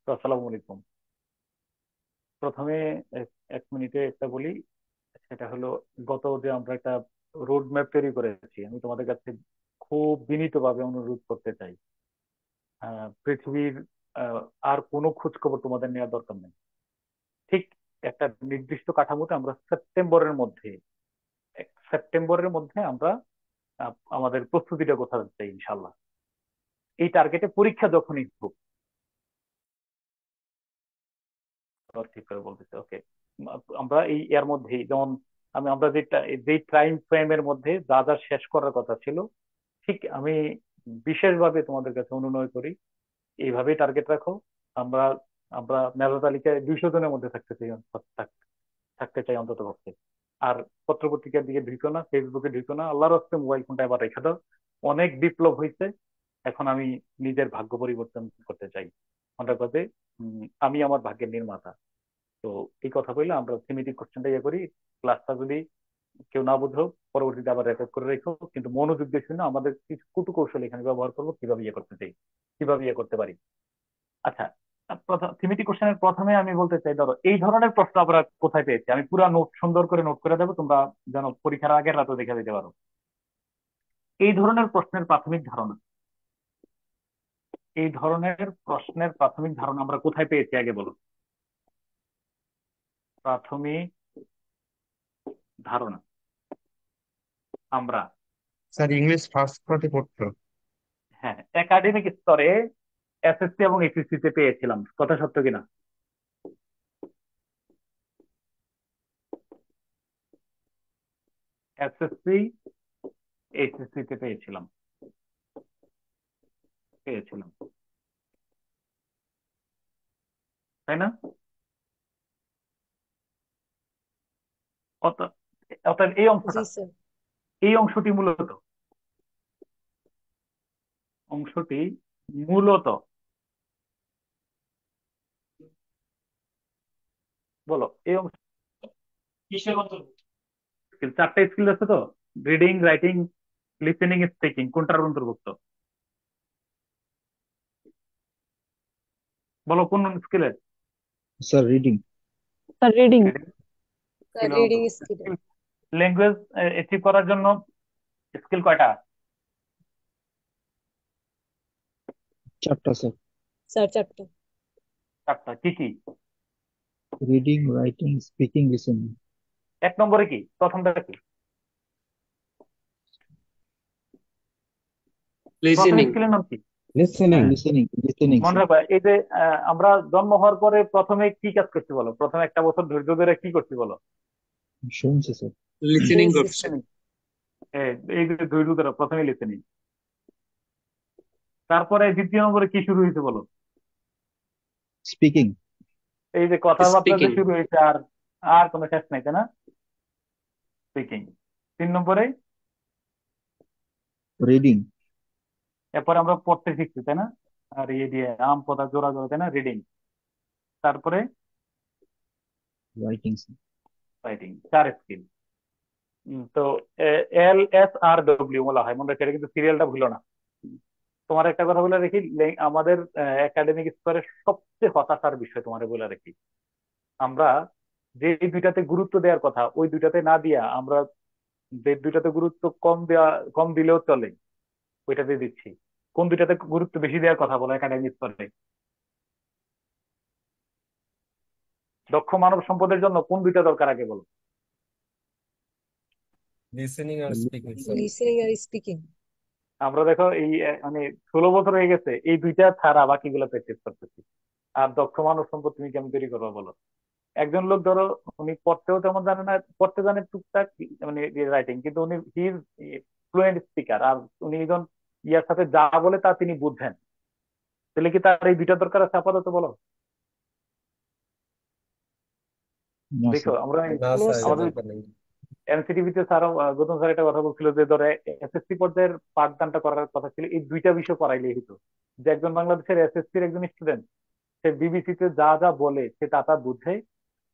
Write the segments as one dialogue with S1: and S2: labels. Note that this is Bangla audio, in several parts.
S1: তো আসসালামু আলাইকুম। প্রথমে এক এক মিনিটে একটা বলি। সেটা হলো, গত যে আমরা একটা রোড ম্যাপ তৈরি করেছি, আমি তোমাদের কাছে খুব বিনীতভাবে অনুরোধ করতে চাই। পৃথিবীর আহ, আর কোনো খোঁজ খবর তোমাদের নেওয়ার দরকার নেই। ঠিক একটা নির্দিষ্ট কাঠামোতে আমরা সেপ্টেম্বরের মধ্যে আমরা আমাদের প্রস্তুতিটা কোথাও চাই ইনশাল্লাহ। এই টার্গেটে পরীক্ষা যখনই হোক। ঠিক করে বলতেছে, ওকে। আমরা এই এর মধ্যেই যেমন আমরা যেই টাইম ফ্রেমের মধ্যে যা যা শেষ করার কথা ছিল, ঠিক আমি বিশেষভাবে তোমাদের কাছে অনুনয় করি, এইভাবেই টার্গেট রাখো। আমরা আমরা মেধা তালিকায় 200 জনের মধ্যে থাকতে চাই অন্তত পক্ষে। আর পত্রপত্রিকার দিকে ঢুকো না, ফেসবুকে ঢুকো না, আল্লাহর হস্তে মোবাইল ফোনটা এবার রেখে দাও। অনেক বিপ্লব হয়েছে, এখন আমি নিজের ভাগ্য পরিবর্তন করতে চাই। মনে করবে আমি আমার ভাগ্যের নির্মাতা। তো এই কথা বললে আমরা থিমেটিক কোশ্চেনটা ইয়ে করি। ক্লাসটা যদি কেউ না বুঝো, পরবর্তীতে আবার রেকর্ড করে রেখো, কিন্তু মনোযোগ দিয়ে শুনে আমাদের কিছু কুটু কৌশল এখানে ব্যবহার করবো, কিভাবে ইয়ে করতে চাই, কিভাবে ইয়ে করতে পারি। আচ্ছা, প্রথম থিমেটিক কোশ্চেনের প্রথমে আমি বলতে চাই, ধরো এই ধরনের প্রশ্ন আমরা কোথায় পেয়েছি, আমি পুরো নোট সুন্দর করে নোট করে দেবো, তোমরা যেন পরীক্ষার আগের রাতে দেখে দিতে পারো। এই ধরনের প্রশ্নের প্রাথমিক ধারণা, এই ধরনের প্রশ্নের প্রাথমিক ধারণা আমরা কোথায় পেয়েছি আগে বলো। প্রাথমিক ধারণা আমরা,
S2: স্যার ইংলিশ ফার্স্ট পার্টি পড়তো।
S1: হ্যাঁ, একাডেমিক স্তরে এসএসসি এবং এইচএসসি তে পেয়েছিলাম, কথা সত্য কিনা? এসএসসি এইচএসসি তে পেয়েছিলাম, তাই না? অত- অতএব এই
S3: জি
S1: অংশটা,
S3: স্যার।
S1: এই অংশটি মূলত বলো, এই অংশ কিসের অন্তর্ভুক্ত? চারটা স্কিল আছে তো, রিডিং, রাইটিং, লিসেনিং, স্পিকিং, কোনটার অন্তর্ভুক্ত? বলো কোন স্কিলের?
S2: Sir reading.
S3: Sir reading.
S1: Reading
S3: sir
S1: স্কিলের
S3: রিডিং
S1: অন্তর্ভুক্ত।
S3: স্কিল।
S1: ল্যাঙ্গুয়েজ অ্যাচিভ করার জন্য স্কিল কয়টা?
S2: চারটা স্যার।
S3: স্যার চারটা।
S1: চারটা, কি কি?
S2: Reading, writing, speaking, listening.
S1: এক নম্বরে কি, প্রথমটা কি? প্রথম
S4: লিসেনিং।
S1: স্কিলের নাম কি?
S2: লিসেনিং,
S1: হ্যাঁ,
S2: লিসেনিং, লিসেনিং
S1: মনে
S2: স্যার।
S1: রাখবা, এই যে আমরা জন্ম হওয়ার পরে প্রথমে কি কাজ করছি বলো, প্রথমে একটা বছর ধৈর্য ধরে কি করছি বলো?
S2: শুনছি স্যার।
S4: লিসেনিং
S3: শুনছি
S4: করছে।
S3: স্যার।
S1: Listening। এই যে ধৈর্য ধরে প্রথমে লিসেনিং, তারপরে দ্বিতীয় নম্বরে কি শুরু হয়েছে বলো?
S2: স্পিকিং।
S1: এই যে কথাবার্তা যে
S4: স্পিকিং।
S1: শুরু হয়েছে, আর আর কোনো শেষ নাই, তাই না? স্পিকিং। 3 নম্বরে
S2: রিডিং।
S1: এরপরে আমরা পড়তে শিখছি, তাই না? আর ইয়ে দিয়ে আম পদা জোড়া জোড়া, তাই না, রিডিং। তারপরে
S2: রাইটিং স্যার।
S1: Writing, 4 skill. তো LSRW বলা হয়, মনে রাখে, এটা কিন্তু সিরিয়ালটা ভুলো না। তোমার একটা কথা বলে রাখি, আমাদের একাডেমিক স্তরের সবচেয়ে হতাশার বিষয় তোমার বলে রাখি, আমরা যে দুইটাতে গুরুত্ব দেওয়ার কথা ওই দুইটাতে না দিয়া আমরা যে দুইটাতে গুরুত্ব কম দিলেও চলে, ওইটাতে দিচ্ছি। কোন দুইটাতে গুরুত্ব বেশি দেওয়ার কথা বলো একাডেমিক স্তরে? দক্ষ মানব সম্পদের জন্য কোন দুইটা দরকার আগে বলো?
S5: লিসেনিং আর স্পিকিং স্যার।
S3: লিসেনিং আর স্পিকিং।
S1: আমরা দেখো এই মানে 16 বছর হয়ে গেছে, এই দুইটা ছাড়া বাকিগুলো প্র্যাকটিস করতেছি। আর দক্ষ মানব সম্পদ তুমি কেমন তৈরি করবো বলো? একজন লোক ধরো, উনি পড়তেও তেমন জানে না, পড়তে জানে টুকটাক, মানে রাইটিং, কিন্তু উনি হি ইজ ফ্লুয়েন্ট স্পিকার, আর উনি একজন ইয়ার সাথে যা বলে তা তিনি বুঝেন। তাহলে কি তার এই দুইটা দরকার আছে আপাতত বলো?
S2: না
S1: দেখো
S2: স্যার।
S1: আমরা
S5: না
S3: নো
S5: স্যার, এটা
S3: স্যার।
S1: আমাদের
S5: দরকার নেই।
S1: এনসিটিভিতে স্যার, গৌতম স্যার একটা কথা বলছিল যে ধরে এসএসসি পর্যায়ের পাঠদানটা করার কথা ছিল এই দুইটা বিষয় পড়াইলেই হতো। যে একজন বাংলাদেশের এসএসসির একজন স্টুডেন্ট, সে বিবিসি তে যা যা বলে সে তা তা বুঝে,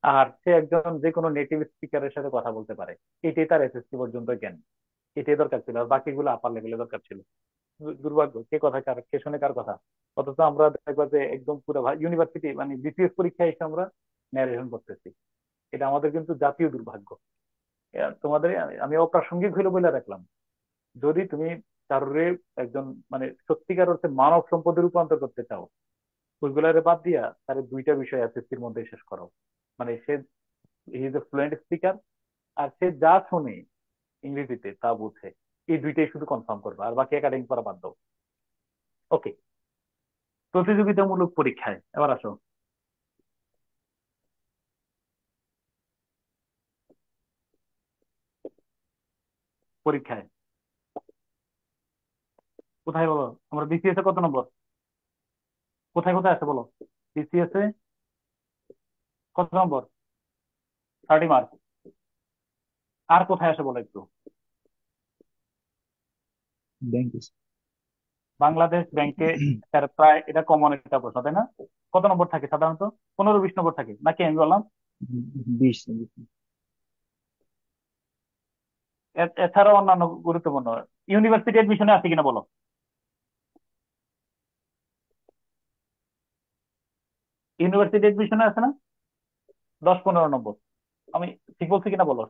S1: আর সে একজন যে কোনো নেটিভ স্পিকারের সাথে কথা বলতে পারে। এটাই তার এসএসসি পর্যন্ত জ্ঞান, এটাই দরকার ছিল, আর বাকিগুলো আপার লেভেলে দরকার ছিল। দুর্ভাগ্য, কে কথা কার, কে শুনে কার কথা। অথচ আমরা দেখবো যে একদম পুরো ইউনিভার্সিটি মানে বিসিএস পরীক্ষায় এসে আমরা ন্যারেশন করতেছি। এটা আমাদের কিন্তু জাতীয় দুর্ভাগ্য। তোমাদের আমি অপ্রাসঙ্গিক হইলো বলে রাখলাম। যদি তুমি কারোরে একজন মানে সত্যিকার অর্থে মানব সম্পদে রূপান্তর করতে চাও, ওইগুলারে বাদ দিয়া তার দুইটা বিষয় এসএসসির মধ্যে শেষ করো। মানে সে he is a fluent speaker, আর সে যা শুনে ইংরেজিতে তা বুঝে। এই দুইটাই শুধু কনফার্ম করবে, আর বাকি একাডেমিক পড়া বাদ দাও। ওকে, প্রতিযোগিতামূলক পরীক্ষায় এবার আসো। পরীক্ষায় কোথায় বলো, আমরা বিসিএস এ কত নম্বর, কোথায় কোথায় আছে বলো। বিসিএস এ কত নম্বর? 30 মার্ক। আর কোথায় আসে বলো একটু।
S2: ব্যাংক।
S1: বাংলাদেশ ব্যাংকে তার প্রায় এটা কমন একটা প্রশ্ন, তাই না? কত নম্বর থাকে সাধারণত? 15-20 নম্বর থাকে নাকি আমি বললাম?
S2: 20।
S1: এছাড়াও অন্যান্য গুরুত্বপূর্ণ ইউনিভার্সিটি এডমিশনে আছে কিনা বলো। ইউনিভার্সিটি এডমিশনে আছে না? 10-15 নম্বর। আমি ঠিক বলছি কিনা বলো।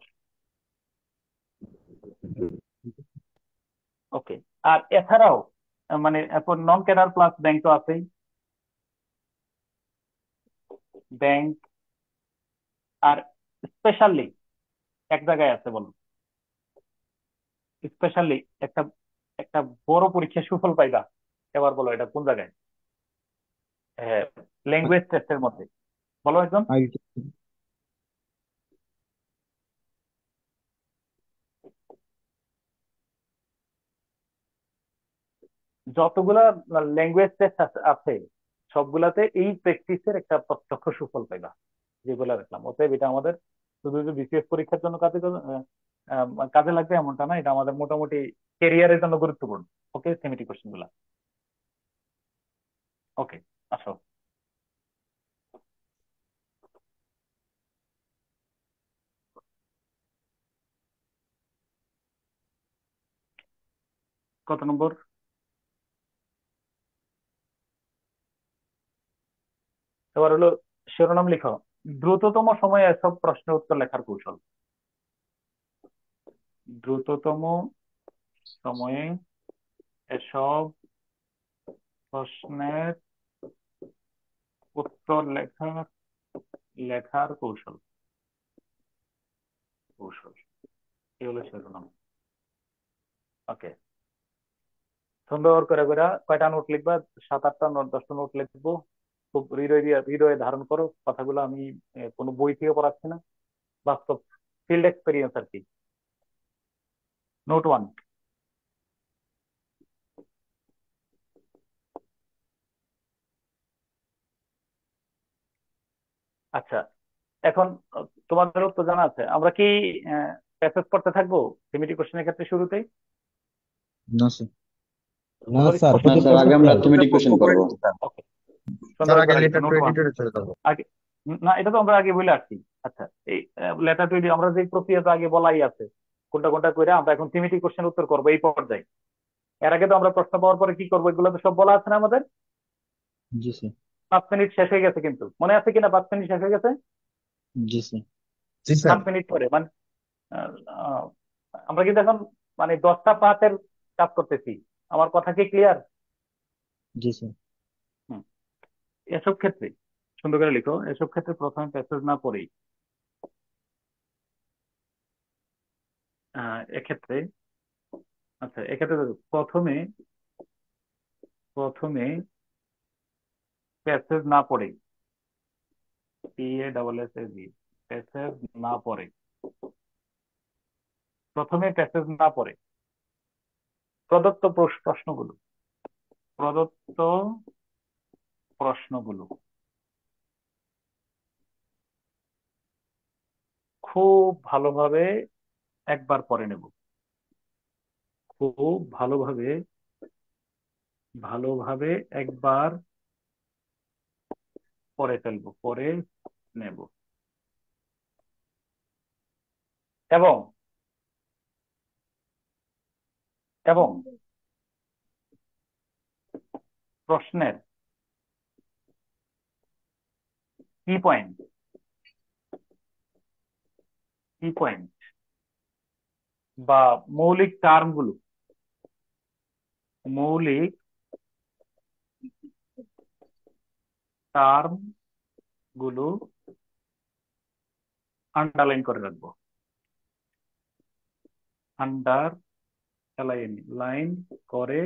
S1: ওকে। আর এছাড়াও মানে এখন নন ক্যাডার প্লাস ব্যাংক তো আছেই। ব্যাংক আর স্পেশালি এক জায়গায় আছে বলো। স্পেশালি একটা একটা বড় পরীক্ষায় সুফল পাইবা, এবার বলো এটা কোন জায়গায়? হ্যাঁ, ল্যাঙ্গুয়েজ টেস্টের মধ্যে। বলো একদম।
S2: আইটি।
S1: যতগুলা ল্যাঙ্গুয়েজ টেস্ট আছে সবগুলাতে এই প্র্যাকটিসের একটা প্রত্যক্ষ সুফল পাইবা, যেগুলা রাখলাম। অতএব এটা আমাদের শুধু শুধু বিসিএস পরীক্ষার জন্য কাজে লাগবে এমনটা না, এটা আমাদের মোটামুটি ক্যারিয়ারের জন্য গুরুত্বপূর্ণ। ওকে, সেমিটি কোশ্চেন গুলা। ওকে, আসো। কত নম্বর? এবার হলো শিরোনাম লিখো, দ্রুততম সময়ে এসব প্রশ্নের উত্তর লেখার কৌশল। দ্রুততম সময়ে এসব প্রশ্নের উত্তর লেখার লেখার কৌশল। কৌশল, এই হলো শিরোনাম। ওকে, সুন্দর করে করে কয়টা নোট লিখবা? 7-8টা নোট, 10টা নোট লিখবো। খুব হৃদয় দিয়ে হৃদয়ে ধারণ করো কথাগুলো। আমি কোনো বই থেকে পড়াচ্ছি না, বাস্তব ফিল্ড এক্সপিরিয়েন্স আর কি। নোট 1। আচ্ছা, এখন তোমাদেরও তো জানা আছে, আমরা কি প্যাসেজ পড়তে থাকবো সিমিটি কোশ্চেনের ক্ষেত্রে শুরুতেই?
S2: না স্যার। না
S1: এবার
S2: স্যার,
S1: স্পষ্ট
S4: না
S2: প্রতি
S4: স্যার,
S2: প্রশ্ন
S4: আগে আমরা
S2: পড়াবো।
S4: থিমেটিক কোশ্চেন করবো।
S1: ওকে,
S6: তার
S1: সুন্দর
S6: আগে
S1: করে লিখো
S6: লেটার টু
S1: নোট 1।
S6: এডিটরে চলে যাবো।
S1: আগে না, এটা তো আমরা আগে বলে আসছি। আচ্ছা, এই লেটার টু আমরা যে প্রক্রিয়াটা আগে বলাই আছে, কোনটা কোনটা করে আমরা এখন সিমিটি কোশ্চেন উত্তর করবো এই পর্যায়ে। এর আগে তো আমরা প্রশ্ন পাওয়ার পরে কি করবো এগুলো তো সব বলা আছে না আমাদের।
S2: জি স্যার।
S1: 5 মিনিট শেষ হয়ে গেছে কিন্তু, মনে আছে কিনা? 5 মিনিট শেষ হয়ে গেছে।
S2: জি স্যার।
S6: জি স্যার।
S1: 5 মিনিট পরে মানে আহ, আহ, আমরা কিন্তু এখন মানে 10টা 5-এর কাজ করতেছি। আমার কথা কি ক্লিয়ার?
S2: জি স্যার।
S1: এসব ক্ষেত্রে সুন্দর করে লিখো, এসব ক্ষেত্রে প্রথমে প্যাসেজ না পড়েই এক্ষেত্রে, আচ্ছা এক্ষেত্রে দেখো, প্রথমে প্রথমে প্যাসেজ না পড়েই, PASSAG, প্যাসেজ না পড়ে, প্রথমে প্যাসেজ না পড়ে প্রদত্ত প্রশ্নগুলো, প্রদত্ত প্রশ্নগুলো খুব ভালোভাবে একবার পড়ে নেব। খুব ভালোভাবে ভালোভাবে একবার পড়ে ফেলবো, পড়ে নেব। এবং এবং প্রশ্নের কি পয়েন্ট কি পয়েন্ট বা মৌলিক টার্মগুলো মৌলিক টার্ম গুলো আন্ডারলাইন করে রাখবো। লাইন করে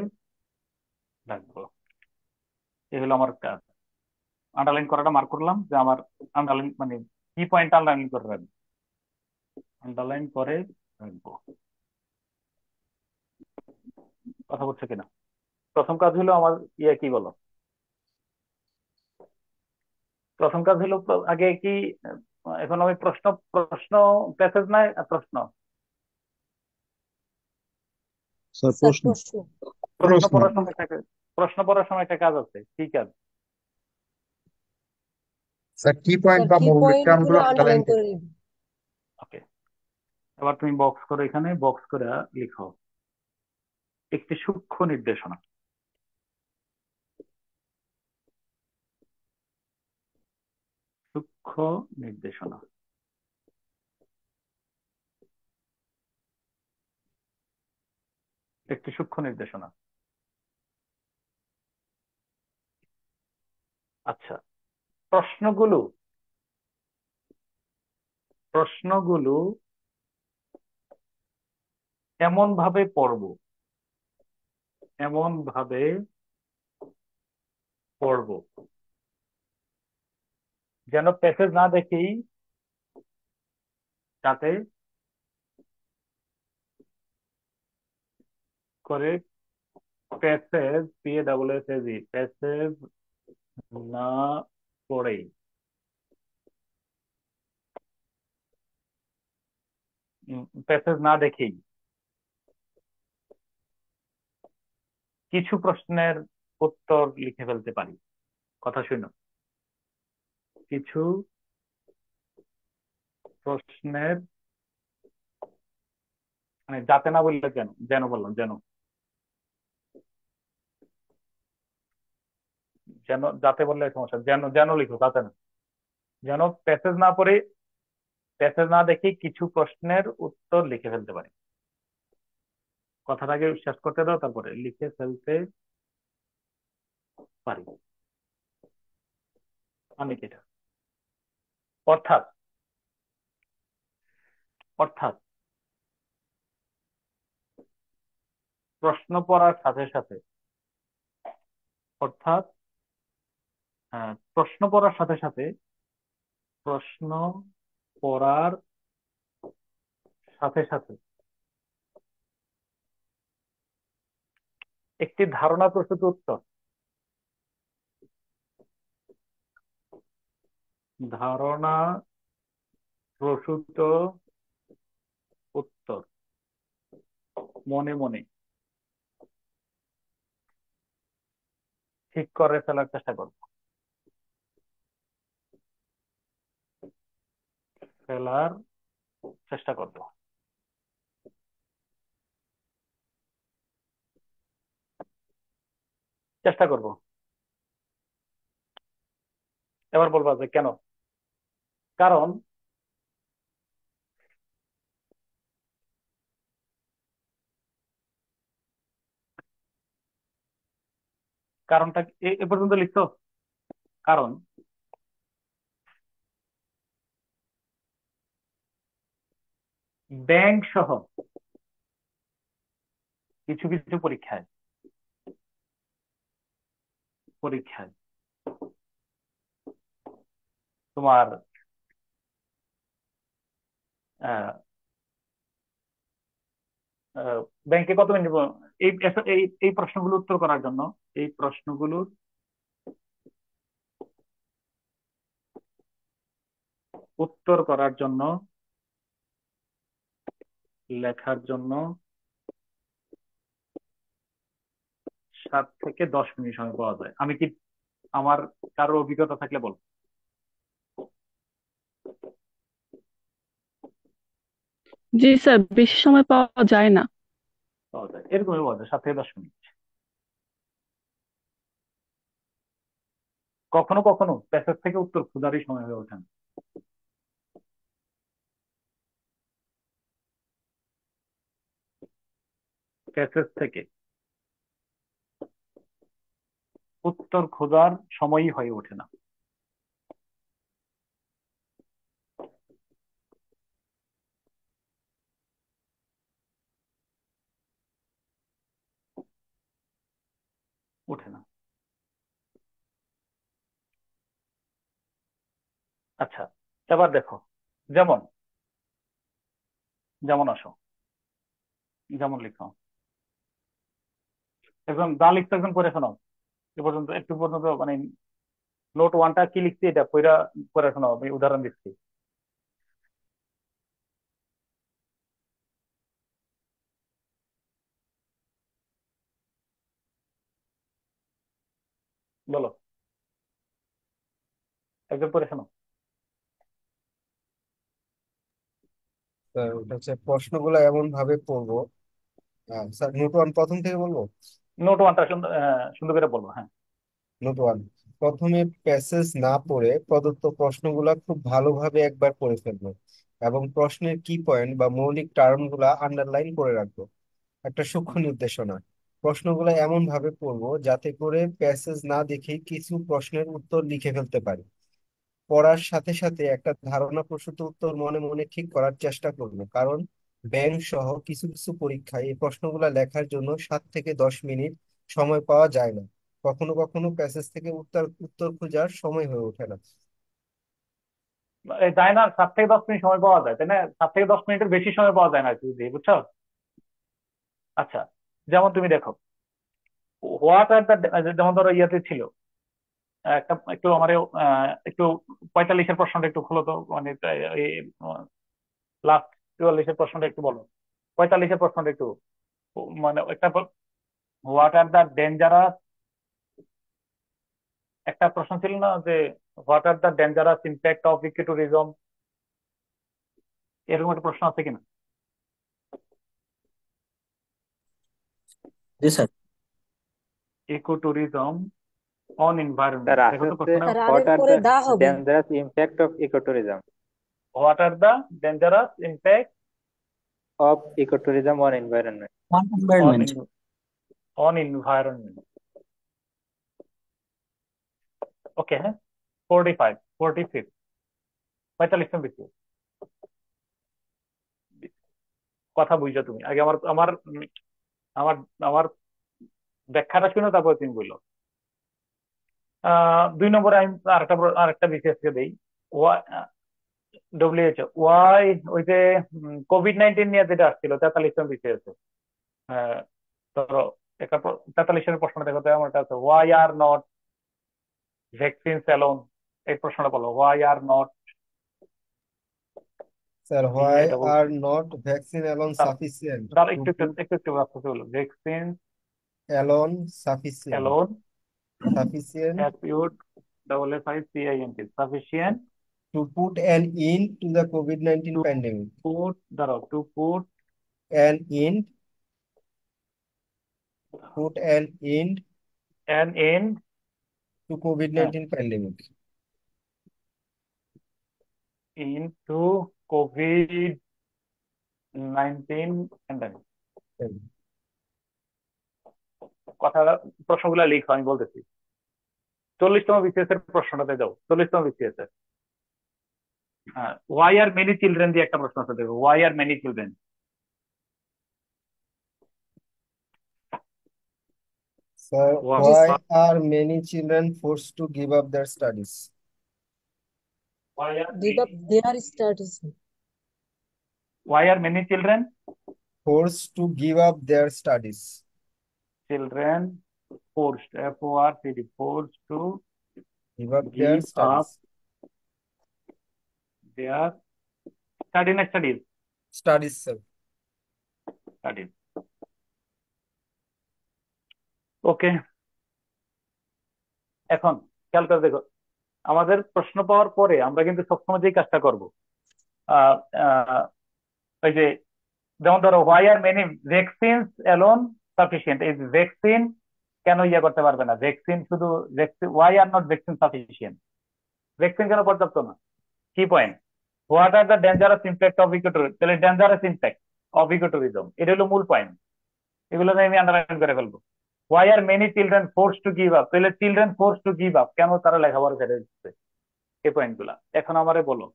S1: রাখবো, এই হলো আমার কাজ। আন্ডারলাইন করাটা মার্ক করলাম যে আমার আন্ডারলাইন মানে কি পয়েন্ট আন্ডারলাইন করে রাখবো, আন্ডারলাইন করে রাখবো। কথা বলছে কিনা? প্রথম কাজ হলো আমার কি বলো, প্রথম কাজ হলো আগে কি এখন আমি প্রশ্ন প্রশ্ন প্যাসেজ নাই প্রশ্ন
S2: স্যার
S3: স্যার
S2: প্রশ্ন
S3: প্রশ্ন
S1: প্রশ্ন
S2: প্রশ্ন
S1: পড়ার সময় একটা প্রশ্ন পড়ার সময় একটা কাজ আছে, কি কাজ?
S4: স্যার কি পয়েন্ট
S3: স্যার
S4: বা
S3: কি
S4: মৌলিক
S3: পয়েন্ট
S4: টার্ম
S3: গুলো
S4: গুলো আন্ডারলাইন
S3: আন্ডারলাইন করে নিব।
S1: ওকে, এবার তুমি বক্স করো, এখানে বক্স করে লিখো একটি সূক্ষ্ম নির্দেশনা। সূক্ষ্ম নির্দেশনা, একটি সূক্ষ্ম নির্দেশনা। আচ্ছা, প্রশ্নগুলো প্রশ্নগুলো এমন ভাবে পড়বো, এমন ভাবে পড়বো যেন প্যাসেজ না দেখেই যাতে করে প্যাসেজ প্যাসেজ না পড়েই প্যাসেজ না দেখেই কিছু প্রশ্নের উত্তর লিখে ফেলতে পারি। কথা শুনো, কিছু প্রশ্নের মানে যাতে না বললে কেন, যেন বললাম, যেন যেন যাতে বললে সমস্যা, যেন যেন লিখো, যাতে না, যেন প্যাসেজ না পড়ে প্যাসেজ না দেখে কিছু প্রশ্নের উত্তর লিখে ফেলতে পারি। কথাটাকে শেষ করতে দাও, তারপরে লিখে ফেলতে পারি আমি এটা। অর্থাৎ অর্থাৎ প্রশ্ন পড়ার সাথে সাথে অর্থাৎ প্রশ্ন পড়ার সাথে সাথে প্রশ্ন পড়ার সাথে সাথে একটি ধারণা প্রস্তুত উত্তর, ধারণা প্রসূত উত্তর মনে মনে ঠিক করে ফেলার চেষ্টা করব, ফেলার চেষ্টা করব। চেষ্টা করব। এবার বলবা যে কেন? কারণ কারণটা এ পর্যন্ত লিখছো। কারণ ব্যাংক সহ কিছু কিছু পরীক্ষায় পরীক্ষায় তোমার আহ, ব্যাংকে কত মিনিট এই এই এই প্রশ্নগুলো উত্তর করার জন্য, এই প্রশ্নগুলোর উত্তর করার জন্য, লেখার জন্য 7 থেকে 10 মিনিট সময় পাওয়া যায়। আমি কি আমার কারো অভিজ্ঞতা থাকলে বল।
S6: জি স্যার, বেশি সময় পাওয়া যায় না।
S1: পাওয়া যায়, এরকমই পাওয়া যায় 7 থেকে 10 মিনিট। কখনো কখনো প্যাসেজ থেকে উত্তর খোঁজারই সময় হয়ে ওঠে না। প্যাসেজ থেকে উত্তর খোঁজার সময়ই হয়ে ওঠে না। ওঠে না। আচ্ছা, এবার দেখো, যেমন যেমন আসো, যেমন লিখো, একজন যা লিখতে একজন করে শোনাও। এ পর্যন্ত একটু পর্যন্ত মানে নোট ওয়ানটা কি লিখছি এটা পড়া করে শোনাও, আমি উদাহরণ দিচ্ছি। বলো, একজন করে শোনাও।
S5: স্যার ওটা হচ্ছে প্রশ্নগুলো এমন ভাবে পড়বো। স্যার নোট ওয়ান প্রথম থেকে বলবো।
S1: নোট ওয়ানটা সুন্দর সুন্দর করে বলবো, হ্যাঁ।
S5: নোট ওয়ান, প্রথমে প্যাসেজ না পড়ে প্রদত্ত প্রশ্নগুলা খুব ভালোভাবে একবার পড়ে ফেলবো এবং প্রশ্নের কি পয়েন্ট বা মৌলিক টার্মগুলা আন্ডারলাইন করে রাখবো। একটা সূক্ষ্ম নির্দেশনা, প্রশ্নগুলো এমন ভাবে পড়বো যাতে করে প্যাসেজ না দেখেই কিছু প্রশ্নের উত্তর লিখে ফেলতে পারি। পড়ার সাথে সাথে একটা ধারণা প্রসূত উত্তর মনে মনে ঠিক করার চেষ্টা করব, কারণ ব্যাংক সহ কিছু কিছু পরীক্ষায় এই প্রশ্নগুলো লেখার জন্য 7 থেকে 10 মিনিট সময় পাওয়া যায় না। কখনো কখনো প্যাসেজ থেকে উত্তর উত্তর খোঁজার সময় হয়ে ওঠে না।
S1: যায় না, 7 থেকে 10 মিনিট সময় পাওয়া যায়, তাই না? 7 থেকে 10 মিনিটের বেশি সময় পাওয়া যায় না আর কি, বুঝছো? আচ্ছা, যেমন তুমি দেখো, হোয়াট আর দ্য, যেমন ধরো ইয়াতে ছিল একটা, একটু আমার একটু 45-এর প্রশ্নটা একটু খোলো তো, মানে লাস্ট 44-এর প্রশ্নটা একটু বলো। 45-এর প্রশ্নটা একটু, মানে একটা হোয়াট আর দ্য ডেঞ্জারাস, একটা প্রশ্ন ছিল না যে what are the dangerous impact of ecotourism, এরকম একটা প্রশ্ন আছে কিনা?
S2: জি sir.
S1: Ecotourism on environment,
S4: sir
S1: দেখো
S4: আছে
S1: তো
S4: হচ্ছে
S1: প্রশ্নটা।
S3: স্যার আর
S4: হোয়াট
S3: এর
S4: আর
S3: পরে
S4: দ্য
S3: দা হবে।
S4: Dangerous impact of ecotourism
S1: what are the dangerous impact
S4: of ecotourism on environment.
S2: One
S1: on
S2: environment.
S1: On environment. Okay, হ্যাঁ। 45, 45, 45 নম্বর বেশি। কথা বুঝছো তুমি আগে, আমার আমার আমার আমার ব্যাখ্যাটা শুনে তারপর তুমি বললো। 2 নম্বরে আমি আরেকটা বিসিএস কে দেই। ডব্লিউএইচও ওয়াই, ওই যে কোভিড-19 নিয়ে যেটা আসছিল 43 নম্বর বিসিএস, ধরো একটা 43-এর প্রশ্নটা দেখো তো, আমার কাছে why are not vaccine alone, এই প্রশ্নটা বলো, why are not,
S5: sir,
S1: V
S5: why
S1: A double,
S5: are not vaccine alone sufficient
S1: দাঁড়া
S5: টু
S1: একটু একটু
S5: পুট
S1: একটু একটু রাস্তা হলো, vaccine
S5: alone sufficient
S1: alone,
S5: sufficient
S1: অ্যাপিউড, double F I C I N T, sufficient
S5: to put an in to the কোভিড-19
S1: টু
S5: প্যান্ডেমিক,
S1: পুট, দাঁড়াও, to put
S5: an in put an end
S1: an end,
S5: to COVID-19 pandemic.
S1: Into COVID-19 pandemic. কথা, প্রশ্নগুলো লিখো, আমি বলতেছি। 40তম বিসিএস এর প্রশ্নটাতে যাও, 40তম বিসিএস এর। হ্যাঁ, ওয়াই আর মেনি চিলড্রেন দিয়ে একটা প্রশ্ন আছে, দেখো, why are many children.
S5: So,
S3: জি
S5: why
S3: sir.
S5: are many children forced to give up their studies?
S1: Why are
S3: give up
S1: many,
S3: their studies.
S1: Why are many children,
S5: Forced to give up their studies.
S1: Children forced, F O R C D, forced to
S5: Give up their
S1: give up
S5: studies.
S1: Their study, না studies,
S5: Studies, sir.
S1: Studies. Okay, এখন খেয়াল করে দেখো, আমাদের প্রশ্ন পাওয়ার পরে আমরা কিন্তু সবসময় যে কাজটা করব, আহ, আহ, ওই যে, যেমন ধরো why are many vaccines alone sufficient, এই ভ্যাকসিন কেন ইয়ে করতে পারবে না? ভ্যাকসিন শুধু why are not vaccine sufficient? Vaccine কেন পর্যাপ্ত না? কি point? What are the dangerous impact of ecotourism? তাহলে ডেঞ্জারাস ইম্প্যাক্ট অফ ইকোটুরিজম এটা হলো মূল পয়েন্ট। এগুলো আমি আন্ডারলাইন করে ফেলবো। Why are many children force to give up? তাহলে children force to give up, কেন তারা লেখাপড়া ছেড়ে দিচ্ছে? এই পয়েন্ট গুলা এখন আমারে বলো।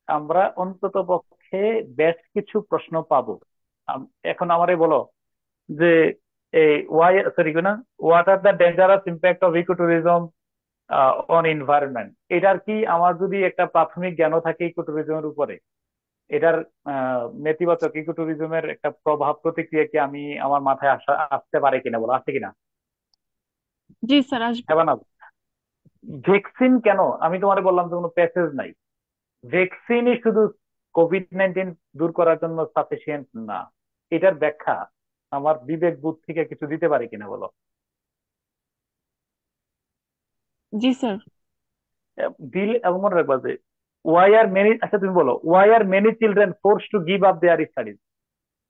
S1: আমরা অন্তত পক্ষে বেশ কিছু প্রশ্ন পাবো। এখন আমারে বলো যে এই ওয়াই সরি না, what are the dangerous impact of ecotourism on environment? এটার কি আমার যদি একটা প্রাথমিক জ্ঞানও থাকে ইকোটুরিজমের উপরে, এটার নেতিবাচক ইকোটুরিজমের একটা প্রভাব প্রতিক্রিয়া কি আমি আমার মাথায় আসতে পারে কিনা, বলো আসে কিনা?
S6: জি স্যার, আসবে।
S1: হ্যাঁ না? ভ্যাকসিন কেন? আমি তোমারে বললাম যে কোনো প্যাসেজ নাই। ভ্যাকসিনই শুধু কোভিড-19 দূর করার জন্য সাফিসিয়েন্ট না। এটার ব্যাখ্যা আমার বিবেক বুদ্ধ থেকে কিছু দিতে পারে কিনা, বলো?
S6: জি স্যার।
S1: দিল এবং মনে রাখবা যে ওয়াই আর মেনি, আচ্ছা তুমি বলো, why are many children force to give up their studies?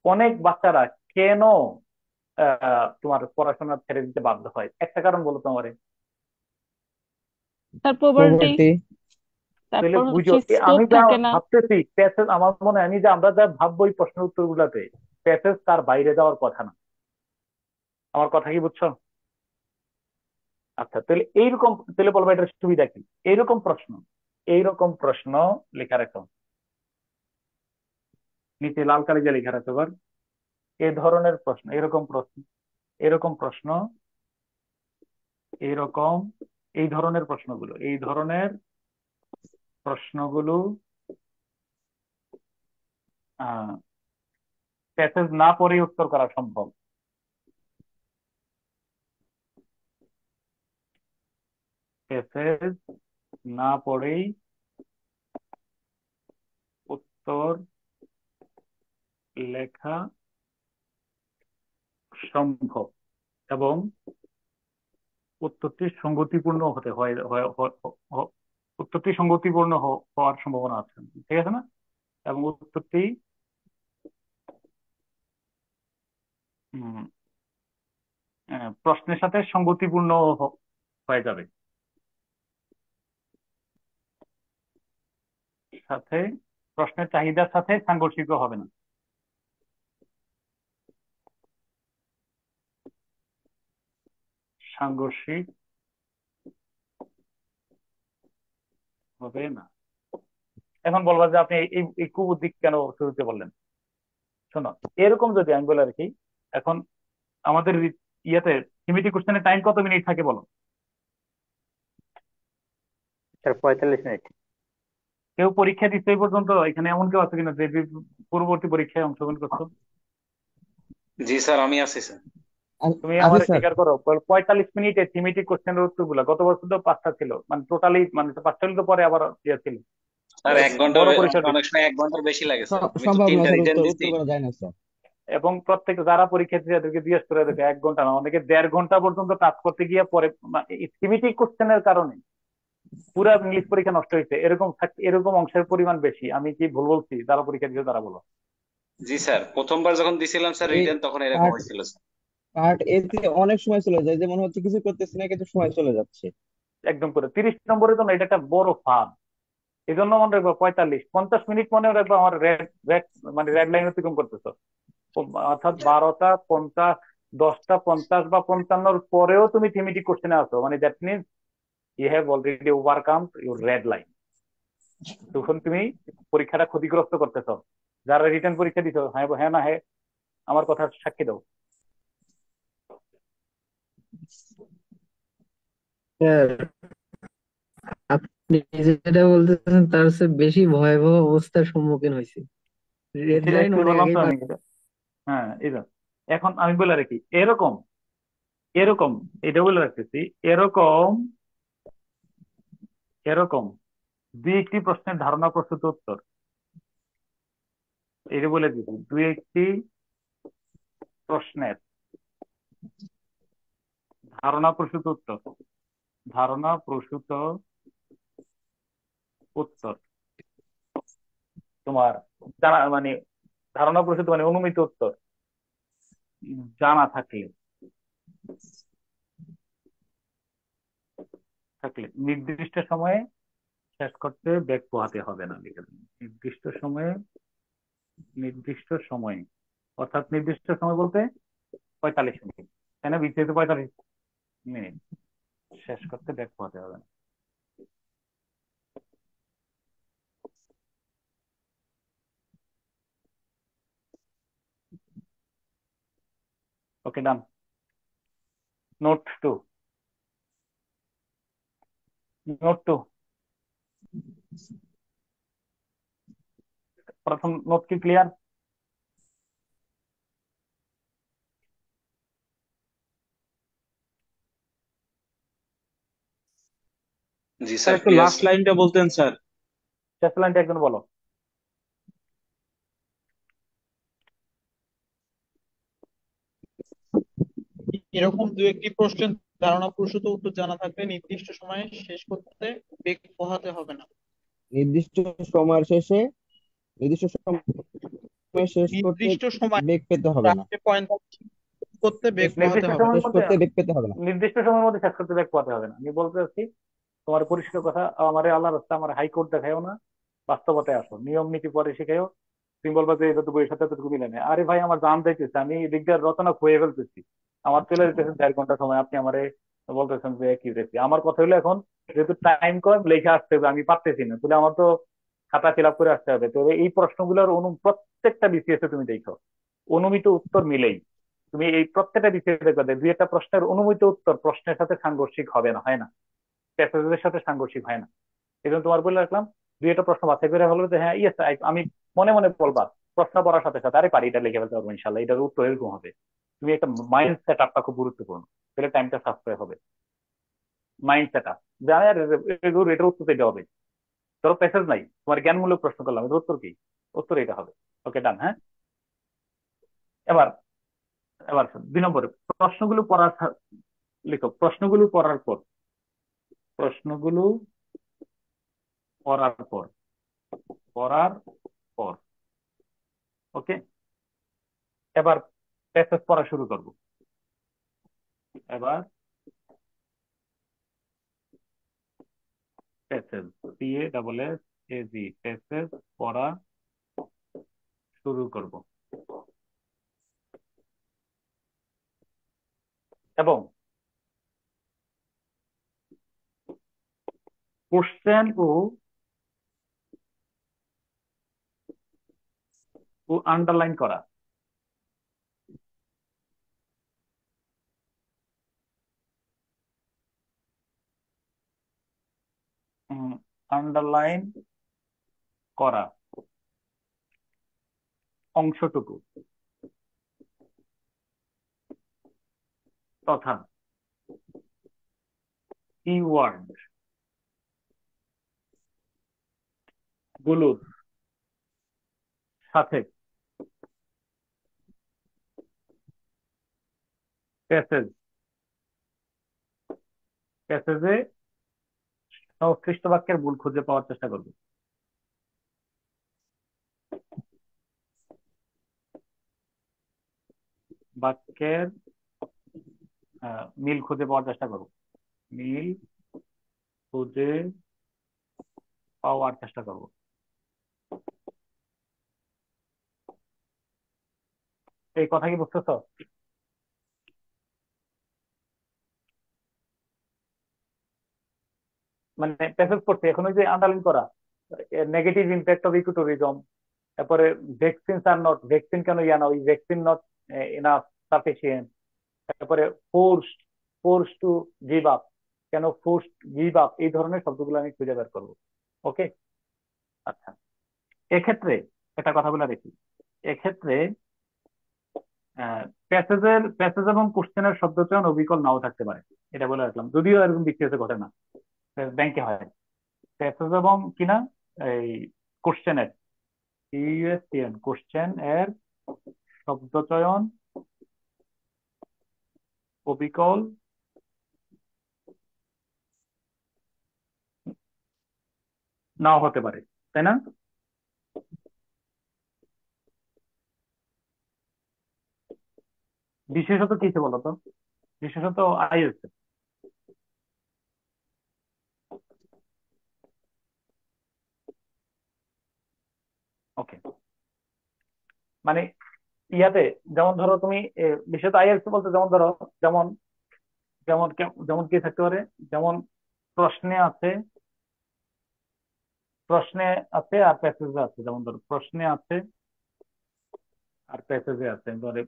S1: অনেক বাচ্চারা কেন তোমার পড়াশোনা ছেড়ে দিতে বাধ্য হয়? একটা কারণ বলো তোমারে।
S6: Sir popularity,
S2: property.
S1: তাহলে
S6: তারপর
S1: বুঝো,
S6: হচ্ছে স্কোপ
S1: আমি যা
S6: থাকে না।
S1: ভাবতেছি প্যাসেজ, আমার মনে হয় আমি যে আমরা যা ভাববো এই প্রশ্নের উত্তর গুলাতে, প্যাসেজ তার বাইরে যাওয়ার কথা না। আমার কথা কি বুঝছো? আচ্ছা তাহলে এইরকম, তাহলে বলবো এটার সুবিধা কি? এইরকম প্রশ্ন, এইরকম প্রশ্ন লেখা রাখো, নিচে লাল কালি দিয়ে লেখা রাখো এবার। এই ধরনের প্রশ্ন, এরকম প্রশ্ন, এরকম প্রশ্ন, এইরকম, এই ধরনের প্রশ্নগুলো, এই ধরনের প্রশ্নগুলো আহ প্যাসেজ না পড়েই উত্তর করা সম্ভব। প্যাসেজ না পড়েই উত্তর লেখা সম্ভব, এবং উত্তরটি সঙ্গতিপূর্ণ হতে হয়, উত্তরটি সঙ্গতিপূর্ণ হওয়ার সম্ভাবনা আছে, ঠিক আছে না? এবং উত্তরটি উম, প্রশ্নের সাথে সঙ্গতিপূর্ণ হয়ে যাবে, সাথে প্রশ্নের চাহিদার সাথে সাংঘর্ষিক হবে না। সাংঘর্ষিক হবে না। এখন বলবা যে আপনি এই এই কুবুদ্ধি কেন শুরুতে বললেন? শোনো, এরকম যদি আমি বলে রাখি, এখন আমাদের ইয়েতে সিমিটি কোশ্চেনের টাইম কত মিনিট থাকে বলো?
S4: Sir 45 minute.
S1: কেউ পরীক্ষা দিচ্ছে এই পর্যন্ত এখানে এমন কেউ আছে কিনা যে পূর্ববর্তী পরীক্ষায় অংশগ্রহণ করছো?
S7: জি স্যার, আমি আছি স্যার।
S1: তুমি
S2: আছে
S1: আমার
S2: স্যার।
S1: স্বীকার করো 45 মিনিটে থিমেটিক কোশ্চেনের উত্তর গুলা, গত বছর তো 5টা ছিল, মানে টোটালি মানে 5টা তো পরে আবার ইয়ে ছিল,
S7: স্যার এক ঘন্টার
S1: বড় পরিসর
S7: অনেক সময় এক ঘন্টার বেশি লাগে স্যার, আমি তো
S2: সম্ভব না
S7: 3টা
S2: স্যার,
S7: রিটার্ন
S2: উত্তর
S7: দিচ্ছি।
S2: উত্তর করা যায় না স্যার।
S1: এবং প্রত্যেক যারা পরীক্ষার্থী তাদেরকে জিজ্ঞেস করে দেখে 1 ঘন্টা না, অনেকে 1.5 ঘন্টা পর্যন্ত কাজ করতে গিয়ে পরে থিমেটিক কোশ্চেনের কারণে পুরো ইংলিশ পরীক্ষা নষ্ট হয়েছে। এরকম এরকম অংশের পরিমাণ বেশি। আমি কি ভুল বলছি? যারা পরীক্ষা দিয়েছে তারা বলো।
S7: জি স্যার, প্রথমবার যখন দিছিলাম স্যার
S2: এই
S7: রিটার্ন, তখন এরকম
S2: পার্ট
S7: হয়েছিল স্যার।
S2: পার্ট এতে অনেক সময় চলে যায়, যে মনে হচ্ছে কিছু করতেছি না কিন্তু সময় চলে যাচ্ছে।
S1: একদম করে 30 নম্বরে তো না, এটা একটা বড় ফান। এই জন্য মনে রাখবো 45 50 মিনিট মনে রাখবো আমার রেড রেড, মানে রেড লাইন অতিক্রম করতেছো। অর্থাৎ 12টা 50, 10টা 50 বা 55-র পরেও তুমি থিমেটিক কোশ্চেনে আসো, মানে that means you have already overcome your red line. তখন তুমি পরীক্ষাটা ক্ষতিগ্রস্ত করতেছো। যারা রিটার্ন পরীক্ষা দিছো, হ্যাঁ হ্যাঁ না হ্যাঁ, আমার কথা সাক্ষী দাও।
S8: স্যার, আপনি যেটা বলতেছেন তার চেয়ে বেশি ভয়াবহ অবস্থার সম্মুখীন হয়েছে। রেড
S1: সেটা
S8: লাইন
S1: একটু
S8: অনেক
S1: বললাম
S8: আগেই
S1: তো
S8: পার।
S1: আমি। হ্যাঁ এই যে, এখন আমি বলে রাখি এরকম, এরকম, এটা বলে রাখতেছি, এরকম, এরকম 2-1টি প্রশ্নের ধারণা প্রস্তুত উত্তর, এটা বলে দিচ্ছি, 2-1টি প্রশ্নের ধারণা প্রস্তুত উত্তর, ধারণা প্রসূত উত্তর তোমার জানা, মানে ধারণা প্রসূত মানে অনুমিত উত্তর জানা থাকলে থাকলে নির্দিষ্ট সময়ে শেষ করতে বেগ পোহাতে হবে না, লিখে দিন। নির্দিষ্ট সময়ে অর্থাৎ নির্দিষ্ট সময় বলতে 45 মিনিট, তাই না? বিস্তারিত 45 মিনিট শেষ করতে বেগ পোহাতে হবে না। ওকে, ডান। নোট 2। নোট 2, প্রথম নোট কি ক্লিয়ার?
S7: জি
S9: স্যার
S7: স্যার
S9: একটু
S7: ক্লিয়ার
S9: লাস্ট লাইনটা বলতেন স্যার।
S1: শেষ লাইনটা একজন বলো।
S9: এরকম দু একটি প্রশ্নের ধারণা প্রসূত উত্তর জানা থাকলে নির্দিষ্ট সময়ে শেষ করতে বেগ পোহাতে হবে না।
S2: নির্দিষ্ট সময়ের শেষে নির্দিষ্ট সময় শেষ করতে
S9: নির্দিষ্ট সময়
S2: বেগ পেতে হবে না।
S9: 4:45 করতে বেগ পোহাতে
S1: নির্দিষ্ট
S9: হবে না।
S1: সময়ের
S2: শেষ
S1: মধ্যে
S2: করতে বেগ পেতে হবে না।
S1: নির্দিষ্ট সময়ের মধ্যে শেষ করতে বেগ পোহাতে হবে না। আমি বলতে চাচ্ছি, তোমার পরিষ্কার কথা, আমার আল্লাহ রাস্তা আমার হাইকোর্ট দেখাও না, বাস্তবতায় আসো, নিয়ম নীতি পরে শিখাইও। তুমি বলবা যে এটা তো বইয়ের সাথে এতটুকু মিলে নেই। আরে ভাই, আমার জান যাইতেছে, আমি এদিক দিয়ে রচনা খুঁয়ে ফেলতেছি, আমার চলে যেতেছে 4 ঘন্টা সময়, আপনি আমারে বলতেছেন যে কি দেখছি। আমার কথা হলো এখন যেহেতু টাইম কম, লেখা আসতে হবে, আমি পারতেছি না, তাহলে আমার তো খাতা ফিল আপ করে আসতে হবে। তো এই প্রশ্নগুলোর প্রত্যেকটা বিসিএস এ তুমি দেখো অনুমিত উত্তর মিলেই। তুমি এই প্রত্যেকটা বিসিএস দেখবে যে দুই একটা প্রশ্নের অনুমিত উত্তর প্রশ্নের সাথে সাংঘর্ষিক হবে না, হয় না, প্যাসেজের সাথে সাংঘর্ষিক হয় না। এই জন্য তোমার বলে রাখলাম, দুই একটা প্রশ্ন বাছাই করে হলো যে হ্যাঁ ইয়েস, আমি মনে মনে বলবা প্রশ্ন পড়ার সাথে সাথে আরে পারি, এটা লিখে ফেলতে পারবো ইনশাল্লাহ, এটার উত্তর এরকম হবে। তুমি একটা মাইন্ড সেট আপটা খুব গুরুত্বপূর্ণ, তাহলে টাইমটা সাশ্রয় হবে। মাইন্ড সেট আপ জানে আর এটার উত্তর এটা হবে। ধরো প্যাসেজ নাই, তোমার জ্ঞানমূলক প্রশ্ন করলাম, এটার উত্তর কি? উত্তর এটা হবে। ওকে, ডান। হ্যাঁ, এবার এবার 2 নম্বরে প্রশ্নগুলো লিখো। প্রশ্নগুলো পড়ার পর পড়ার পর ওকে, এবার প্যাসেজ পড়া শুরু করব। এবার প্যাসেজ, PASSAG, প্যাসেজ পড়া শুরু করব এবং কোশ্চেন ও আন্ডারলাইন করা, আন্ডারলাইন করা অংশটুকু তথা কিওয়ার্ড গুলোর সাথে প্যাসেজে সংশ্লিষ্ট বাক্যের ভুল খুঁজে পাওয়ার চেষ্টা করব। বাক্যের মিল খুঁজে পাওয়ার চেষ্টা করব। মিল খুঁজে পাওয়ার চেষ্টা করব। এই কথা কি বুঝতেছো? মানে প্যাসেজ পড়তে এখন ওই যে আন্ডারলাইন করা, নেগেটিভ ইম্প্যাক্ট অফ ইকোটুরিজম, তারপরে ভ্যাকসিন আর নট, ভ্যাকসিন কেন ইয়া না, ওই ভ্যাকসিন নট এনাফ সাফিসিয়েন্ট, তারপরে ফোর্স টু গিভ আপ, কেন ফোর্স গিভ আপ, এই ধরনের শব্দগুলো আমি খুঁজে বের করবো। ওকে, আচ্ছা। এক্ষেত্রে একটা কথা বলে দেখি, এক্ষেত্রে প্যাসেজ এবং কোশ্চেনের শব্দচয়ন অবিকল নাও থাকতে পারে, এটা বলে রাখলাম, যদিও এরকম বিসিএস ঘটে না, ব্যাংকে হয়। প্যাসেজ এবং কিনা এই কোশ্চেনের, ইউএসটিএন কোশ্চেন এর শব্দচয়ন অবিকল নাও হতে পারে, তাই না? বিশেষত কিছু বলতো, বিশেষত আইএলটিএস, মানে ইয়াতে যেমন ধরো তুমি বিশেষত আইএলটিএস বলতে যেমন ধরো, যেমন যেমন কি থাকতে পারে, যেমন প্রশ্নে আছে, প্রশ্নে আছে আর প্যাসেজে আছে। যেমন ধরো প্রশ্নে আছে আর প্যাসেজে আছে, ধরে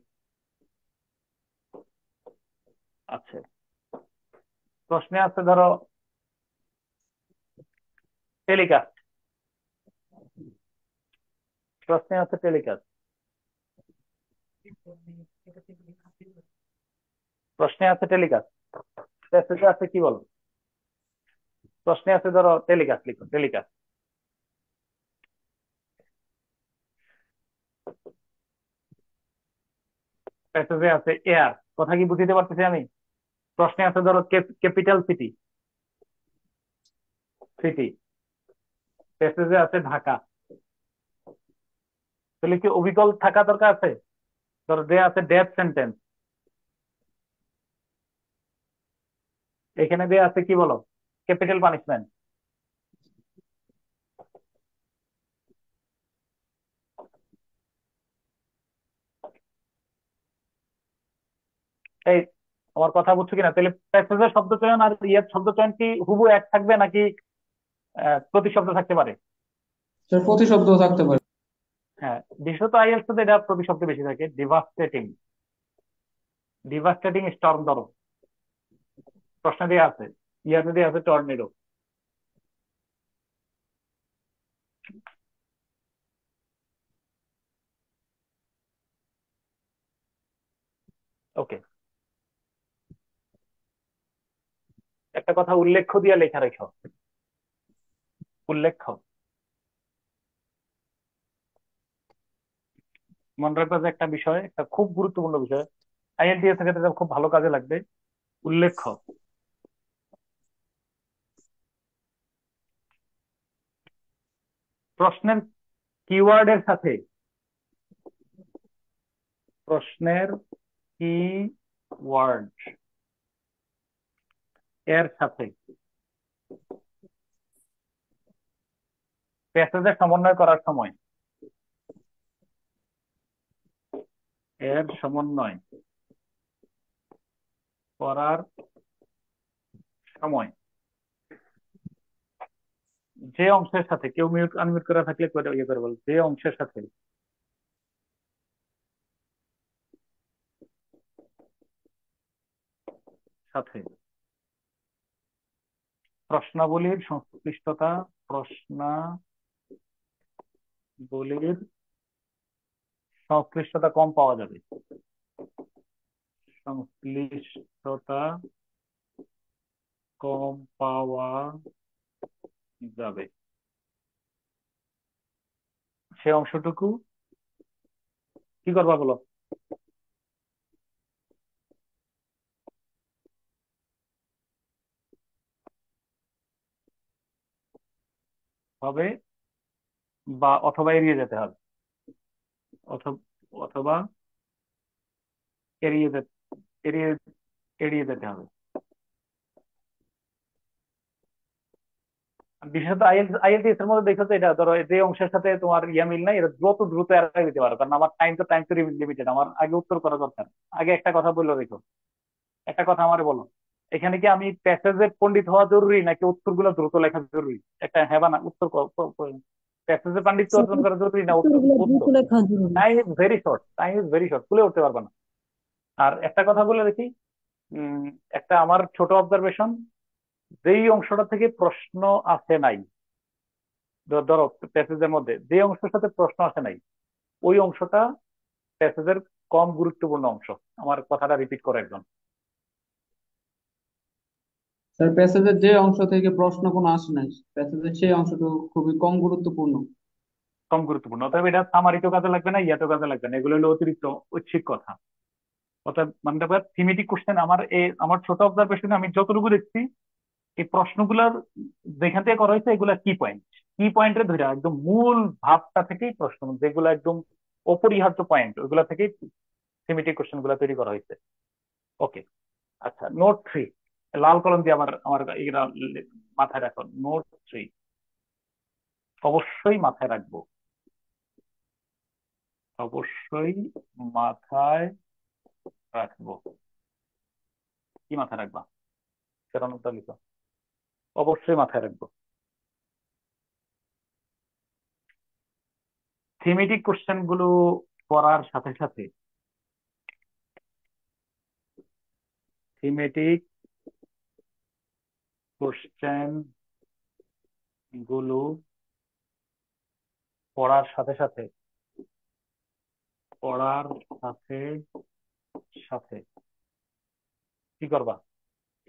S1: আছে, প্রশ্নে আছে ধরো টেলিকাস্ট, প্রশ্নে আছে টেলিকাস্ট, প্রশ্নে আছে টেলিকাস্ট, প্যাসেজে আছে কি বলো? প্রশ্নে আছে ধরো টেলিকাস্ট, লিখো টেলিকাস্ট। প্যাসেজে আছে এয়ার। কথা কি বুঝতে পারতেছি আমি? প্রশ্নে আছে ধরো ক্যাপিটাল সিটি, সিটি। প্যাসেজে আছে ঢাকা। তাহলে কি অবিকল থাকা দরকার আছে? ধরো দেয়া আছে ডেথ সেন্টেন্স, এখানে দেয়া আছে কি বলো? Capital punishment. এই আমার কথা বুঝছো কিনা? তাহলে প্যাসেজের শব্দ চয়ন আর ইয়ার শব্দ চয়ন কি হুবহু এক থাকবে নাকি প্রতিশব্দ থাকতে পারে?
S10: স্যার প্রতিশব্দ থাকতে পারে।
S1: হ্যাঁ, বিশেষত আইএলটিএস তো এটা প্রতিশব্দ বেশি থাকে। ডিভাস্টেটিং, ডিভাস্টেটিং স্টর্ম ধরো প্রশ্ন দিয়ে আছে, ইয়াতে দিয়ে আছে টর্নেডো। ওকে, একটা কথা উল্লেখ্য দিয়ে লেখা রেখো, উল্লেখ্য। মনে রাখবে যে একটা বিষয়, একটা খুব গুরুত্বপূর্ণ বিষয়, আইএলটিএস এর ক্ষেত্রে খুব ভালো কাজে লাগবে। উল্লেখ্য, প্রশ্নের কিওয়ার্ডের সাথে, প্রশ্নের কি ওয়ার্ড এর সাথে প্যাসেজের সমন্বয় করার সময়, এর সমন্বয় করার সময় যে অংশের সাথে, কেউ মিউট আনমিউট করা থাকলে ইয়ে করে বল, যে অংশের সাথে সাথে প্রশ্নাবলীর সংশ্লিষ্টতা, প্রশ্নাবলীর সংশ্লিষ্টতা কম পাওয়া যাবে, সংশ্লিষ্টতা কম পাওয়া যাবে, সে অংশটুকু কি করবা বলো? হবে বা অথবা এড়িয়ে যেতে হবে, অথবা এড়িয়ে যেতে, এড়িয়ে এড়িয়ে যেতে হবে। বিশেষত আইএলটিএস এর মধ্যে দেখো তো, এটা ধরো যে অংশের সাথে তোমার ইয়া মিল নাই, এটা যত দ্রুত এড়াই দিতে পারো, কারণ আমার টাইম তো লিমিটেড, আমার আগে উত্তর করা দরকার। আগে একটা কথা বলে রেখো, একটা কথা আমারে বলো, এখানে কি আমি প্যাসেজে পণ্ডিত হওয়া জরুরি নাকি উত্তরগুলো দ্রুত লেখা জরুরি? একটা হ্যাঁ বা না উত্তর। প্যাসেজে পাণ্ডিত্য অর্জন করা জরুরি না উত্তর?
S3: উত্তরগুলো দ্রুত
S1: উত্তর।
S3: লেখা জরুরি।
S1: Time is very short, time is very short, তুলে উঠতে পারবে না। আর একটা কথা বলে দেখি, উম একটা আমার ছোট অবজারভেশন, যেই অংশটা থেকে প্রশ্ন আসে নাই, ধরো প্যাসেজের মধ্যে যে অংশের সাথে প্রশ্ন আসে নাই, ওই অংশটা প্যাসেজের কম গুরুত্বপূর্ণ অংশ। আমার কথাটা রিপিট করে একজন।
S10: স্যার প্যাসেজের যে অংশ থেকে প্রশ্ন কোনো আসে নাই, প্যাসেজের সেই অংশটা খুবই কম গুরুত্বপূর্ণ।
S1: কম গুরুত্বপূর্ণ, অতএব এটা সামারিতেও কাজে লাগবে না, ইয়াতেও কাজে লাগবে না, এগুলো হলো অতিরিক্ত ঐচ্ছিক কথা। অর্থাৎ মানে থিমেটিক কোশ্চেন আমার ছোট অবজারভেশনে আমি যতটুকু দেখছি, এই প্রশ্নগুলোর যেখান থেকে করা হয়েছে এগুলা কি পয়েন্ট, কি পয়েন্টে ধরে একদম মূল ভাবটা থেকেই প্রশ্ন, যেগুলো একদম অপরিহার্য পয়েন্ট, ওইগুলা থেকেই থিমেটিক কোশ্চেন গুলা তৈরি করা হয়েছে। ওকে, আচ্ছা, নোট 3, লাল কলম দিয়ে আমার আমার এগুলা মাথায় রাখো। নোট 3 অবশ্যই মাথায় রাখবো, অবশ্যই মাথায় রাখবো। কি মাথায় রাখবা? কারণটা লিখো। অবশ্যই মাথায় রাখবো। থিমেটিক কোশ্চেন গুলো পড়ার সাথে সাথে থিমেটিক কোশ্চেন গুলো পড়ার সাথে সাথে পড়ার সাথে সাথে কি করবা?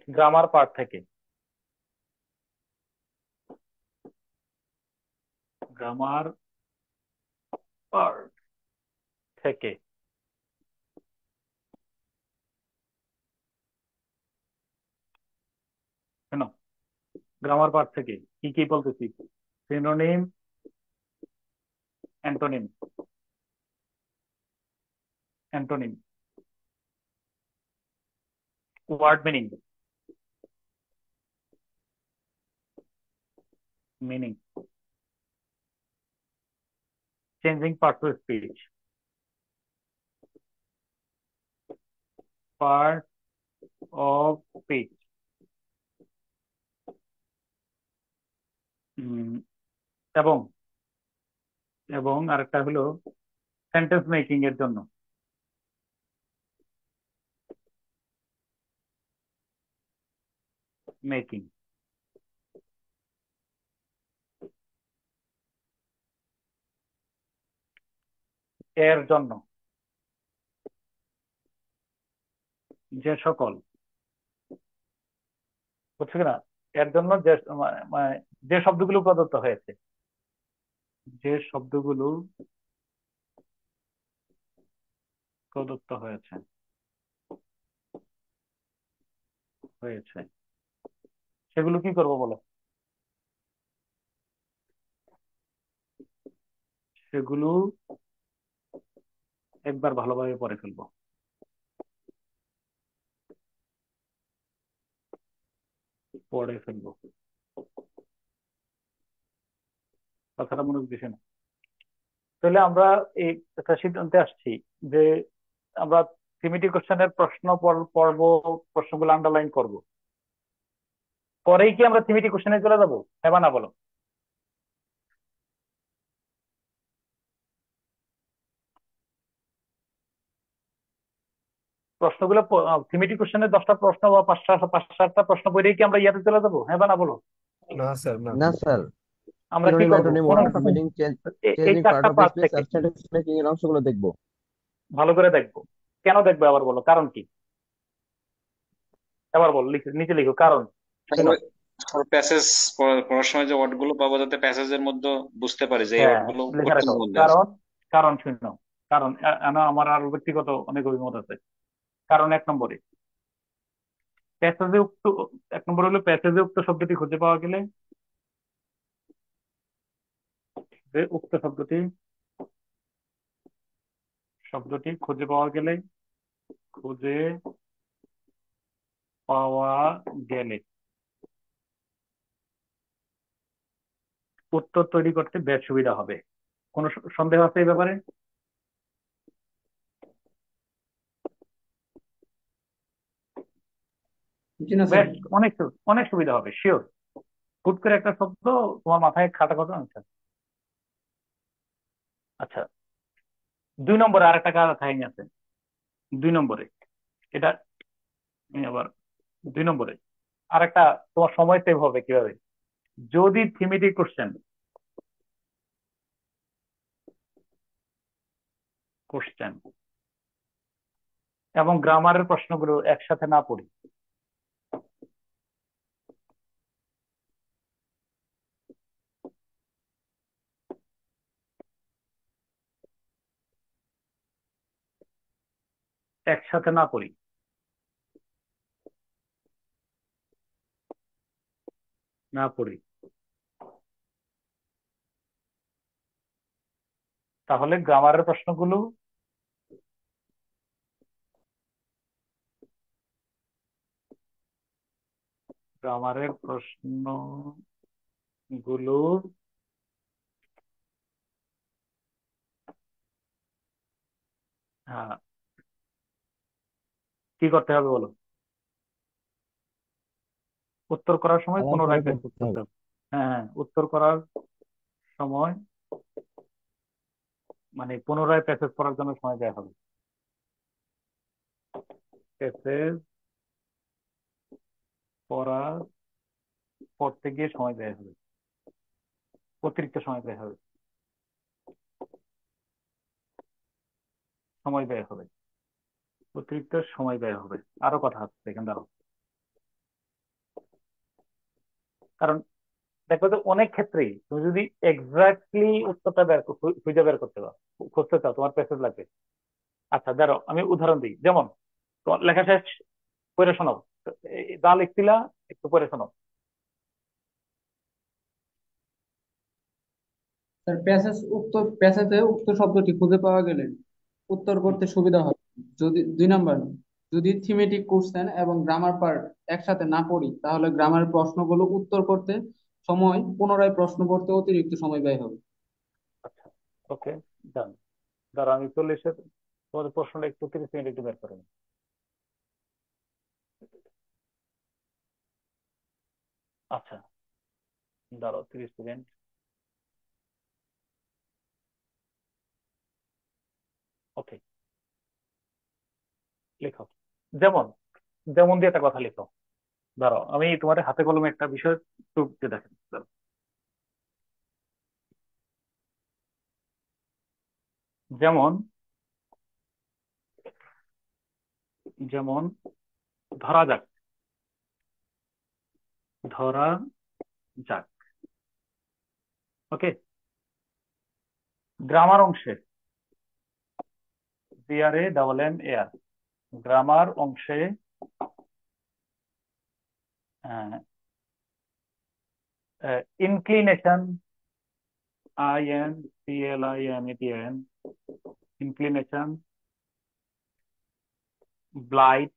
S1: গ্রামার পার্ট থেকে গ্রামার পার্ট থেকে শোনো, গ্রামার পার্ট থেকে কি কি বলতেছি? Synonym, antonym, antonym, word meaning, meaning, changing part of speech, part of speech, এবং এবং আরেকটা হলো সেন্টেন্স মেকিং এর জন্য মেকিং এর জন্য যে সকল, বুঝছো কিনা? এর জন্য যে মানে যে শব্দগুলো প্রদত্ত হয়েছে, যে শব্দগুলো প্রদত্ত হয়েছে হয়েছে সেগুলো কি করবো বলো? সেগুলো একবার ভালোভাবে পড়ে ফেলবো। পড়ে ফেলবো, কথাটা মনে দিছে না? তাহলে আমরা এই একটা সিদ্ধান্তে আসছি যে আমরা থিমেটিক কোশ্চেনের প্রশ্ন পড়বো, প্রশ্নগুলো আন্ডারলাইন করব, পরেই কি আমরা থিমেটিক কোশ্চেনে চলে যাবো, হ্যাঁ বা না বলো? প্রশ্নগুলো থিমেটিক কোশ্চেনের 10টা প্রশ্ন বা 5-7টা প্রশ্ন পড়েই কি আমরা ইয়াতে চলে যাবো, হ্যাঁ বা না বলো?
S5: না স্যার, না।
S2: না স্যার,
S1: আমরা কি
S2: সিনোনিম,
S1: করব?
S2: অ্যান্টোনিম,
S1: কোনো
S2: ওয়ার্ড মিনিং,
S1: এই
S2: চেঞ্জিং পার্ট
S1: 4টা
S2: অফ
S1: পার্ট
S2: স্পিচ
S1: থেকে
S2: আর সেন্টেন্স মেকিং এর অংশগুলো দেখবো।
S1: ভালো করে দেখবো। কেন দেখবো আবার বলো, কারণ কি? এবার বলো, নিচে লিখো কারণ। শোনো,
S7: প্যাসেজ পড়ার সময় যে ওয়ার্ড গুলো পাবো যাতে প্যাসেজের মধ্যে বুঝতে পারি যে এই
S1: হ্যাঁ
S7: ওয়ার্ড গুলো
S1: লেখা
S7: কোনটার
S1: রাখো
S7: মধ্যে আছে।
S1: কারণ। কারণ শূন্য, কারণ আমার আরো ব্যক্তিগত অনেক অভিমত আছে। কারণ 1 নম্বরে প্যাসেজে উক্ত, 1 নম্বর হলো প্যাসেজে উক্ত শব্দটি খুঁজে পাওয়া গেলে, যে উক্ত শব্দটি শব্দটি খুঁজে পাওয়া গেলে, খুঁজে পাওয়া গেলে উত্তর তৈরি করতে বেশ সুবিধা হবে। কোনো সন্দেহ আছে এই ব্যাপারে?
S10: জি না স্যার।
S1: বেশ অনেক অনেক সুবিধা হবে, শিওর। হুট করে একটা শব্দ তোমার মাথায় খাটা কথা আচ্ছা। আচ্ছা, 2 নম্বরে আরেকটা কাহিনী আছে। 2 নম্বরে এটা আবার 2 নম্বরে আরেকটা, তোমার সময় সেভ হবে কিভাবে? যদি থিমেটিক কোশ্চেন কোশ্চেন এবং গ্রামারের প্রশ্নগুলো একসাথে না পড়ি, একসাথে না পড়ি, না পড়ি, তাহলে গ্রামারের প্রশ্নগুলো গ্রামারের প্রশ্নগুলো হ্যাঁ, কি করতে হবে বলো? উত্তর করার সময়
S2: আবার পরে
S1: পুনরায় প্যাসেজ
S2: পড়তে
S1: করতে
S2: হবে।
S1: হবে। হ্যাঁ হ্যাঁ, উত্তর করার সময় মানে পুনরায় প্যাসেজ পড়ার জন্য সময় দেওয়া হবে। প্যাসেজ পড়ার পড়তে গিয়ে সময় দেওয়া হবে, অতিরিক্ত সময় দেওয়া হবে, সময় ব্যয় হবে, অতিরিক্ত সময় ব্যয় হবে। আরো কথা আছে এখানে, দাঁড়াও। কারণ দেখো যে অনেক ক্ষেত্রেই তুমি যদি এক্স্যাক্টলি উত্তরটা খুঁজে বের করতে পারো, খুঁজতে চাও, তোমার প্যাসেজ লাগবে। আচ্ছা ধরো আমি উদাহরণ দিই, যেমন তোমার লেখা শেষ, পড়ে শোনাও। যা লিখছিলা একটু পড়ে শোনাও।
S10: স্যার প্যাসেজে উক্ত শব্দটি খুঁজে পাওয়া গেলে উত্তর
S1: হুম,
S10: করতে সুবিধা হয়। যদি 2 নাম্বার, যদি থিমেটিক কোশ্চেন এবং গ্রামার পার্ট একসাথে না পড়ি তাহলে গ্রামার প্রশ্নগুলো উত্তর করতে সময় পুনরায় প্রশ্ন পড়তে অতিরিক্ত সময় ব্যয় হবে।
S1: আচ্ছা, ওকে, ডান। ধরো আমি 40-এর, তোমাদের প্রশ্নটা একটু 30 মিনিট একটু বের করে নিই। আচ্ছা, ধরো 30 সেকেন্ড। ওকে, লিখো। যেমন যেমন দিয়ে একটা কথা লিখো। ধরো আমি তোমার হাতে কলমে একটা বিষয় প্রুফ দিয়ে দেখেন। ধরো, যেমন যেমন ধরা যাক, ধরা যাক, ওকে, গ্রামার অংশে, GRAMMAR, গ্রামার অংশে ইনক্লিনেশন, INCLINATION, ইনক্লিনেশন, ব্লাইট,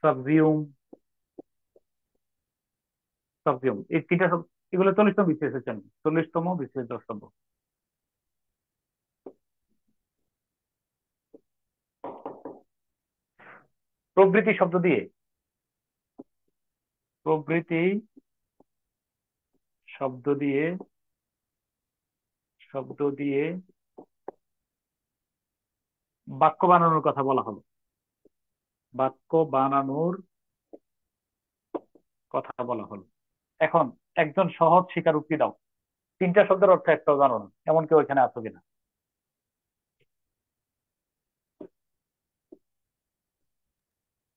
S1: সাবজিউম, সাবজিউম, এই তিনটা এগুলো 40তম বিসিএস এর জন্য, 40তম বিসিএস দ্রষ্টব্য। প্রবৃত্তি শব্দ দিয়ে, প্রবৃত্তি শব্দ দিয়ে, শব্দ দিয়ে বাক্য বানানোর কথা বলা হলো, বাক্য বানানোর কথা বলা হলো। এখন একজন সহজ স্বীকারোক্তি দাও, তিনটা শব্দের অর্থ একটাও জানো না, এমন কেউ এখানে আছো কিনা?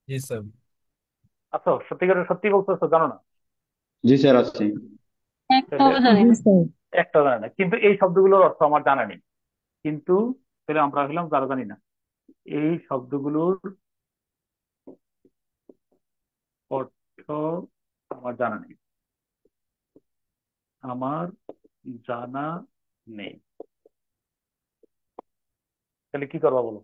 S5: জি স্যার।
S1: আছো? সত্যি করে সত্যি বলতেছো, জানো না?
S11: জি স্যার আছে।
S1: তাহলে
S3: একটাও জানি না স্যার।
S1: একটাও জানে না, কিন্তু এই শব্দগুলোর অর্থ আমার জানা নেই। কিন্তু তাহলে আমরা হলাম যারা জানি না। এই শব্দগুলোর অর্থ আমার জানা নেই, আমার জানা নেই। তাহলে কি করবা বলো?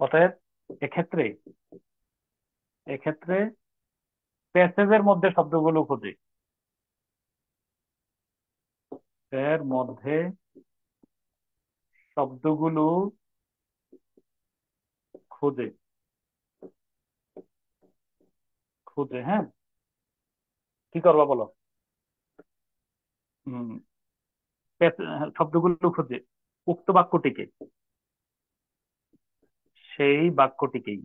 S1: অতএব এক্ষেত্রে এক্ষেত্রে প্যাসেজের মধ্যে শব্দগুলো খুঁজে, এর মধ্যে শব্দগুলো খুঁজে, খুঁজে, হ্যাঁ, কি করবা বলো? হম, শব্দগুলো খুঁজে উক্ত বাক্যটিকে, সেই বাক্যটিকেই,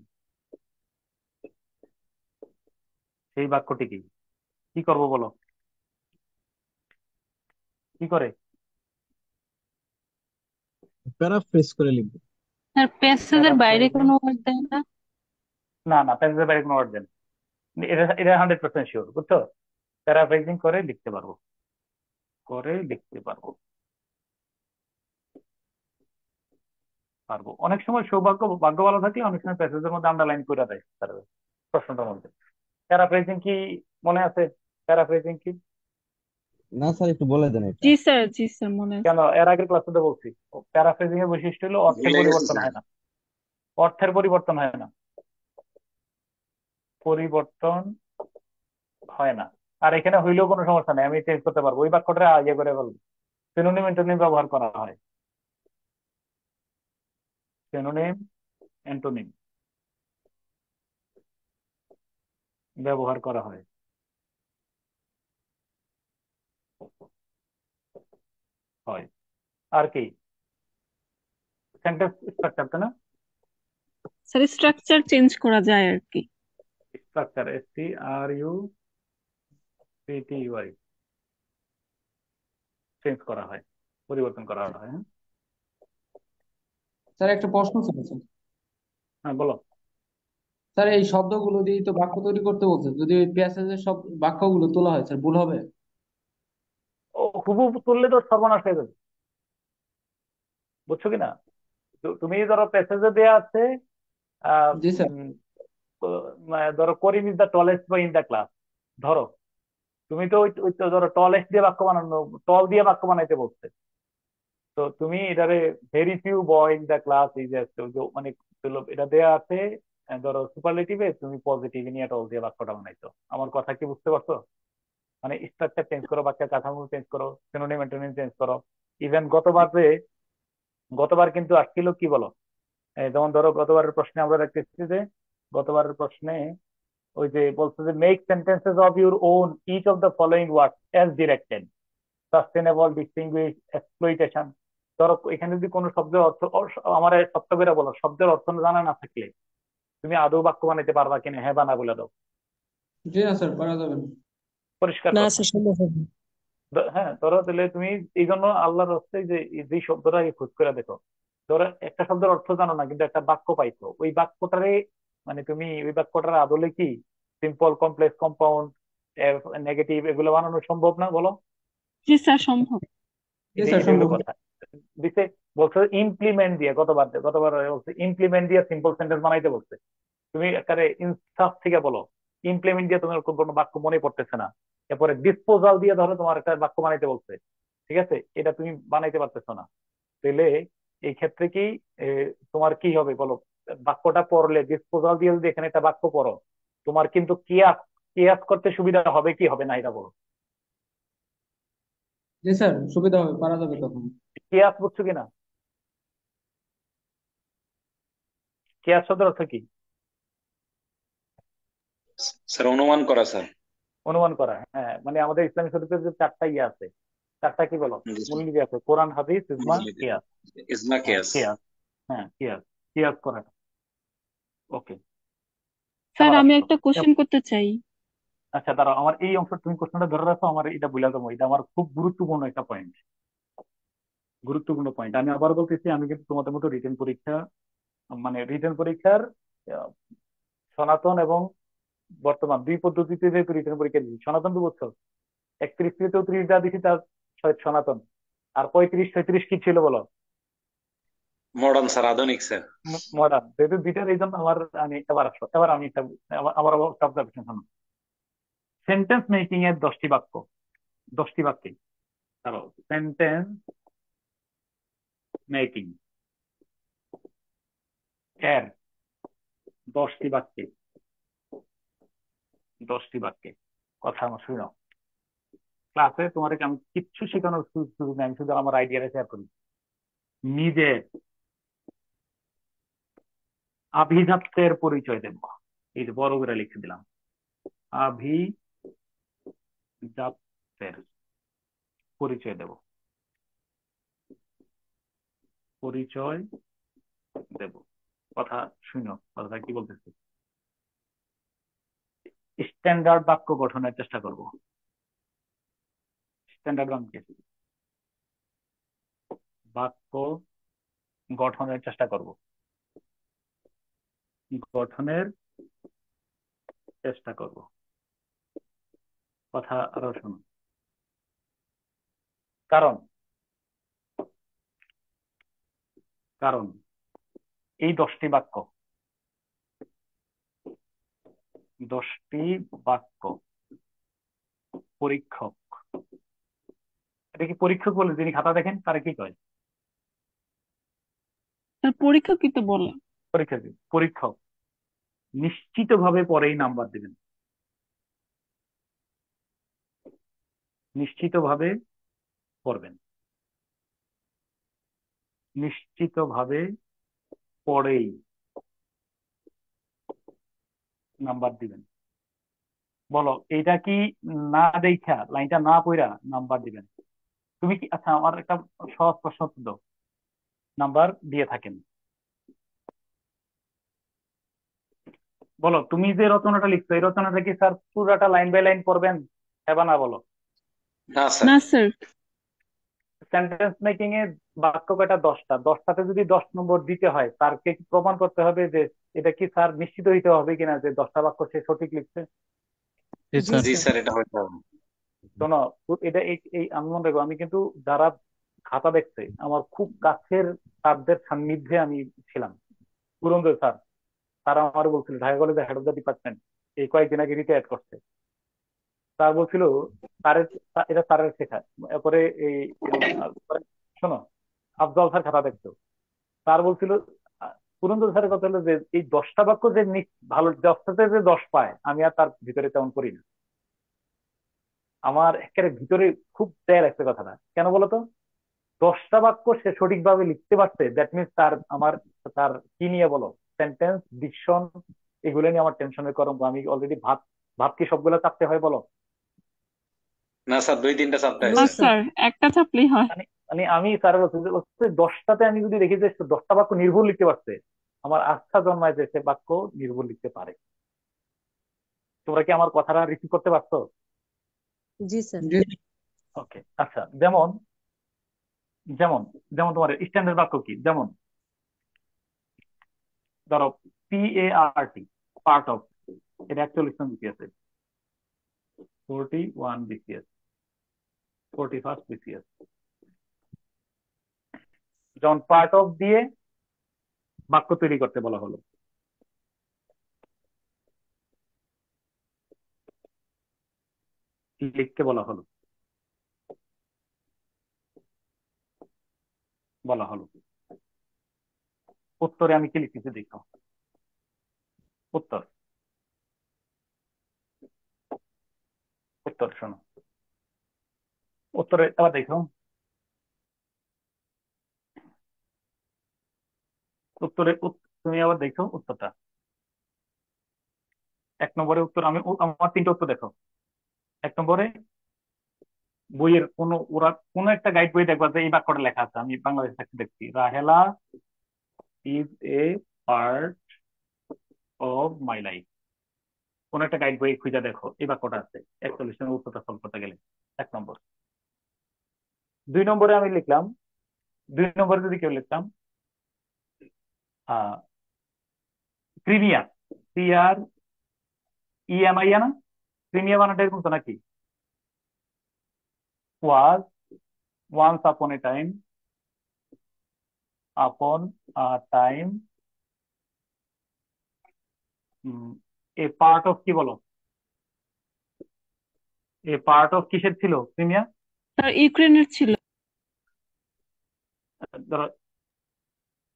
S1: সেই বাক্যটিকেই কি করবো বলো? কি করে?
S2: প্যারাফ্রেজ করে লিখবো।
S3: স্যার প্যাসেজের বাইরে
S1: প্যারাফ্রেজিং,
S3: কোনো ওয়ার্ড দেয় না?
S1: না না, প্যাসেজের বাইরে কোনো ওয়ার্ড দেন, এটা এটা 100% শিওর, বুঝছো? প্যারাফ্রেজিং করে লিখতে পারবো, করে লিখতে পারবো, পারবো। অনেক সময় সৌভাগ্য, ভাগ্য ভালো থাকলে অনেক সময় প্যাসেজের মধ্যে আন্ডারলাইন করে দেয় তারা, প্রশ্নটার মধ্যে। প্যারাফ্রেজিং কি মনে আছে? প্যারাফ্রেজিং কি?
S2: না স্যার, একটু বলে দেন এটা।
S3: জি স্যার মনে আছে।
S1: কেন, এর আগের ক্লাসে তো বলছি, প্যারাফ্রেজিং এর বৈশিষ্ট্য হলো অর্থের
S11: ভুলে গেছি
S1: পরিবর্তন
S11: স্যার।
S1: হয় না, অর্থের পরিবর্তন হয় না, পরিবর্তন হয় না। আর এখানে হইলেও কোনো সমস্যা নেই, আমি চেঞ্জ করতে পারবো, ওই বাক্যটা ইয়ে করে বলবো। সিনোনিম অ্যান্টোনিম ব্যবহার করা হয়, সিনোনিম অ্যান্টোনিম ব্যবহার করা হয়। হয় আর কি, সেন্টেন্স স্ট্রাকচার, তাই না?
S3: স্যার স্ট্রাকচার চেঞ্জ করা যায় আর কি।
S1: স্ট্রাকচার, STRUCTURE চেঞ্জ করা হয়, পরিবর্তন করা হয়। হ্যাঁ,
S10: স্যার একটা প্রশ্ন ছিল স্যার।
S1: হ্যাঁ বলো।
S10: স্যার এই শব্দগুলো দিয়ে তো বাক্য তৈরি করতে বলছে, যদি ওই প্যাসেজের সব বাক্যগুলো তোলা হয় স্যার ভুল হবে?
S1: ও হুবহু তুললে তো সর্বনাশ হয়ে যাবে, বুঝছো কিনা? তুমি ধরো প্যাসেজে দেয়া আছে আহ,
S10: জি স্যার।
S1: উম, ধরো Karim is the tallest boy in the class, ধরো তুমি তো ওই তো ধরো টলেস্ট দিয়ে বাক্য বানানো, টল দিয়ে বাক্য বানাইতে বলছে, তো তুমি এটারে very few boy in the class is, মানে এটা দেয়া আছে ধরো সুপারলেটিভে, তুমি পজিটিভ নিয়ে টল দিয়ে বাক্যটা বানাইছো। আমার কথা কি বুঝতে পারছো? মানে স্ট্রাকচার চেঞ্জ করো, বাক্যের কাঠামো চেঞ্জ করো, সিনোনিম অ্যান্টোনিম চেঞ্জ করো। ইভেন গতবার কিন্তু আসছিল কি বলো, যেমন ধরো গতবারের প্রশ্নে আমরা দেখতেছি যে, গতবারের প্রশ্নে ওই যে বলছে যে make sentences of your own each of the following words as directed, sustainable, distinguish, exploitation. ধরো এখানে যদি কোনো শব্দের অর্থ আমার সত্য করে বলো, শব্দের অর্থ জানা না থাকলে তুমি আদৌ বাক্য বানাইতে পারবা কিনা, হ্যাঁ বা না বলে দাও।
S10: জি না স্যার, পারা যাবে না।
S1: পরিষ্কার
S6: না
S1: কথা।
S6: স্যার, সম্ভব হবে না।
S1: হ্যাঁ ধরো তাহলে তুমি এই জন্য আল্লাহর হচ্ছে যে যে শব্দটা আগে খোঁজ করে দেখো। ধরো একটা শব্দের অর্থ জানো না কিন্তু একটা বাক্য পাইছো, ওই বাক্যটারে মানে তুমি ওই বাক্যটার আদলে কি সিম্পল, কমপ্লেক্স, কম্পাউন্ড, নেগেটিভ এগুলো বানানো সম্ভব না বলো?
S3: জি স্যার সম্ভব।
S10: জি স্যার,
S1: এটাই হলো
S10: সম্ভব।
S1: কথা। দিছে, বলছে ইমপ্লিমেন্ট দিয়ে, গতবার বলছে ইমপ্লিমেন্ট দিয়ে সিম্পল সেন্টেন্স বানাইতে বলছে। তুমি একেবারে ইনসাফ থেকে বলো, ইমপ্লিমেন্ট দিয়ে তোমার কোনো বাক্য মনে পড়তেছে না, এরপরে ডিসপোজাল দিয়ে ধরো তোমার একটা বাক্য বানাইতে বলছে, ঠিক আছে, এটা তুমি বানাইতে পারতেছো না, তাহলে এই ক্ষেত্রে কি এ, তোমার কি হবে বলো? বাক্যটা পড়লে ডিসপোজাল দিয়ে যদি এখানে একটা বাক্য পড়ো, তোমার কিন্তু কিয়াস কিয়াস করতে সুবিধা হবে কি হবে না, এটা বলো।
S10: জি স্যার, সুবিধা হবে, পারা যাবে তখন।
S1: কিয়াস বুঝছো কিনা? কিয়াস শব্দের অর্থ কি?
S7: স্যার অনুমান করা স্যার।
S1: অনুমান করা, হ্যাঁ। মানে আমাদের ইসলামী শরীফের যে চারটা ইয়ে আছে, চারটা কি বলো,
S7: জি স্যার।
S1: মূলনীতি আছে, কোরআন, হাদিস, ইজমা, কিয়াস।
S7: ইজমা
S1: হ্যাঁ
S7: কিয়াস।
S1: কিয়াস, হ্যাঁ কিয়াস, কিয়াস করাটা। ওকে,
S3: স্যার
S1: এবার
S3: আমি
S1: আসো।
S3: একটা কোশ্চেন করতে চাই।
S1: আচ্ছা দাঁড়াও, আমার এই অংশ তুমি কোশ্চেনটা ধরে রাখো, আমার এটা বুঝা যাবো, এটা আমার খুব গুরুত্বপূর্ণ একটা পয়েন্ট, গুরুত্বপূর্ণ পয়েন্ট। আমি আবার বলতেছি, আমি কিন্তু তোমাদের মতো রিটেন পরীক্ষা, মানে রিটেন পরীক্ষার আহ, সনাতন এবং বর্তমান দুই পদ্ধতিতে যেহেতু রিটেন পরীক্ষা দিচ্ছি, সনাতন তো বুঝছো, 31 থেকে 34 যা দিছি তার সনাতন, আর 35 36 কি ছিল বলো?
S7: মডার্ন স্যার, আধুনিক স্যার।
S1: মডার্ন। যেহেতু দুইটার এই জন্য আমার, আমি এবার আসো, এবার আমি একটা আমার অবজারভেশন শোনো। সেন্টেন্স মেকিং এর 10টি বাক্য, 10টি বাক্যে, ধরো সেন্টেন্স মেকিং এর 10টি বাক্যে, 10টি বাক্যে কথা আমার শুনো। ক্লাসে তোমার আমি কিচ্ছু শেখানোর সুযোগ নেই, আমি শুধু আমার আইডিয়াটা শেয়ার করি। নিজের আভিজাত্যের পরিচয় দেব, এই যে বড় করে লিখে দিলাম, আভিজাত্যের পরিচয় দেব, পরিচয় দেব। কথা শুনো, কথাটা কি বলতেছি। স্ট্যান্ডার্ড বাক্য গঠনের চেষ্টা করব। স্ট্যান্ডার্ড বাক্য গঠনের চেষ্টা করব, গঠনের চেষ্টা করব। কথা আরো শুনো। কারণ কারণ এই 10টি বাক্য, 10টি বাক্য পরীক্ষক, এটা কি পরীক্ষক বলে যিনি খাতা দেখেন তারা কি কয়?
S3: স্যার পরীক্ষা কি তো বলে।
S1: পরীক্ষক নিশ্চিতভাবে পরেই নাম্বার দিবেন। নিশ্চিতভাবে পড়বেন, নিশ্চিতভাবে পড়েই নাম্বার দিবেন। বলো এইটা কি না দেখা, লাইনটা না পড়া নাম্বার দিবেন? তুমি কি, আচ্ছা আমার একটা সহজ প্রশ্ন দাও, নাম্বার দিয়ে থাকেন, বলো তুমি যে রচনাটা লিখছো এই রচনাটা কি স্যার পুরাটা লাইন বাই লাইন পড়বেন, হ্যাঁ বা না বলো?
S7: না স্যার।
S3: না স্যার।
S1: সেন্টেন্স মেকিং এ বাক্য কয়টা? 10টা। 10টাতে যদি 10 নম্বর দিতে হয় স্যারকে কি প্রমাণ করতে হবে যে এটা কি স্যার নিশ্চিত হইতে হবে কিনা যে 10টা বাক্য সে সঠিক লিখছে?
S11: জি
S12: জি
S11: স্যার।
S7: জি
S12: স্যার।
S7: স্যার, এটা হইতে হবে।
S1: শোনো, এটা এই এই আমি মনে রাখবো, আমি কিন্তু যারা খাতা দেখছে আমার খুব কাছের স্যারদের সান্নিধ্যে আমি ছিলাম। পুরন্দর স্যার, তারা আমার বলছিল, ঢাকা কলেজের হেড অফ দ্য ডিপার্টমেন্ট এই কয়েকদিন আগে রিটায়ার করছে, স্যার বলছিল, স্যারের, এটা স্যারের শেখা। এরপরে এই শোনো, আফজল স্যার খাতা দেখতো, স্যার বলছিল, পুরন্দর স্যারের কথা হলো যে এই 10টা বাক্য যে ভালো 10টাতে যে 10 পায় আমি আর তার ভিতরে তেমন করি না। আমার একেবারে ভিতরে খুব দেয় লাগছে কথাটা, কেন বলতো? 10টা বাক্য সে সঠিকভাবে লিখতে পারছে, দ্যাট মিনস তার আমার তার কি নিয়ে বলো, সেন্টেন্স ডিকশন এগুলো নিয়ে আমার টেনশনের করম। আমি অলরেডি ভাত, ভাত কি সবগুলো চাপতে হয় বলো?
S7: না স্যার, 2-3টা চাপতে হয়
S3: না
S12: নো
S7: স্যার।
S12: স্যার।
S3: স্যার, একটা চাপলেই হয়।
S1: মানে মানে আমি স্যারের বলছি যে 10টাতে আমি যদি দেখি যে 10টা বাক্য নির্ভুল লিখতে পারছে, আমার আস্থা জন্মায় যে সে বাক্য নির্ভুল লিখতে পারে। তোমরা কি আমার কথাটা রিসিভ করতে পারছো?
S12: জি স্যার।
S10: জি
S1: ওকে, আচ্ছা, যেমন যেমন যেমন তোমার স্ট্যান্ডার্ড বাক্য কি, যেমন ধরো PART, পার্ট অফ, এটা 41 BCS, 41 BCS, 41st BCS। যেমন পার্ট অফ দিয়ে বাক্য তৈরি করতে বলা হলো, লিখতে বলা হলো, বলা হলো, উত্তরে আমি কি লিখতেছি দেখো, উত্তর, উত্তর শোনো, উত্তরে আবার দেখো, উত্তরে তুমি আবার দেখো উত্তরটা। 1 নম্বরে উত্তর, আমি আমার 3টে উত্তর দেখো। 1 নম্বরে বইয়ের ওরা কোনো একটা গাইড বই দেখবা যে এই বাক্যটা লেখা আছে, আমি বাংলাদেশ থেকে দেখছি, Rahela is a part of my life. কোন একটা গাইড বই খুঁজে দেখো এই বাক্যটা আছে, 41 উত্তরটা সলভ করতে গেলে। 1 নম্বর। 2 নম্বরে আমি লিখলাম, 2 নম্বরে যদি কেউ লিখতাম আহ ক্রিমিয়া, CREMIA না, ক্রিমিয়া বানাটা এরকম তো নাকি? Was once upon a time a part of, কি বলো, এ পার্ট অফ কিসের ছিল ক্রিমিয়া?
S3: স্যার ইউক্রেনের ছিল।
S1: ধরো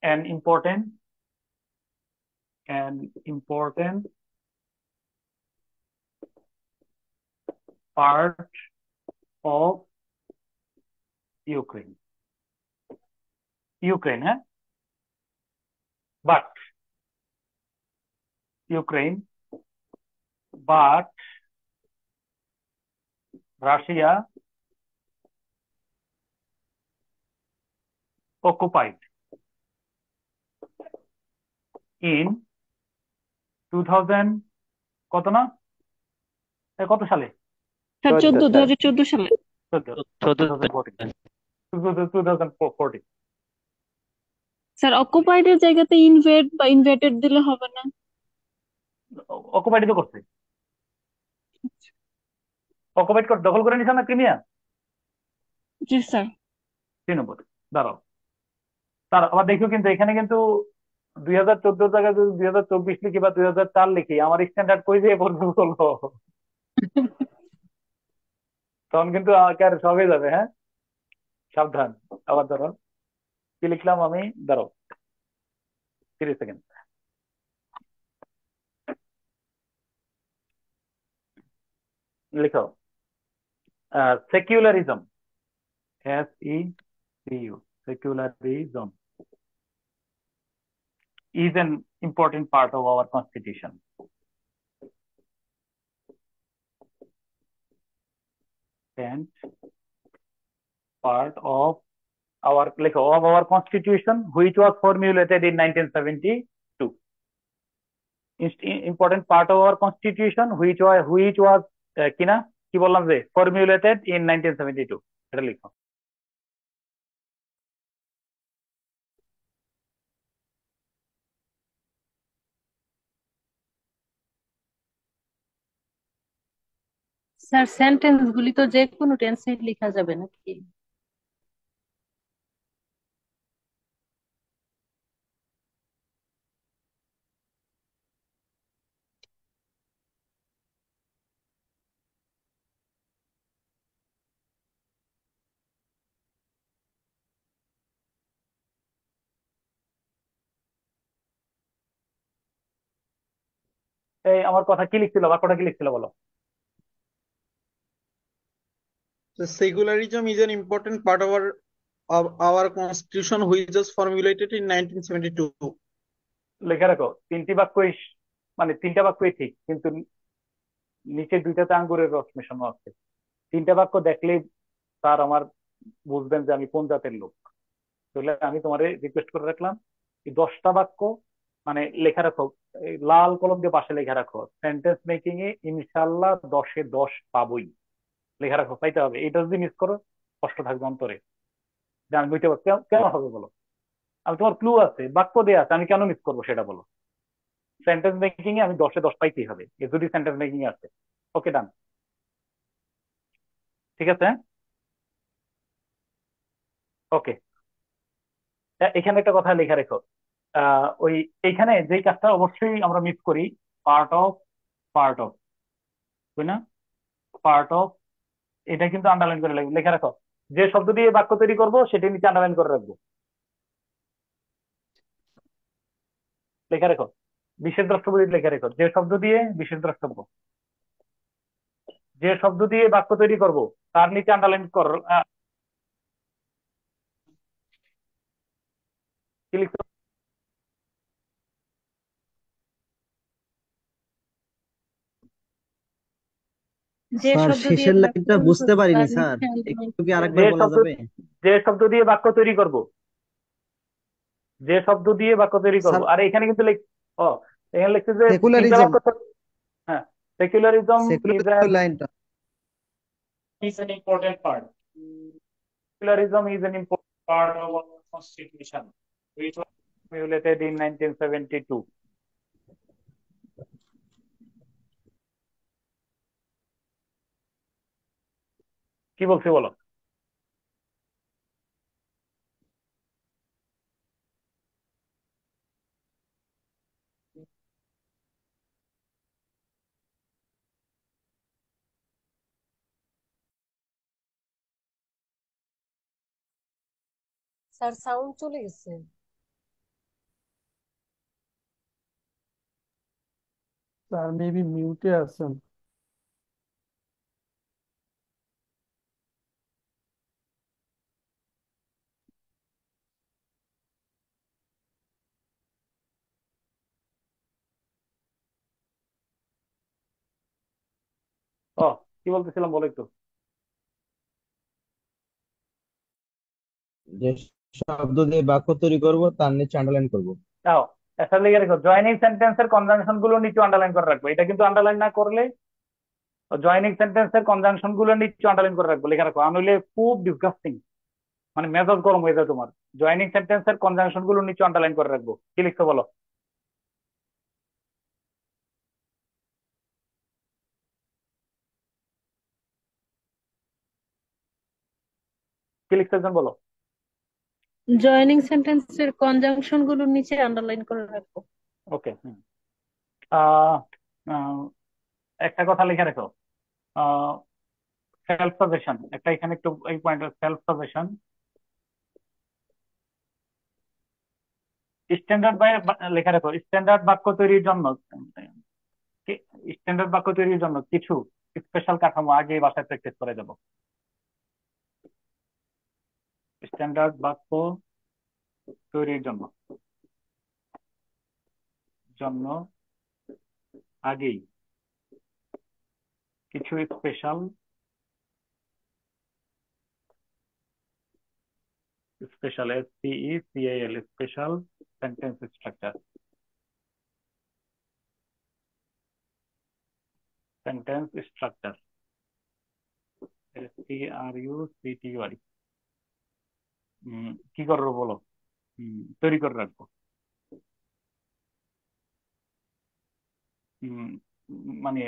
S1: an important an important part of Ukraine, Ukraine, হ্যাঁ, but Ukraine, but Russia occupied in 2000, কত না, কত সালে?
S3: Sir
S4: 14 sir.
S3: 2014 সালে।
S1: 2014।
S3: স্যার অকুপাইড এর জায়গাতে ইনভেড বা ইনভেটেড দিলে হবে না?
S1: অকুপাইড তো করছে, অকুপাইড করে দখল করে নিছে না ক্রিমিয়া।
S3: জি স্যার।
S1: 3 নম্বর, দাঁড়াও, তার আবার দেখো কিন্তু এখানে কিন্তু 2014 জায়গায় যদি 2024 লিখি বা 2004 লিখি, আমার স্ট্যান্ডার্ড কই যে পড়বো বলবো, তখন কিন্তু আমাকে আর সব হয়ে যাবে, হ্যাঁ, সাবধান। আবার ধরো কি লিখলাম আমি, ধরো 30 সেকেন্ড, লিখো secularism, SECU, secularism is an important part of our constitution and part of our constitution which was formulated in 1972. Important part of our constitution which was কিনা কি বললাম যে formulated in 1972, এটা লিখো।
S12: স্যার সেন্টেন্স গুলি তো যে কোনো টেন্সে লেখা যাবে নাকি?
S1: এই আমার কথা কি লিখছিল, বাক্যটা কি লিখছিল বলো।
S9: The secularism is an important part of our constitution which was formulated in 1972.
S1: লেখা রাখো তিনটি বাক্যই মানে তিনটা বাক্যই ঠিক, কিন্তু নিচে দুইটাতে আঙ্গুরের রস মেশানো আছে। তিনটা বাক্য দেখলেই স্যার আমার বুঝবেন যে আমি কোন জাতের লোক। তাহলে আমি তোমারে রিকোয়েস্ট করে রাখলাম এই 10টা বাক্য মানে লেখা রাখো, এই লাল কলম দিয়ে পাশে লেখা রাখো, সেন্টেন্স মেকিং এ ইনশাল্লাহ 10-এ 10 পাবোই। লেখা রাখো, পাইতে হবে। এটা যদি মিস করো কষ্ট থাকবে অন্তরে, যে আমি বুঝতে পারছি কেন হবে বলো। আমি তোমার ক্লু আছে, বাক্য দেয়া আছে, আমি কেন মিস করবো সেটা বলো। সেন্টেন্স মেকিং এ আমি 10-এ 10 পাইতেই হবে এ যদি সেন্টেন্স মেকিং আছে। ওকে ডান, ঠিক আছে। ওকে, এখানে একটা কথা লেখা রেখো, ওই এইখানে যে কাজটা অবশ্যই আমরা মিস করি, পার্ট অফ, পার্ট অফ, তাই না? পার্ট অফ, এটা কিন্তু আন্ডারলাইন করে লেখা রাখো। যে শব্দ দিয়ে বাক্য তৈরি করবো সেটা নিচে আন্ডারলাইন করে রাখবো, লেখা রেখো। বিশেষ দ্রষ্টব্য দিয়ে লেখা রেখো, যে শব্দ দিয়ে বিশেষ দ্রষ্টব্য, যে শব্দ দিয়ে বাক্য তৈরি করব তার নিচে আন্ডারলাইন কর। কি লিখছো?
S12: যে
S2: স্যার
S12: শব্দ দিয়ে
S2: শেষের
S12: বাক্য
S2: লাইনটা
S12: তৈরি
S2: বুঝতে
S12: করবো
S2: পারিনি
S12: তার
S2: স্যার,
S12: নিচে আন্ডারলাইন
S2: একটু কি আরেকবার
S1: যে
S2: বলা
S1: শব্দ,
S2: যাবে?
S1: যে শব্দ দিয়ে বাক্য তৈরি করব, যে শব্দ দিয়ে বাক্য তৈরি করব।
S2: স্যার
S1: আর এখানে কিন্তু ও এখানে লিখছে যে তিনটা
S2: সেকুলারিজম,
S1: বাক্য হ্যাঁ, সেকুলারিজম
S2: সেকুলারিজম লাইনটা
S1: is an important part. Secularism is an important part of our constitution, which was formulated in 1972. কি বলছি বলো।
S12: স্যার সাউন্ড চলে গেছে।
S11: স্যার মেবি মিউটে আছেন।
S1: ও কি বলতেছিলাম বলো একটু।
S2: যে শব্দ দিয়ে বাক্য তৈরি করব তার নিচে আন্ডারলাইন করব।
S1: তাও একটা লিখে রেখো, জয়েনিং সেন্টেন্সের কনজাংশন গুলো নিচে আন্ডারলাইন করে রাখবো। এটা কিন্তু আন্ডারলাইন না করলে জয়েনিং সেন্টেন্সের কনজাংশন গুলো নিচে আন্ডারলাইন করে রাখবো, লেখা রাখো। আনলে খুব ডিসগাস্টিং, মানে মেজাজ গরম হয়ে যায় তোমার। জয়েনিং সেন্টেন্সের কনজাংশন গুলো নিচে আন্ডারলাইন করে রাখবো। কি লিখছো বলো। কি লিখতেছেন বলো।
S12: জয়েনিং সেন্টেন্সের কনজাংশন গুলোর নিচে আন্ডারলাইন করে রাখবো।
S1: ওকে, একটা কথা লিখে রাখো, সেলফ সাজেশন একটা, এখানে একটু এই পয়েন্ট, সেলফ সাজেশন স্ট্যান্ডার্ড লেখা রাখো। স্ট্যান্ডার্ড বাক্য তৈরির জন্য, স্ট্যান্ডার্ড বাক্য তৈরির জন্য কিছু স্পেশাল কাঠামো আগে বাসায় প্র্যাকটিস করে যাব। স্ট্যান্ডার্ড বাক্য তৈরির জন্য জন্য আগেই কিছু special special SPECIAL special sentence structure STRUCTURE কি করবো বলো? তৈরি করে রাখবো। উম, মানে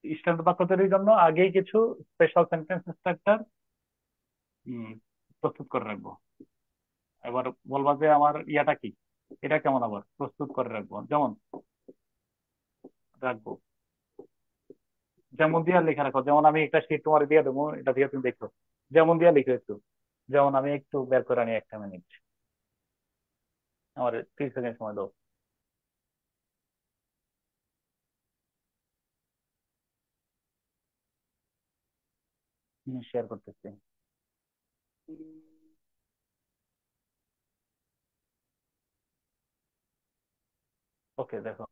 S1: স্ট্যান্ডার্ড বাক্য তৈরির জন্য আগেই কিছু স্পেশাল সেন্টেন্স স্ট্রাকচার প্রস্তুত করে রাখবো। এবার বলবা যে আমার ইয়াটা কি, এটা কেমন আবার প্রস্তুত করে রাখবো, যেমন রাখবো যেমন দিয়ে লেখা রাখো। যেমন আমি একটা শীট তোমার দিয়ে দেবো, এটা দিয়ে তুমি দেখো যেমন দিয়ে লিখে একটু। যেমন আমি একটু বের করে আনি, 1 মিনিট, আমার 30 সেকেন্ড সময় দাও। শেয়ার করতেছি। ওকে দেখো,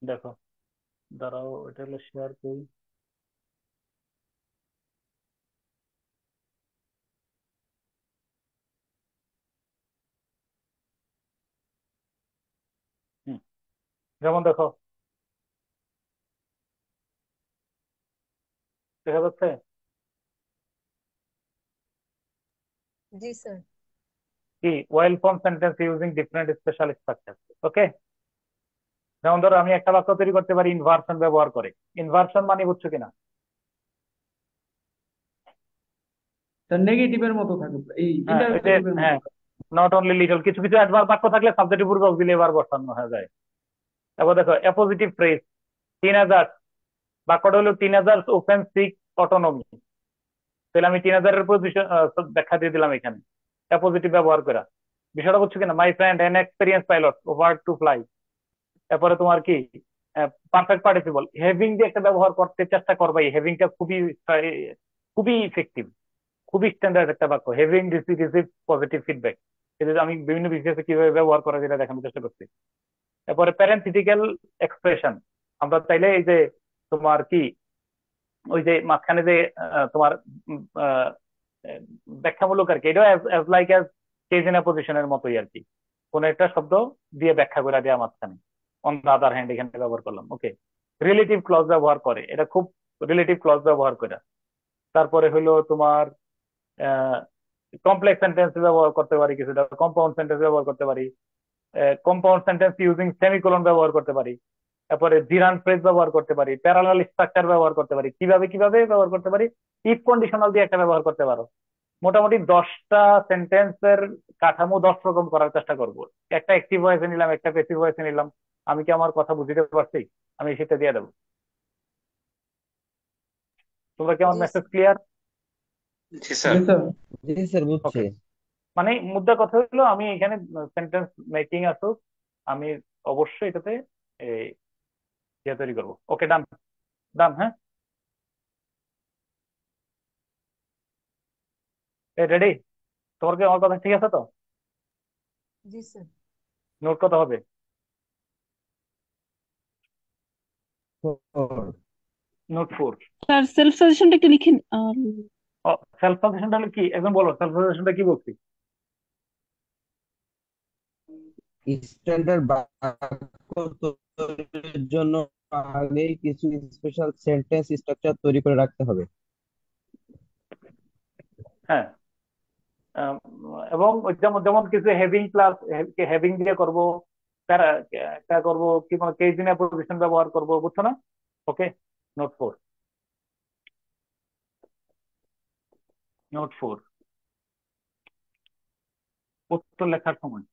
S1: দেখো দাঁড়াও, এটা হলো শেয়ার করি। হুম, যেমন দেখো, দেখা যাচ্ছে
S12: জি স্যার।
S1: কি well form sentence using different special structure. Okay, যেমন ধরো আমি একটা বাক্য তৈরি করতে পারি ইনভার্সন ব্যবহার করে। ইনভার্সন মানে বুঝছো কিনা?
S10: তার নেগেটিভের মতো থাকে, এই
S1: হ্যাঁ ওই যে,
S10: ইন্টারোগেটিভের মতো
S1: হ্যাঁ
S10: থাকে।
S1: নট অনলি লিটল, কিছু কিছু অ্যাডভার্ব বাক্য থাকলে সাবজেক্টিভ পূর্বে অক্সিলিয়ারি বসানো হয়ে যায়। তারপর দেখো অ্যাপোজিটিভ ফ্রেজ, 3000, বাক্যটা হলো 3000 ওপেন সিক অটোনমি। তাহলে আমি 3000-এর পজিশন ব্যাখ্যা দিয়ে দিলাম এখানে অ্যাপোজিটিভ ব্যবহার করা। বিষয়টা বুঝছো কিনা? My friend N experience pilot over to fly. তারপরে তোমার কি পারফেক্ট পার্টিসিপল, হ্যাভিং দিয়ে একটা ব্যবহার করতে চেষ্টা করবাই। হ্যাভিংটা খুবই খুবই ইফেক্টিভ, খুবই স্ট্যান্ডার্ড একটা বাক্য। হ্যাভিং রিসিভ পজিটিভ ফিডব্যাক, এটা আমি বিভিন্ন বিজনেসে কিভাবে ব্যবহার করা যেটা দেখানোর চেষ্টা করছি। তারপরে প্যারেন্থেটিক্যাল এক্সপ্রেশন, আমরা চাইলে এই যে তোমার কি ওই যে মাঝখানে যে তোমার আহ, ব্যাখ্যামূলক আর কি, এটা as like as cage in পজিশনের মতোই আর কি, কোন একটা শব্দ দিয়ে ব্যাখ্যা করে দেওয়া মাঝখানে। অন দা আদার হ্যান্ড এখানে ব্যবহার করলাম। ওকে, রিলেটিভ ক্লজ ব্যবহার করে, এটা খুব রিলেটিভ ক্লজ ব্যবহার করে। তারপরে হলো তোমার কমপ্লেক্স সেন্টেন্স ব্যবহার করতে পারি, কিছুটা কম্পাউন্ড সেন্টেন্স ব্যবহার করতে পারি, কম্পাউন্ড সেন্টেন্স ইউজিং সেমিকোলন ব্যবহার করতে পারি। তারপরে জিরান ফ্রেজ ব্যবহার করতে পারি, প্যারালাল স্ট্রাকচার ব্যবহার করতে পারি। কিভাবে কিভাবে ব্যবহার করতে পারি? ইফ কন্ডিশনাল দিয়ে একটা ব্যবহার করতে পারো। মোটামুটি 10টা সেন্টেন্সের কাঠামো 10 রকম করার চেষ্টা করব। একটা অ্যাক্টিভ ভয়েসে নিলাম, একটা প্যাসিভ ভয়েসে নিলাম। আমি কি আমার কথা বুঝতে পারছি? আমি সেটা দিয়ে দেবো। তোমরা কি আমার
S12: জি
S1: মেসেজ
S12: স্যার।
S1: ক্লিয়ার?
S7: জি স্যার।
S10: জি স্যার।
S2: জি স্যার, বুঝছি।
S1: ওকে, মানে মুদ্রা কথা হলো আমি এখানে সেন্টেন্স মেকিং আসুক, আমি অবশ্যই এটাতে এই ইয়ে তৈরি করবো। ওকে, ডান ডান। হ্যাঁ, রেডি? তোমার কি আমার কথা ঠিক আছে তো?
S12: জি স্যার।
S1: নোট কত হবে?
S2: 4।
S1: নোট 4।
S6: স্যার সেলফ সাজেশনটা একটু লিখেন।
S1: সেলফ সাজেশনটা হলো কি, একদম বলো সেলফ সাজেশনটা কি বলছি?
S2: স্ট্যান্ডার্ড বাক্য তৈরির জন্য আগেই কিছু স্পেশাল সেন্টেন্স স্ট্রাকচার তৈরি করে রাখতে হবে।
S1: হ্যাঁ, আম, এবং ওই যেমন যেমন কিছু হেভিং প্লাস হেভিং দিয়ে করবো, প্যারা করবো, কি মানে কেজিনা পজিশন ব্যবহার করবো, বুঝছো না? ওকে, নোট 4। নোট 4, উত্তর লেখার সময়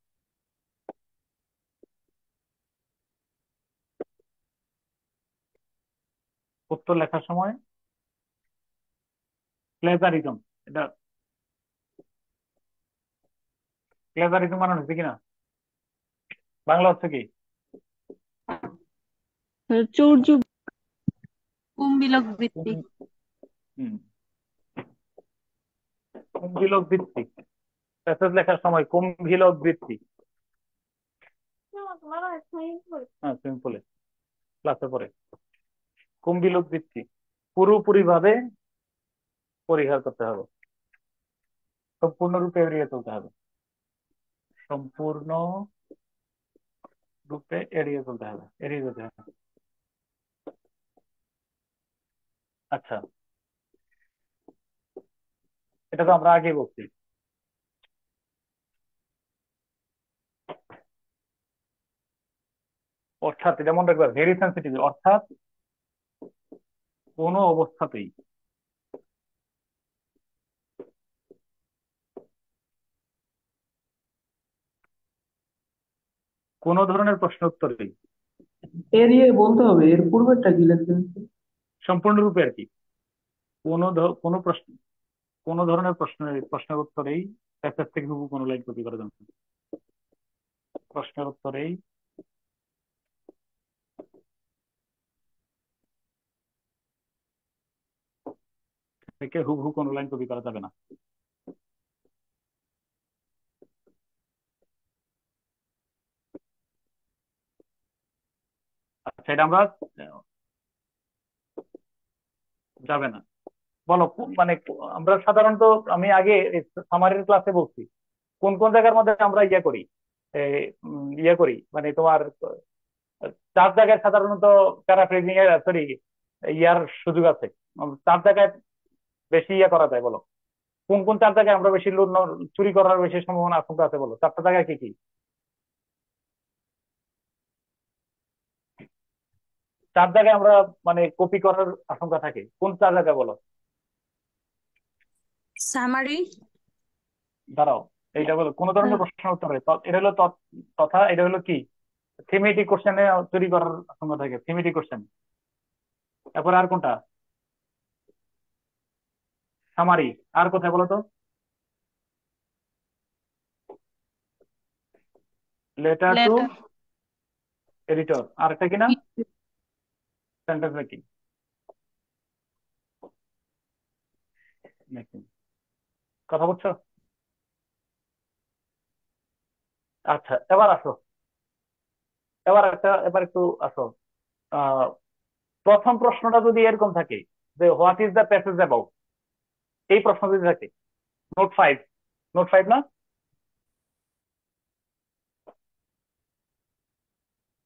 S1: উত্তর লেখার সময় প্লেজারিজম, এটা প্লেজারিজম বানানো হয়েছে কিনা, বাংলা হচ্ছে কি?
S3: চৌর্য
S12: কুম্ভিলক বৃত্তি।
S1: হুম, কুম্ভিলক বৃত্তি, প্যাসেজ লেখার সময় কুম্ভিলক বৃত্তি। হ্যাঁ, সিম্পলে ক্লাসে পরে কুম্ভিলক বৃত্তি পুরোপুরি ভাবে পরিহার করতে হবে, সম্পূর্ণরূপে এড়িয়ে চলতে হবে, সম্পূর্ণ রূপে এড়িয়ে চলতে হবে, এড়িয়ে যেতে হবে। আচ্ছা, এটা তো আমরা আগে বলছি। অর্থাৎ এটা মনে রাখবে, ভেরি সেন্সিটিভ, অর্থাৎ কোনো অবস্থাতেই কোনো ধরনের প্রশ্ন উত্তরেই
S10: এড়িয়ে বলতে হবে, এর পূর্বেরটা কি লিখছেন?
S1: সম্পূর্ণরূপে আর কি, কোনো প্রশ্ন, কোনো ধরনের প্রশ্নের উত্তরেই প্যাসেজ থেকে হুবহু কোনো লাইন কপি করা যাবে না। প্রশ্নের উত্তরেই থেকে হুবহু কোনো লাইন কপি করা যাবে না। আচ্ছা, এটা আমরা যাবে না, বলো মানে আমরা সাধারণত, আমি আগে সামারির ক্লাসে বলছি কোন কোন জায়গার মধ্যে আমরা ইয়ে করি, ইয়ে করি মানে তোমার 4 জায়গায় সাধারণত প্যারাফ্রেজিং এর, সরি, ইয়ার সুযোগ আছে। 4 জায়গায় বেশি ইয়ে করা যায়, বলো কোন কোন 4 জায়গায় আমরা বেশি চুরি করার বেশি সম্ভাবনা আশঙ্কা আছে, বলো 4টা জায়গায় কি কি? 4 জায়গায় আমরা মানে কপি করার আশঙ্কা থাকে, কোন 4 জায়গায় বলো?
S12: সামারি।
S1: দাঁড়াও, এইটা বলো কোন ধরনের প্রশ্ন উত্তরে এটা হলো তথা, এটা হলো কি থিমেটিক কোশ্চেনে চুরি করার আশঙ্কা থাকে, থিমেটিক কোশ্চেন। তারপরে আর কোনটা? সামারি। আর কোথায় বলো তো? Letter to
S12: letter.
S1: এডিটর, আর একটা কিনা সেন্টেন্স মেকিং। কথা বলছো? আচ্ছা, এবার আসো, এবার একটু আসো। আহ প্রথম প্রশ্নটা যদি এরকম থাকে যে what is the passage about, এই প্রশ্ন যদি থাকে, নোট 5, নোট 5 না,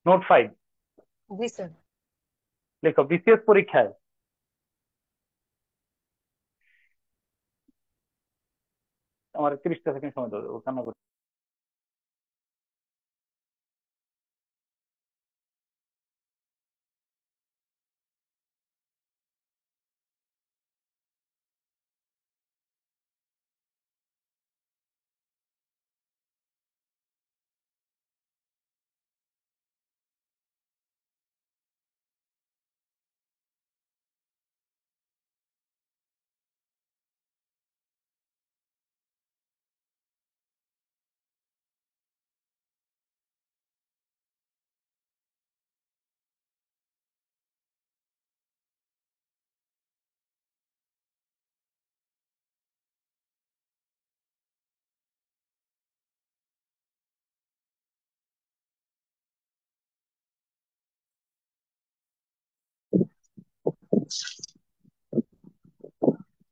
S1: নোট 5
S12: জি স্যার।
S1: লেখো বিসিএস পরীক্ষায় আমার 30টা সেকেন্ড সময় দেবো, কান্না করছি।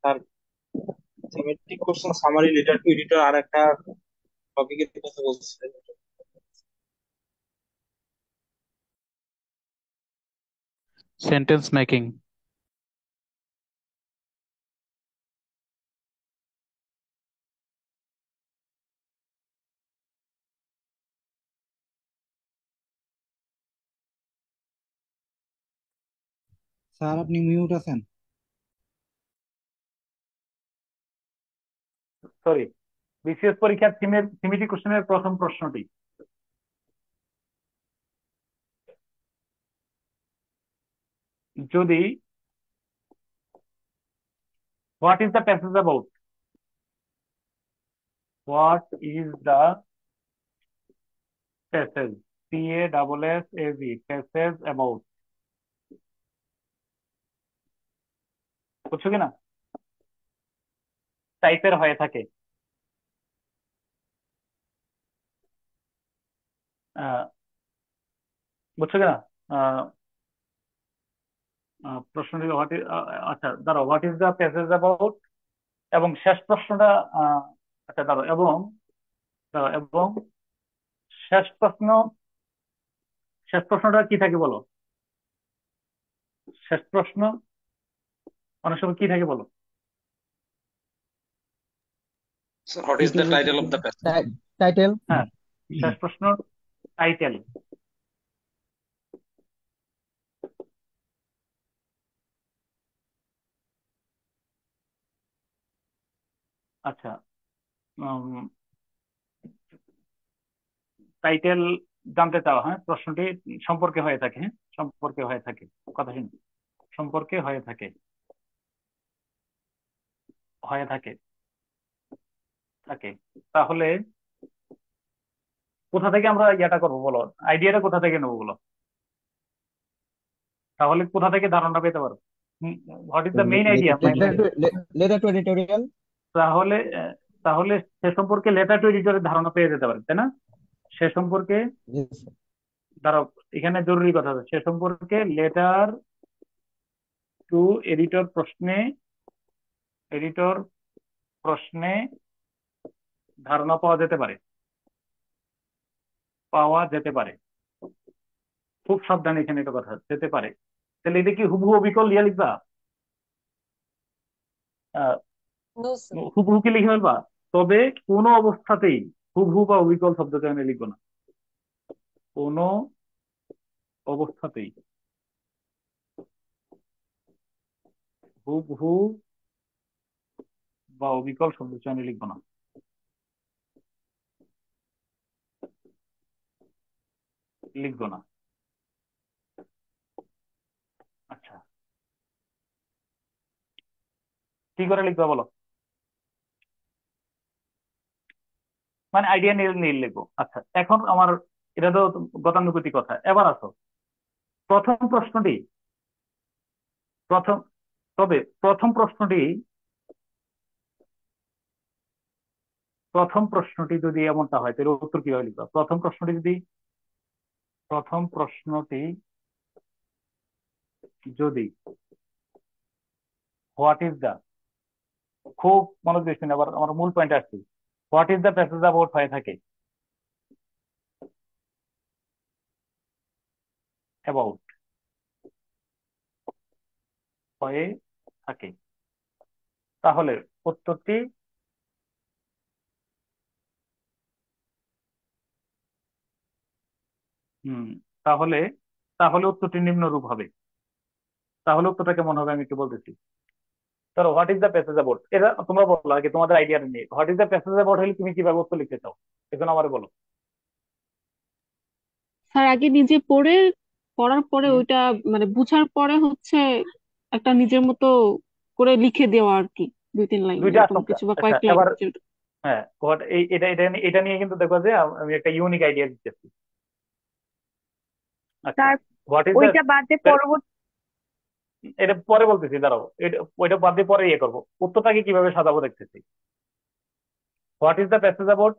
S9: Sir, thematic question, summary, letter to editor, আর একটা টপিকের কথা বলছিলেন।
S13: Sentence making.
S2: স্যার আপনি মিউট আছেন।
S1: সরি, বিসিএস পরীক্ষার থিমেটিক কোশ্চেনের প্রথম প্রশ্নটি যদি what is the passage about? What is the passage, PASSAG, passage about, বুঝছো কিনা? টাইপের হয়ে থাকে। আহ, বুঝছো কিনা? আহ, প্রশ্নটি হোয়াট, আচ্ছা দাঁড়াও, what is the passage about, এবং শেষ প্রশ্নটা আচ্ছা দাঁড়াও, এবং শেষ প্রশ্ন, শেষ প্রশ্নটা কি থাকে বলো? শেষ প্রশ্ন অনেক সময় কি থাকে বলো?
S7: হোয়াট
S2: কি
S7: ইজ
S2: কি
S7: দ্য টাইটেল
S2: বলতেছি?
S7: Of the passage?
S2: টাইটেল।
S1: হ্যাঁ, শেষ প্রশ্ন টাইটেল। আচ্ছা, টাইটেল জানতে চাও? হ্যাঁ, প্রশ্নটি সম্পর্কে হয়ে থাকে, হ্যাঁ সম্পর্কে হয়ে থাকে, কথা শুনি, সম্পর্কে হয়ে থাকে, হয়ে থাকে থাকে। তাহলে কোথা থেকে আমরা ইয়াটা করবো বলো, আইডিয়াটা কোথা থেকে নেবো বলো? তাহলে কোথা থেকে ধারণা পেতে পারো? What is the main idea my mind?
S2: Letter to editorial.
S1: তাহলে তাহলে সে সম্পর্কে লেটার টু এডিটরের ধারণা পেয়ে যেতে পারে, তাই না? সে সম্পর্কে, দাঁড়াও, এখানে জরুরি কথা আছে, সে সম্পর্কে লেটার টু এডিটর প্রশ্নে, এডিটর প্রশ্নে ধারণা পাওয়া যেতে পারে, পাওয়া যেতে পারে। খুব সাবধানে এখানে একটা কথা, যেতে পারে। তাহলে এটা কি হুবহু অবিকল ইয়া লিখবা? আহ, হুবহু কি লিখে ফেলবা? তবে কোনো অবস্থাতেই হুবহু বা অবিকল শব্দ চয়নে লিখবো না, কোনো অবস্থাতেই হুবহু বা অবিকল শব্দ চয়নে লিখবো না, লিখবো না। আচ্ছা, কি করে লিখবা বলো? মানে আইডিয়া নিয়ে নিয়ে লিখবো। আচ্ছা, এখন আমার, এটা তো গতানুগতিক কথা, এবার আসো প্রথম প্রশ্নটি, প্রথম, তবে প্রথম প্রশ্নটি, প্রথম প্রশ্নটি যদি এমনটা হয় তাহলে উত্তর কিভাবে লিখবা? প্রথম প্রশ্নটি যদি, প্রথম প্রশ্নটি যদি হোয়াট ইজ দ্য, খুব মনোযোগ দিয়ে শুনে, আবার আমার মূল পয়েন্ট আসছি, what is the passage about হয়ে থাকে, অ্যাবাউট হয়ে থাকে, তাহলে উত্তরটি, হম, তাহলে, তাহলে উত্তরটি নিম্নরূপ হবে। তাহলে উত্তরটা কেমন হবে আমি একটু বলতেছি। ধরো what is the passage about, এটা তোমরা বলো আগে তোমাদের আইডিয়া নিয়ে, what is the passage about হলে তুমি কিভাবে উত্তর লিখতে চাও, এখন আমার বলো।
S3: স্যার আগে নিজে পড়ে, পড়ার পরে
S1: হুম,
S3: ওইটা মানে বুঝার পরে হচ্ছে একটা নিজের মতো করে লিখে দেওয়া আর কি, 2-3 লাইন
S1: দুইটা
S3: এরকম
S1: আশঙ্কা।
S3: কিছু বা
S1: আচ্ছা
S3: কয়েক লাইন
S1: এবার,
S3: যেটা।
S1: হ্যাঁ এটা নিয়ে কিন্তু দেখো যে আমি একটা ইউনিক আইডিয়া দিতেছি। আচ্ছা,
S14: তার
S1: হোয়াট ইজ দ্য,
S14: ওইটা বাদে পরবর্তী
S1: এটা পরে বলতেছি, দাঁড়াও, ওইটা বাদ দিয়ে পরে ইয়ে করবো, উত্তরটাকে কিভাবে সাজাবো দেখতেছি। What is the passage about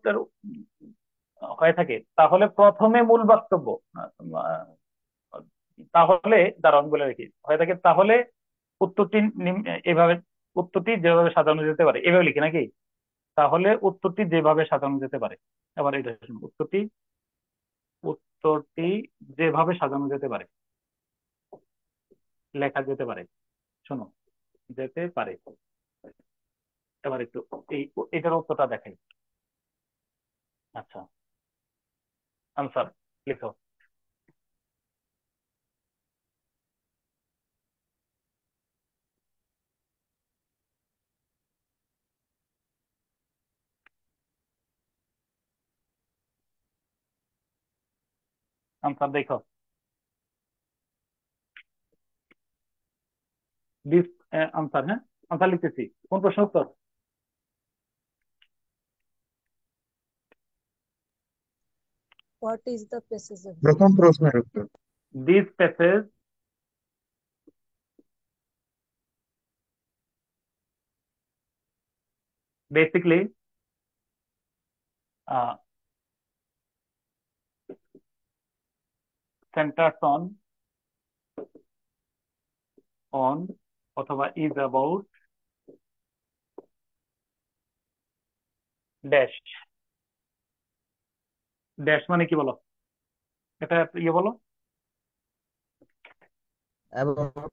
S1: হয়ে থাকে, তাহলে প্রথমে মূল বক্তব্য, আহ, তাহলে দাঁড়াও আমি বলে রাখি, হয়ে থাকে তাহলে উত্তরটি এভাবে, উত্তরটি যেভাবে সাজানো যেতে পারে এভাবে লিখি নাকি? তাহলে উত্তরটি যেভাবে সাজানো যেতে পারে, এবার এটা শুনুন, উত্তরটি, উত্তরটি যেভাবে সাজানো যেতে পারে, লেখা যেতে পারে, শোনো, যেতে পারে। এবার একটু এই, এটার উত্তরটা দেখাই। আচ্ছা, আনসার লিখো। আনসার দেখো, দিস আনসার, হ্যাঁ আনসার লিখতেছি। কোন প্রশ্ন উত্তর?
S12: What is the passage of
S5: প্রথম প্রশ্নের উত্তর।
S1: This passage basically centers on অথবা is about ড্যাশ। ড্যাশ মানে কি বলো? এটা ইয়ে বলো,
S2: about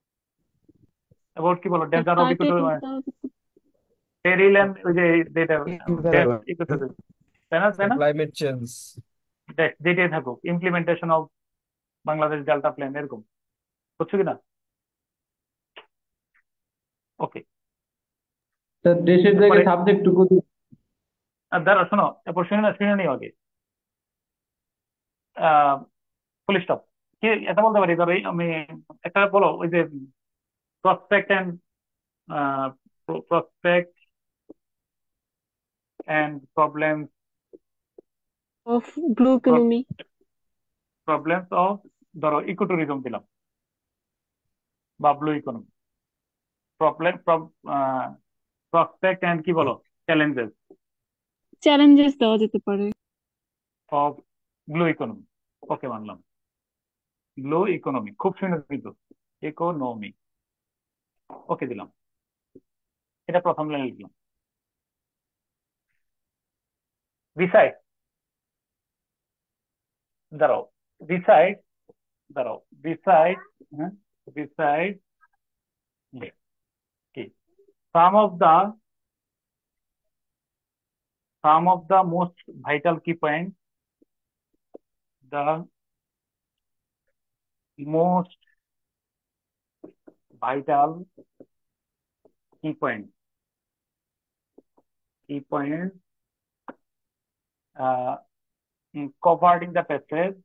S1: অ্যাবাউট কি বলো? ড্যাশ দ্বারা
S3: তার
S1: বিকট
S3: টেকনিক্যাল
S1: পেরিল এন্ড ওই যে যেটা ড্যাশ
S2: environment,
S1: ই করতেছে, তাই না? তাই না?
S5: Climate change.
S1: ড্যাশ যেটাই থাকুক, implementation of Bangladesh delta plan, এরকম বুঝছো কিনা? ওকে,
S10: তা দেশের
S1: এরপরে
S10: জায়গায় সাবজেক্ট টুকু
S1: দাঁড়া শোনো, এরপর শুনে নিও আগে। ফুল স্টপ কি এটা বলতে পারি? ধরো আমি একটা বলো, ওই যে prospect and prospect and
S3: of blue economy.
S1: problems of ধরো ইকোট্যুরিজম দিলাম বা ব্লু ইকোনমি। প্রসপেক্ট এন্ড কি বলো? চ্যালেঞ্জেস
S3: চ্যালেঞ্জেস দেওয়া যেতে পারে।
S1: Of blue economy. ওকে, মানলাম। ব্লু ইকোনমি খুব সুন্দর কিন্তু, ইকোনমি। ওকে দিলাম, এটা প্রথম লাইন লিখলাম। রিসাইড দাঁড়াও, রিসাইড দাঁড়াও, রিসাইড হ্যাঁ, রিসাইড কি some of the most vital key points, the most vital key points covered in the passage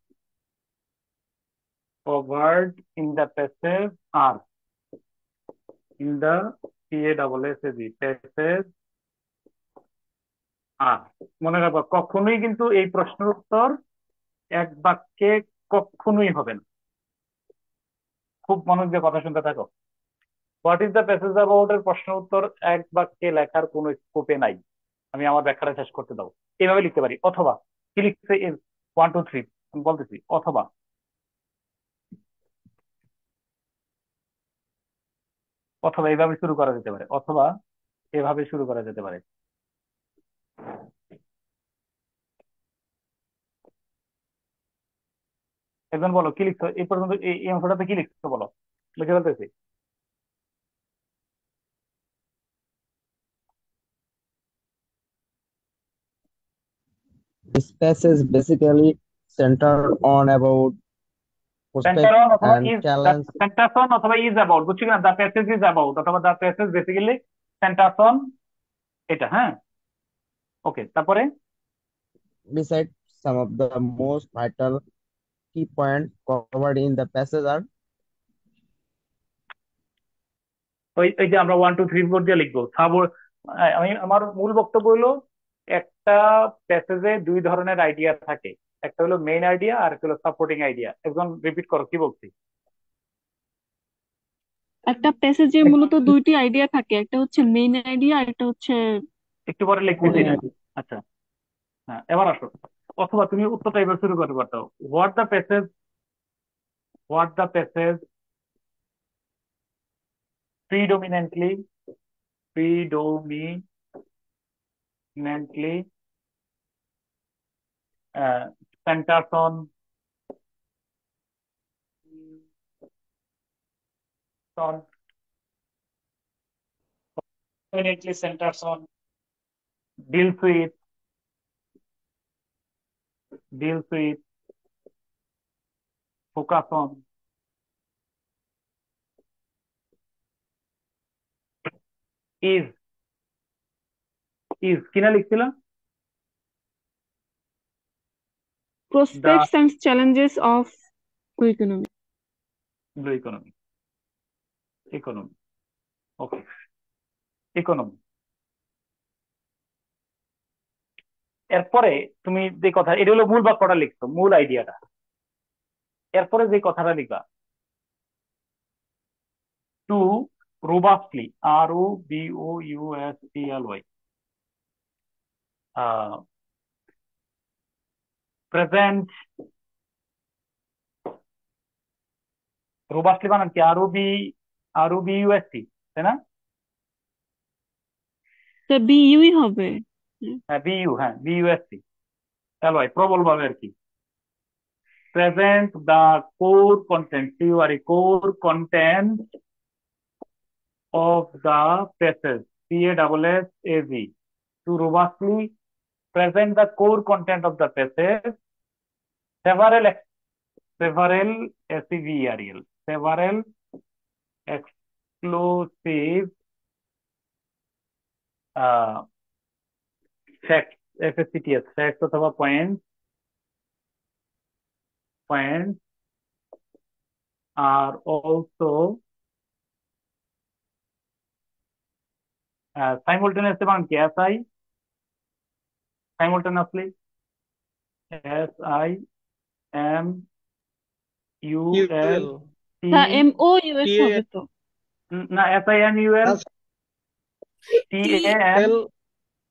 S1: are in the PASSAG passage are। মনে রাখবা, কখনোই কিন্তু এই প্রশ্নের উত্তর এক বাক্যে কখনোই হবে না। খুব মনোযোগ দিয়ে কথা শুনতে থাকো। What is the passage about এর প্রশ্নের উত্তর এক বাক্যে লেখার কোনো স্কোপে নাই। আমি আমার ব্যাখ্যাটা শেষ করতে দাও। এইভাবে লিখতে পারি, অথবা কি লিখছে 1 2 3 আমি বলতেছি, অথবা অথবা এইভাবে শুরু করা যেতে পারে, অথবা এভাবে শুরু করা যেতে পারে। একজন বলো কি লিখছো এই পর্যন্ত, এই অংশটাতে কি লিখছো বলো, লিখে ফেলতেছি।
S2: this passage basically centered on about prospect
S1: centre on অথবা
S2: and
S1: is,
S2: challenge.
S1: Centre on অথবা ইজ অ্যাবাউট, বুঝছি কিনা? দ্য প্যাসেজ ইজ অ্যাবাউট অথবা the passage basically centre on, এটা হ্যাঁ। ওকে, তারপরে
S2: Besides, some of the most vital key points covered in the passage are
S1: ওই এই যে আমরা 1 2 3 4 দিয়ে লিখবো আমি আমার মূল বক্তব্য হলো, একটা প্যাসেজে দুই ধরনের আইডিয়া থাকে, একটা হলো মেইন আইডিয়া আর একটা হলো সাপোর্টিং আইডিয়া। একজন রিপিট করো কি বলছি।
S3: একটা প্যাসেজে মূলত দুইটি আইডিয়া থাকে, একটা হচ্ছে মেইন আইডিয়া আর একটা হচ্ছে
S1: একটু পরে লিখতেছি না, আচ্ছা হ্যাঁ এবার আসো। অথবা তুমি উত্তরটা এবার শুরু করতে পারতো, what the passage predominantly centers on predominantly centers on deals with focus on is কিনা লিখছিলাম?
S3: prospects and challenges of blue economy.
S1: blue economy. Okay, economy. এরপরে তুমি যে কথা, এটা হলো মূল বাক্যটা লিখছো, মূল আইডিয়াটা। এরপরে যে কথাটা লিখবা, টু রোবাস্টলি, ROBOUSTLY, প্রেজেন্ট, রোবাস্টলি বানান কি ROBUST, তাই না?
S3: বিইউই হবে।
S1: হ্যাঁ BU, হ্যাঁ BUST, LY, প্রবল ভাবে আর কি। Present the core content, core content of the passage, PASSAG, to robustly present the core content of the passage, several SEVERL, several exclusive facts, FACTS, facts অথবা points are also simultaneously, বানান কি simultaneously, SIMUL,
S3: MOUS হবে তো।
S1: না SIMUL,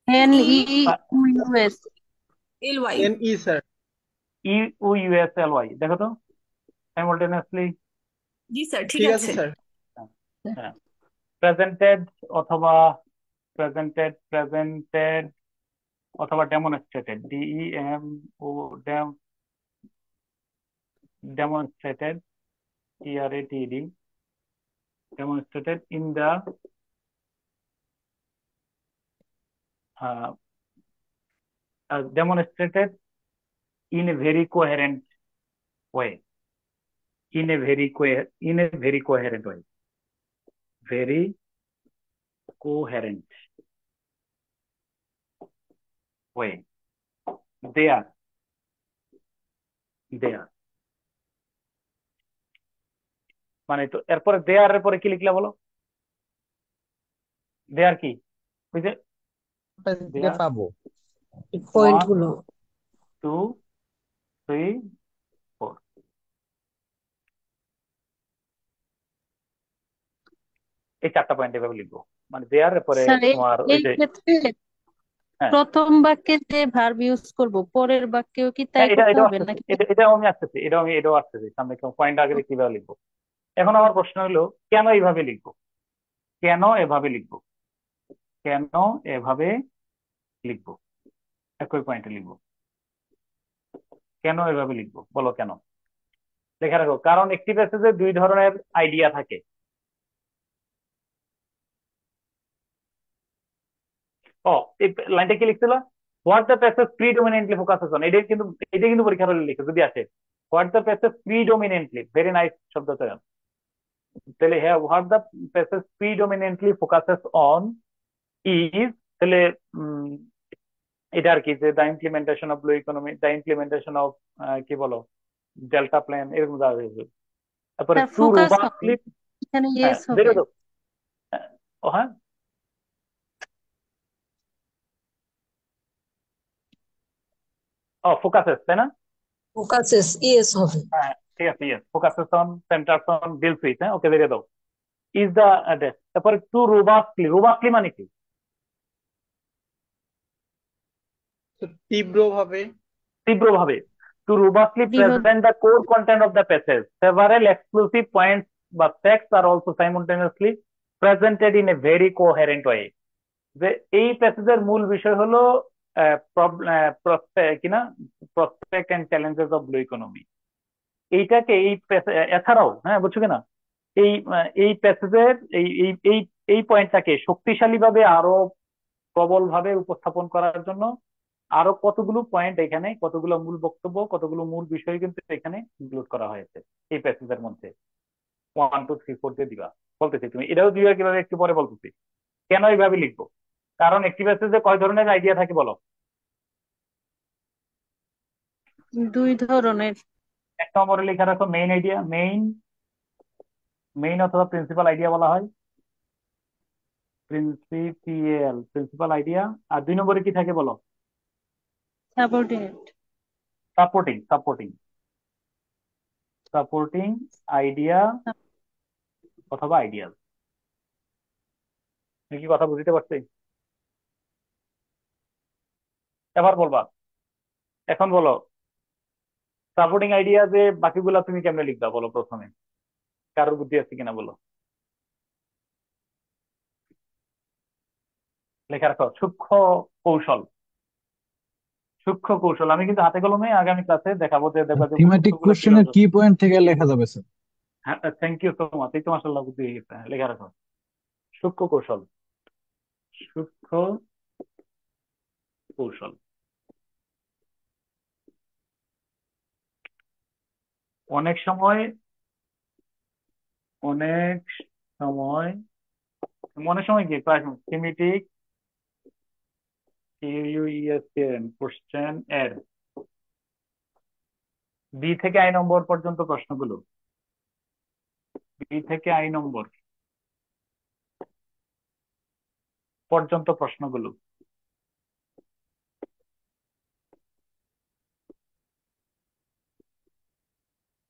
S1: TAN,
S12: NEUS LY
S9: NE sir.
S1: EUSLY, দেখো তো simultaneously।
S12: জি স্যার ঠিক
S9: ঠিক আছে
S12: আছে
S9: স্যার।
S1: হ্যাঁ, presented অথবা presented অথবা demonstrated, DEMO, demonstrated, TRATED, demonstrated in the demonstrated in a very coherent way, in a very coherent way, very coherent way, there, মানে তো এরপরে দেয়ার এর পরে কি লিখলা বলো? দেয়ার কি, ওই যে
S2: থেকে
S1: দেয়ার
S2: পাবো।
S12: পয়েন্ট
S1: 1
S12: গুলো
S1: 2 3 4, এই 4টা পয়েন্ট এভাবে লিখবো, মানে দেয়ার এর পরে
S12: স্যার
S1: তোমার ওই
S12: এই
S1: যে
S12: ক্ষেত্রে
S1: হ্যাঁ
S12: প্রথম বাক্যে যে ভার্ব ইউজ করব পরের বাক্যেও কি তাই
S1: হ্যাঁ, এটা
S12: করতে
S1: এটাও
S12: হবে
S1: আসতেছে,
S12: নাকি?
S1: এটাও আমি আসতেছি, এটাও আসতেছে সামনে, পয়েন্ট আগে কিভাবে লিখবো। এখন আমার প্রশ্ন হলো কেন এইভাবে লিখবো, কেন এভাবে লিখবো, কেন এভাবে লিখবো, একই পয়েন্টে লিখবো, কেন এভাবে লিখবো বলো কেন। লেখা রাখো, কারণ একটি প্যাসেজে 2 ধরনের আইডিয়া থাকে। ও, এই লাইনটা কি লিখছিল, what the passage predominantly focuses on, এটা কিন্তু পরীক্ষার হলে লিখে যদি আসে, what the passage predominantly, very nice শব্দ চয়ন। তাহলে হ্যাঁ, what the passage predominantly focuses on is, তাহলে এটা আর কি, যে the implementation of blue economy, the implementation of কি বলো ডেল্টা প্ল্যান, এরকম দেওয়া হয়েছে। তারপরে
S12: sir
S1: to
S12: focus on
S1: robustly,
S12: এখানে
S1: হ্যাঁ
S12: ইয়েস হবে।
S1: দেখো তো, ও হ্যাঁ ও ফোকাসেস, তাই না?
S12: ফোকাসেস ইয়েস হবে।
S1: হ্যাঁ ঠিক আছে, yes, focuses on, centers on, deals with, হ্যাঁ ওকে দেখে দাও, ইজ দ্য অ্যাড্রেস। তারপরে টু রোবাস্টলি মানে কি,
S9: তীব্রভাবে।
S1: তীব্রভাবে, টু রোবাস্টলি
S12: দৃঢ়
S1: present the core content of the passage, several exclusive points বা ফ্যাক্টস আর also simultaneously presented in a very coherent way. যে এই প্যাসেজের মূল বিষয় হলো কিনা prospect and challenges of blue economy. এইটাকে এছাড়াও হ্যাঁ বুঝছো কিনা, এই প্যাসেজের এই পয়েন্টটাকে শক্তিশালী ভাবে আরো প্রবল ভাবে উপস্থাপন করার জন্য আরো কতগুলো পয়েন্ট এখানে, কতগুলো মূল বক্তব্য, কতগুলো মূল বিষয় কিন্তু এখানে ইনক্লুড করা হয়েছে এই প্যাসেজের মধ্যে। 1 2 3 4 দিয়ে দিবা, বলতেছি তুমি এটাও দিবা কিভাবে একটু পরে বলতেছি। কেন এইভাবে লিখবো, কারণ একটি প্যাসেজে কয় ধরনের আইডিয়া থাকে বলো?
S12: 2 ধরনের।
S1: 1 নম্বরে লেখা রাখো মেইন আইডিয়া, মেইন অথবা প্রিন্সিপাল আইডিয়া বলা হয়, প্রিন্সিপিয়াল, প্রিন্সিপাল আইডিয়া। আর 2 নম্বরে কি থাকে বলো?
S12: Subordinate.
S1: Supporting, supporting, supporting idea অথবা আইডিয়াল। তুমি কি কথা বুঝতে পারছি? এবার বলবা, এখন বলো সাপোর্টিং আইডিয়া যে বাকিগুলা তুমি কেমনে লিখবা বলো প্রথমে, কারোর বুদ্ধি আছে কিনা বলো। লেখা রাখো সূক্ষ্ম কৌশল, সূক্ষ্ম কৌশল। আমি কিন্তু হাতে কলমে আগামী ক্লাসে দেখাবো, যে দেখবা যে
S14: থিমেটিক
S1: মুখস্থ গুলো
S14: কোশ্চেনের
S1: কিভাবে।
S14: কি পয়েন্ট থেকে লেখা যাবে স্যার?
S1: হ্যাঁ, থ্যাংক ইউ সো মাচ, এই তো মাসাল্লাহ বুদ্ধি হয়ে গেছে। হ্যাঁ, লেখা রাখো সূক্ষ্ম কৌশল, সূক্ষ্ম কৌশল। অনেক সময়, অনেক সময়, অনেক সময় কি প্রায় থিমেটিক কিউইএসএন কোশ্চেন এর বি থেকে আই নম্বর পর্যন্ত প্রশ্নগুলো, বি থেকে আই নম্বর পর্যন্ত প্রশ্নগুলো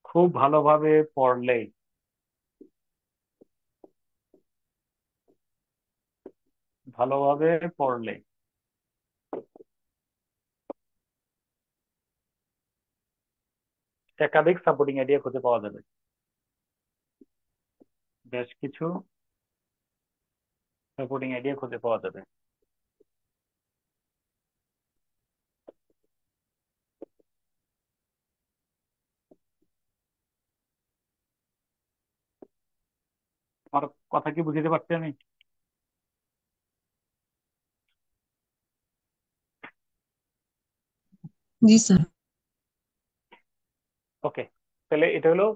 S1: খুব ভালোভাবে পড়লে, ভালোভাবে পড়লে একাধিক সাপোর্টিং আইডিয়া খুঁজে পাওয়া যাবে। বেশ কিছু সাপোর্টিং আইডিয়া খুঁজে পাওয়া যাবে। আমার কথা কি বুঝতে পারছি আমি?
S6: জি স্যার।
S1: ওকে, তাহলে এটা হলো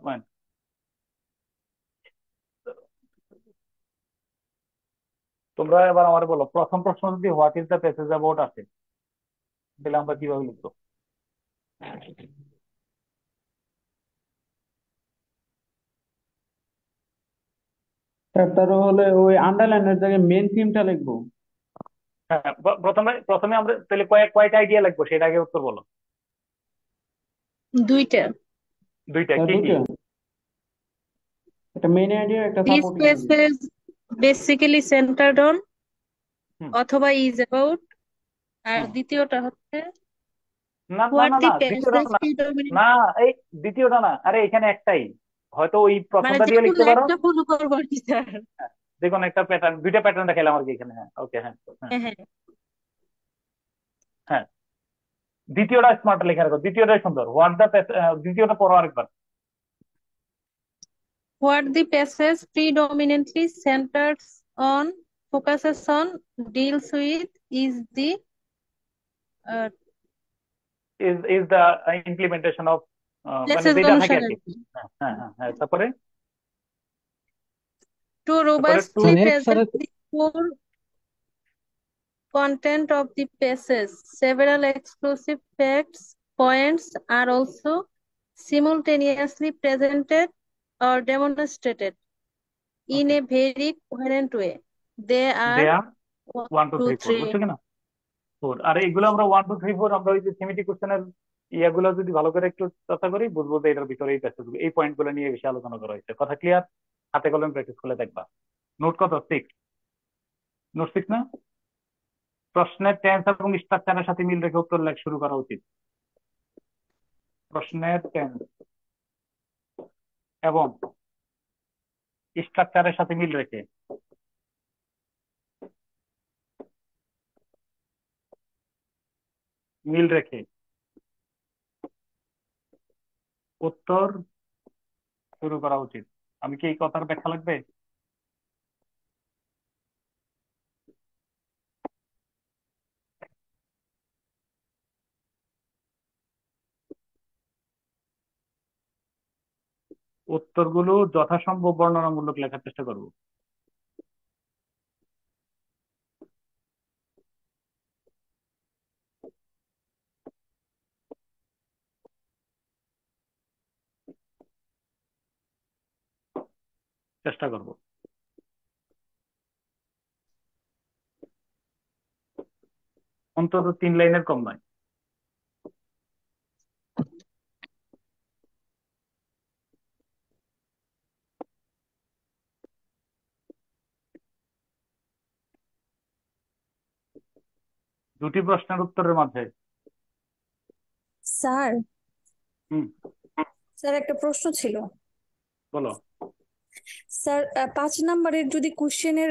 S1: তোমরা এবার আমার বলো, প্রথম প্রশ্ন যদি what is the passage about আসে, তাহলে আমরা কিভাবে লিখবো?
S10: স্যার তার হলে ওই আন্ডারলাইনের জায়গায় মেন থিমটা লিখবো।
S1: হ্যাঁ, প্রথমে প্রথমে আমরা তাহলে কয়টা আইডিয়া লাগবে সেটা আগে উত্তর বলো।
S12: দুইটা।
S1: দুইটা,
S10: স্যার
S1: কি কি?
S10: দুটো, একটা মেইন আইডিয়া, একটা
S12: this
S10: supporting idea.
S12: Passage basically centered on
S1: hmm.
S12: অথবা ইজ অ্যাবাউট, আর
S1: হুম।
S12: দ্বিতীয়টা হচ্ছে
S1: না না
S12: হোয়াট
S1: না
S12: দি
S1: না, দ্বিতীয়টা
S12: প্যাসেজ
S1: না।
S12: প্রিডমিনেন্ট।
S1: না, এই দ্বিতীয়টা না, আরে এখানে একটাই, হয়তো ওই
S12: মানে
S1: প্রথমটা
S12: যে
S1: দিয়ে
S12: কোনো
S1: লিখতে পারো।
S12: একটা ফলো করবো আর কি স্যার।
S1: হ্যাঁ, যে কোনো একটা প্যাটার্ন, দুইটা প্যাটার্ন দেখাইলাম আর কি এখানে। হ্যাঁ, ওকে, হ্যাঁ হ্যাঁ
S12: হ্যাঁ হ্যাঁ।
S1: হ্যাঁ। দ্বিতীয়টা স্মার্ট লেখা রাখো, দ্বিতীয়টাই সুন্দর। হোয়াট দ্য, দ্বিতীয়টা পড়ো আরেকবার।
S12: What the passage predominantly centers on, focuses on, deals with is the uh,
S1: is the implementation of, মানে
S12: passage
S1: যেটা থাকে আর
S12: অনুসারে
S1: কি।
S12: আর কি।
S1: হ্যাঁ হ্যাঁ হ্যাঁ হ্যাঁ, তারপরে
S12: To
S1: তারপরে to.
S12: robustly
S14: next sir,
S12: present the core content of the passage, several exclusive facts points are also simultaneously presented or demonstrated in
S1: okay,
S12: a very coherent way. They are
S1: দেয়া
S12: 1, 2,
S1: 1 2 3 4,
S12: 3.
S1: বুঝছো কিনা? 4। আর এগুলো আমরা 1 2 3 4, আমরা ওই যে থিমেটিক কোশ্চেনের ইয়াগুলো যদি ভালো করে একটু চর্চা করি, বুঝবো যে এটার ভিতরে এই প্যাসেজগুলো, এই পয়েন্ট গুলো নিয়ে বেশি আলোচনা করা হয়েছে। কথা ক্লিয়ার? হাতে কলমে প্র্যাকটিস করলে দেখবা। নোট কত? 6? নোট 6 না? প্রশ্নের টেন্স এবং স্ট্রাকচারের সাথে মিল রেখে উত্তর লেখা শুরু করা উচিত। প্রশ্নের টেন্স এবং স্ট্রাকচারের সাথে মিল রেখে, মিল রেখে উত্তর শুরু করা উচিত। আমি কি এই কথার ব্যাখ্যা লাগবে? উত্তরগুলো যথাসম্ভব বর্ণনামূলক লেখার চেষ্টা করব। চেষ্টা করব। অন্তত 3 লাইনের কম নয়। দুটি প্রশ্নের উত্তরের মাঝে।
S14: স্যার
S1: হুম,
S14: স্যার একটা প্রশ্ন ছিল।
S1: বলো।
S14: স্যার 5 নাম্বারের যদি কোশ্চেনের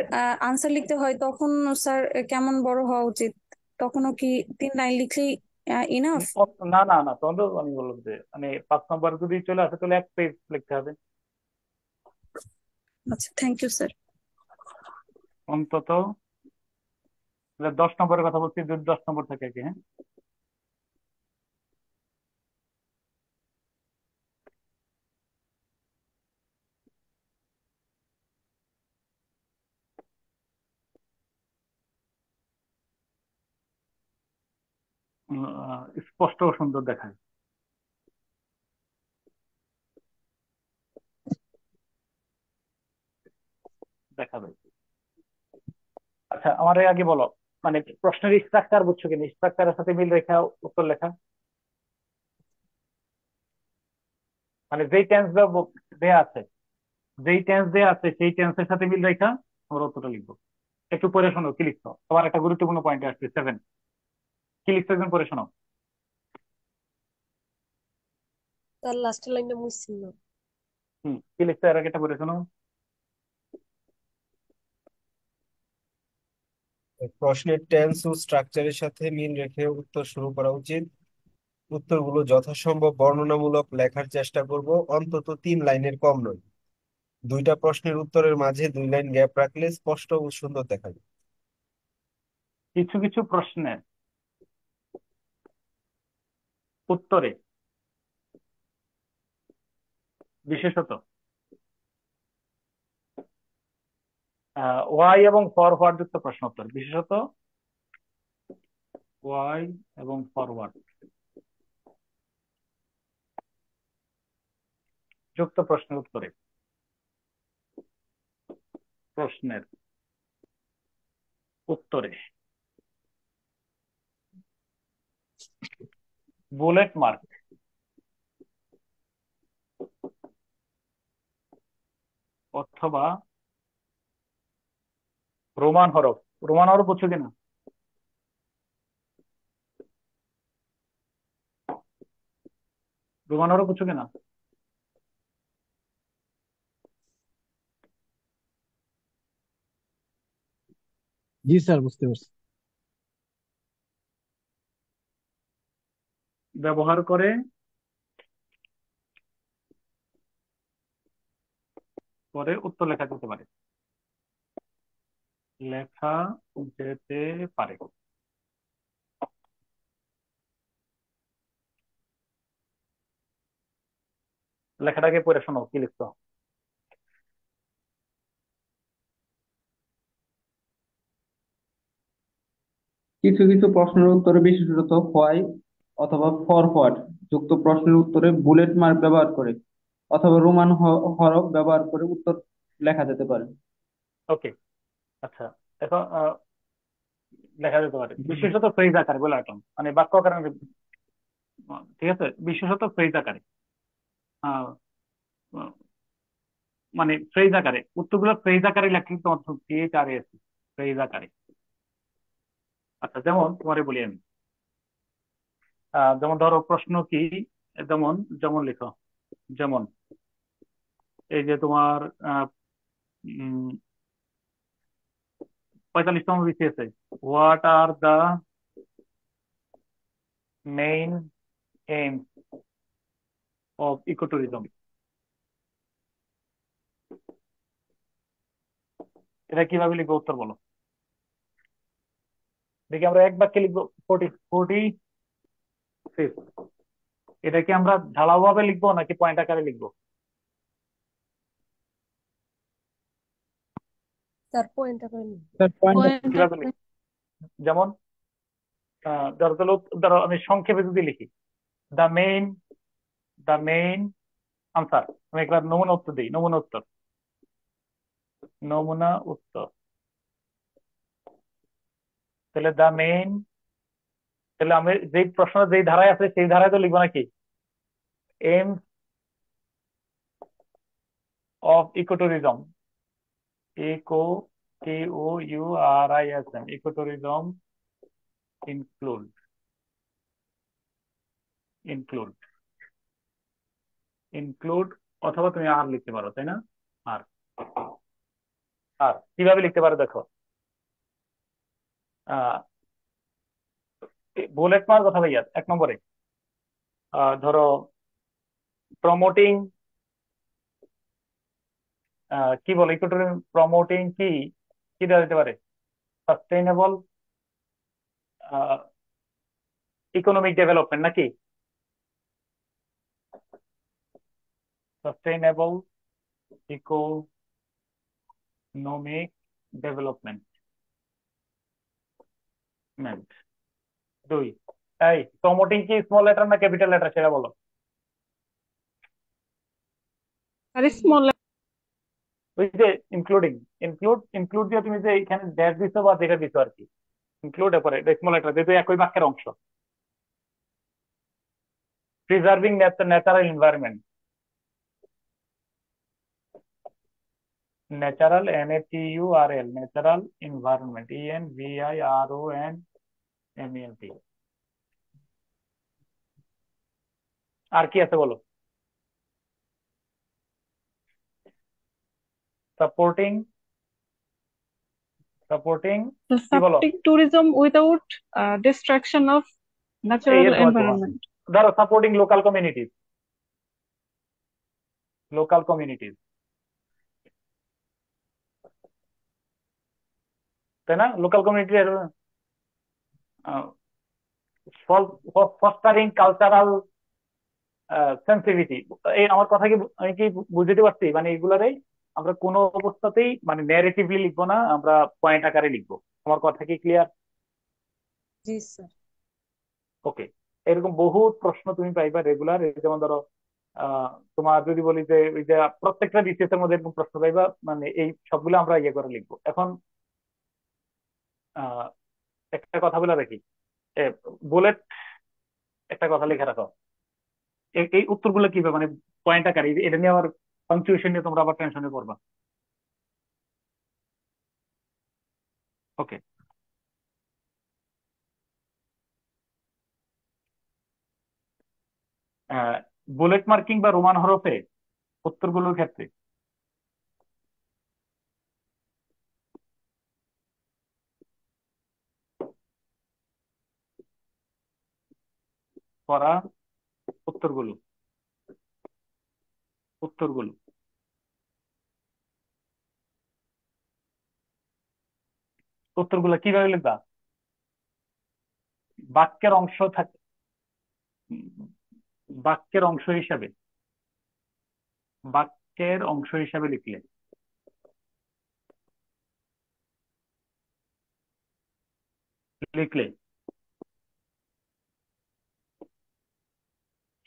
S14: আনসার লিখতে হয় তখন স্যার কেমন বড় হওয়া উচিত? তখনও কি 3 লাইন লিখলেই ইনাফ?
S1: না না না, তখন তো আমি বললাম যে মানে 5 নম্বর যদি চলে আসে তাহলে 1 পেজ লিখতে হবে
S14: আচ্ছা, থ্যাংক ইউ স্যার।
S1: অন্তত। 10 নম্বরের কথা বলছি, যদি 10 নম্বর থাকে কি, হ্যাঁ। স্পষ্ট ও সুন্দর দেখায়। দেখাবে। আচ্ছা, আমার আগে বলো, মানে প্রশ্নের স্ট্রাকচার বুঝছো কিনা, স্ট্রাকচারের সাথে মিল রেখা উত্তর লেখা। মানে যেই টেন্স দেয়া আছে, যেই টেন্স দেয়া আছে সেই টেন্সের সাথে মিল রেখা আমরা উত্তরটা লিখবো। একটু পড়ে শোনো কি লিখছো, তোমার একটা গুরুত্বপূর্ণ পয়েন্ট আসছে 7। কি লিখছো একজন পড়ে শোনো।
S14: তার লাস্টের লাইনটা মুছছিল না।
S1: কি লিখছো এর আগে, এটা পড়ে শোনো।
S5: প্রশ্নের টেন্স ও স্ট্রাকচারের সাথে মিল রেখে উত্তর শুরু করা উচিত। উত্তরগুলো যথাসম্ভব বর্ণনামূলক লেখার চেষ্টা করব, অন্তত 3 লাইনের কম নয়। দুইটা প্রশ্নের উত্তরের মাঝে 2 লাইন গ্যাপ রাখলে স্পষ্ট ও সুন্দর দেখাবে।
S1: কিছু কিছু প্রশ্নের উত্তরে বিশেষত ওয়াই এবং ফরওয়ার্ড যুক্ত প্রশ্ন উত্তর, বিশেষত ওয়াই এবং ফরওয়ার্ড যুক্ত প্রশ্নের উত্তরে, প্রশ্নের উত্তরে বুলেট মার্ক অথবা রোমান হরফ। রোমান হরফ বুঝছো কিনা। রোমান হরফ বুঝছো কিনা।
S2: জি স্যার, বুঝতে পারছি।
S1: ব্যবহার করে পরে উত্তর লেখা যেতে পারে, লেখা যেতে পারে। লেখাটাকে পড়ে শোনো কি লিখছো।
S10: কিছু কিছু প্রশ্নের উত্তরে বিশেষত হোয়াই অথবা ফরওয়ার্ড যুক্ত প্রশ্নের উত্তরে বুলেট মার্ক ব্যবহার করে অথবা রোমান হরফ ব্যবহার করে উত্তর লেখা যেতে পারে।
S1: ওকে, আচ্ছা, এখন লেখা যেতে পারে বিশেষত ফ্রেজ আকারে বলে রাখলাম, মানে বাক্য আকারে ঠিক আছে, বিশেষত ফ্রেজ আকারে। আহ, মানে ফ্রেজ আকারে উত্তরগুলো ফ্রেজ আকারে লেখলে তোমার PHRAS ফ্রেজ আকারে। আচ্ছা, যেমন তোমারে বলি আমি, যেমন ধরো প্রশ্ন কি, যেমন যেমন লেখো, যেমন এই যে তোমার 45তম বিসিএস এ what are the main aims of ecotourism, এটা কিভাবে লিখবো উত্তর বলো দেখি। আমরা এক বাক্যে লিখবো 46। এটা কি আমরা ঢালাও ভাবে লিখবো নাকি পয়েন্ট আকারে লিখবো।
S14: স্যার পয়েন্টটা করে নিন।
S2: Sir point.
S1: কিভাবে লিখবো, যেমন ধরো তাহলে ধরো আমি সংক্ষেপে যদি লিখি the main, the main answer, আমি একবার নমুনা উত্তর দিই, নমুনা উত্তর, নমুনা উত্তর। তাহলে দ্য মেইন তাহলে আমি যেই প্রশ্ন যেই ধারায় আছে সেই ধারায় তো লিখবো নাকি? Aim of ecotourism, eco, KOURISM, ecotourism include, include, include, অথবা তুমি আর লিখতে পারো, তাই না? আর, আর কিভাবে লিখতে পারো দেখো, আহ বুলেট মার কথা ভাইয়া 1 নম্বরে, ধরো প্রমোটিং, কি বলে ইকোট্যুরিজম প্রমোটিং কি, কি দেওয়া যেতে পারে? সাস্টেইনেবল ইকোনমিক ডেভেলপমেন্ট নাকি? Sustainable economic development, 2। এই প্রমোটিং কি স্মল লেটার না ক্যাপিটাল লেটার সেটা বলো।
S3: আরে স্মল
S1: ওই যে ইনক্লুডিং, ইনক্লুড দিয়ে তুমি যে এখানে ড্যাশ দিছো বা যেটা দিছো আর কি, ইনক্লুড এর পরে স্মল লেটার, যেহেতু একই বাক্যের অংশ। Preserving natural environment, natural NATURL, natural environment, ENVIRONMENT। আর কি আছে বলো? সাপোর্টিং, সাপোর্টিং কি বলো?
S3: Supporting tourism without destruction of natural
S1: এরকম আছে,
S3: এনভায়রনমেন্ট।
S1: ধরো supporting local communities, local communities, তাই না? Local community, fostering cultural sensitivity. এই আমার কথা কি, আমি কি বুঝতে পারছি? মানে এগুলারে আমরা কোনো অবস্থাতেই মানে ন্যারেটিভলি লিখবো না, আমরা পয়েন্ট আকারে লিখবো। আমার কথা কি ক্লিয়ার?
S12: জি স্যার।
S1: ওকে। এরকম বহুত প্রশ্ন তুমি পাইবা রেগুলার। যেমন ধরো তোমার যদি বলি যে ওই যে প্রত্যেকটা বিসিএস এর মধ্যে এরকম প্রশ্ন পাইবা, মানে এই সবগুলো আমরা ইয়ে করে লিখবো। এখন আহ একটা কথা বলে রাখি, বুলেট একটা কথা লিখে রাখো, এই উত্তরগুলো কি হবে মানে পয়েন্ট আকারে, এটা নিয়ে আবার পাংচুয়েশন নিয়ে তোমরা আবার টেনশনে পড়বা। ওকে। বুলেট মার্কিং বা রোমান হরফে উত্তরগুলোর ক্ষেত্রে করা উত্তরগুলো, উত্তরগুলো, উত্তরগুলো কিভাবে লিখবা? বাক্যের অংশ থাকে, বাক্যের অংশ হিসাবে, বাক্যের অংশ হিসাবে লিখলে, লিখলে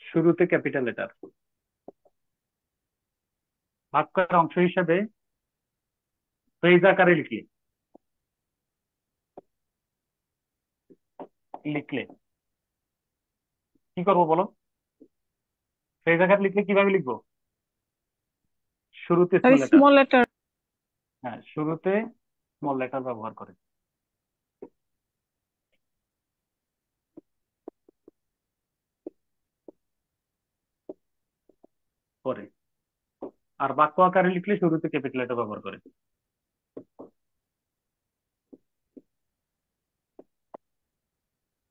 S1: শুরুতে ক্যাপিটাল লেটার, বাক্যের অংশ হিসাবে ফ্রেজ আকারে লিখলে, লিখলে কি করবো বলো? ফ্রেজ আকারে লিখলে কিভাবে লিখবো? শুরুতে
S3: আর
S1: স্মল লেটার,
S3: স্মল লেটার।
S1: হ্যাঁ শুরুতে স্মল লেটার ব্যবহার করে, করে। আর বাক্য আকারে লিখলে শুরুতে ক্যাপিটাল লেটার ব্যবহার করে।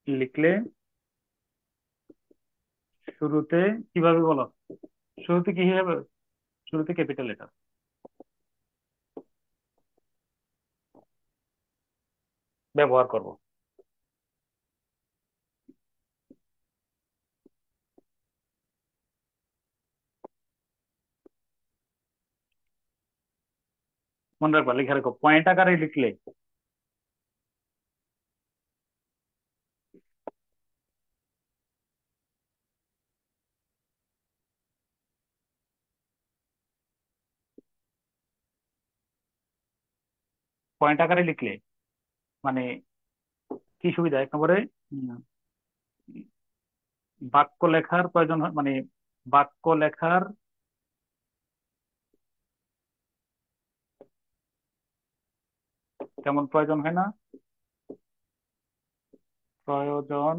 S1: লিখলে শুরুতে কিভাবে বলো? শুরুতে কি হবে? শুরুতে ক্যাপিটাল লেটার ব্যবহার করব। মনে রাখবা, লিখে রাখো, পয়েন্ট আকারে লিখলে পয়েন্ট আকারে লিখলে মানে কি সুবিধা? 1 নম্বরে বাক্য লেখার প্রয়োজন হয়, মানে বাক্য লেখার তেমন প্রয়োজন হয় না, প্রয়োজন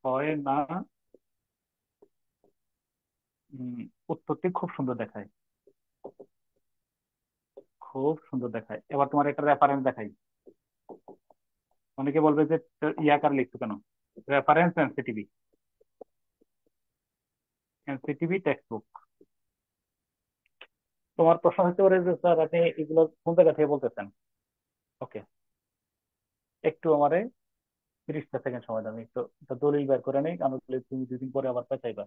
S1: হয় না। উত্তরটি খুব সুন্দর দেখায়, খুব সুন্দর দেখায়। এবার তোমার একটা রেফারেন্স দেখাই। অনেকে বলবে যে ইয়াকার লিখছো কেন? Reference NCTB, NCTB text book. তোমার প্রশ্ন হতে পারে যে স্যার আপনি এগুলো কোন জায়গা থেকে বলতেছেন। ওকে, একটু আমারে 30 সেকেন্ড সময় দাও, আমি একটু একটা দলিল বের করে নেই, কারণ তুমি 2 দিন পরে আবার চাইবা।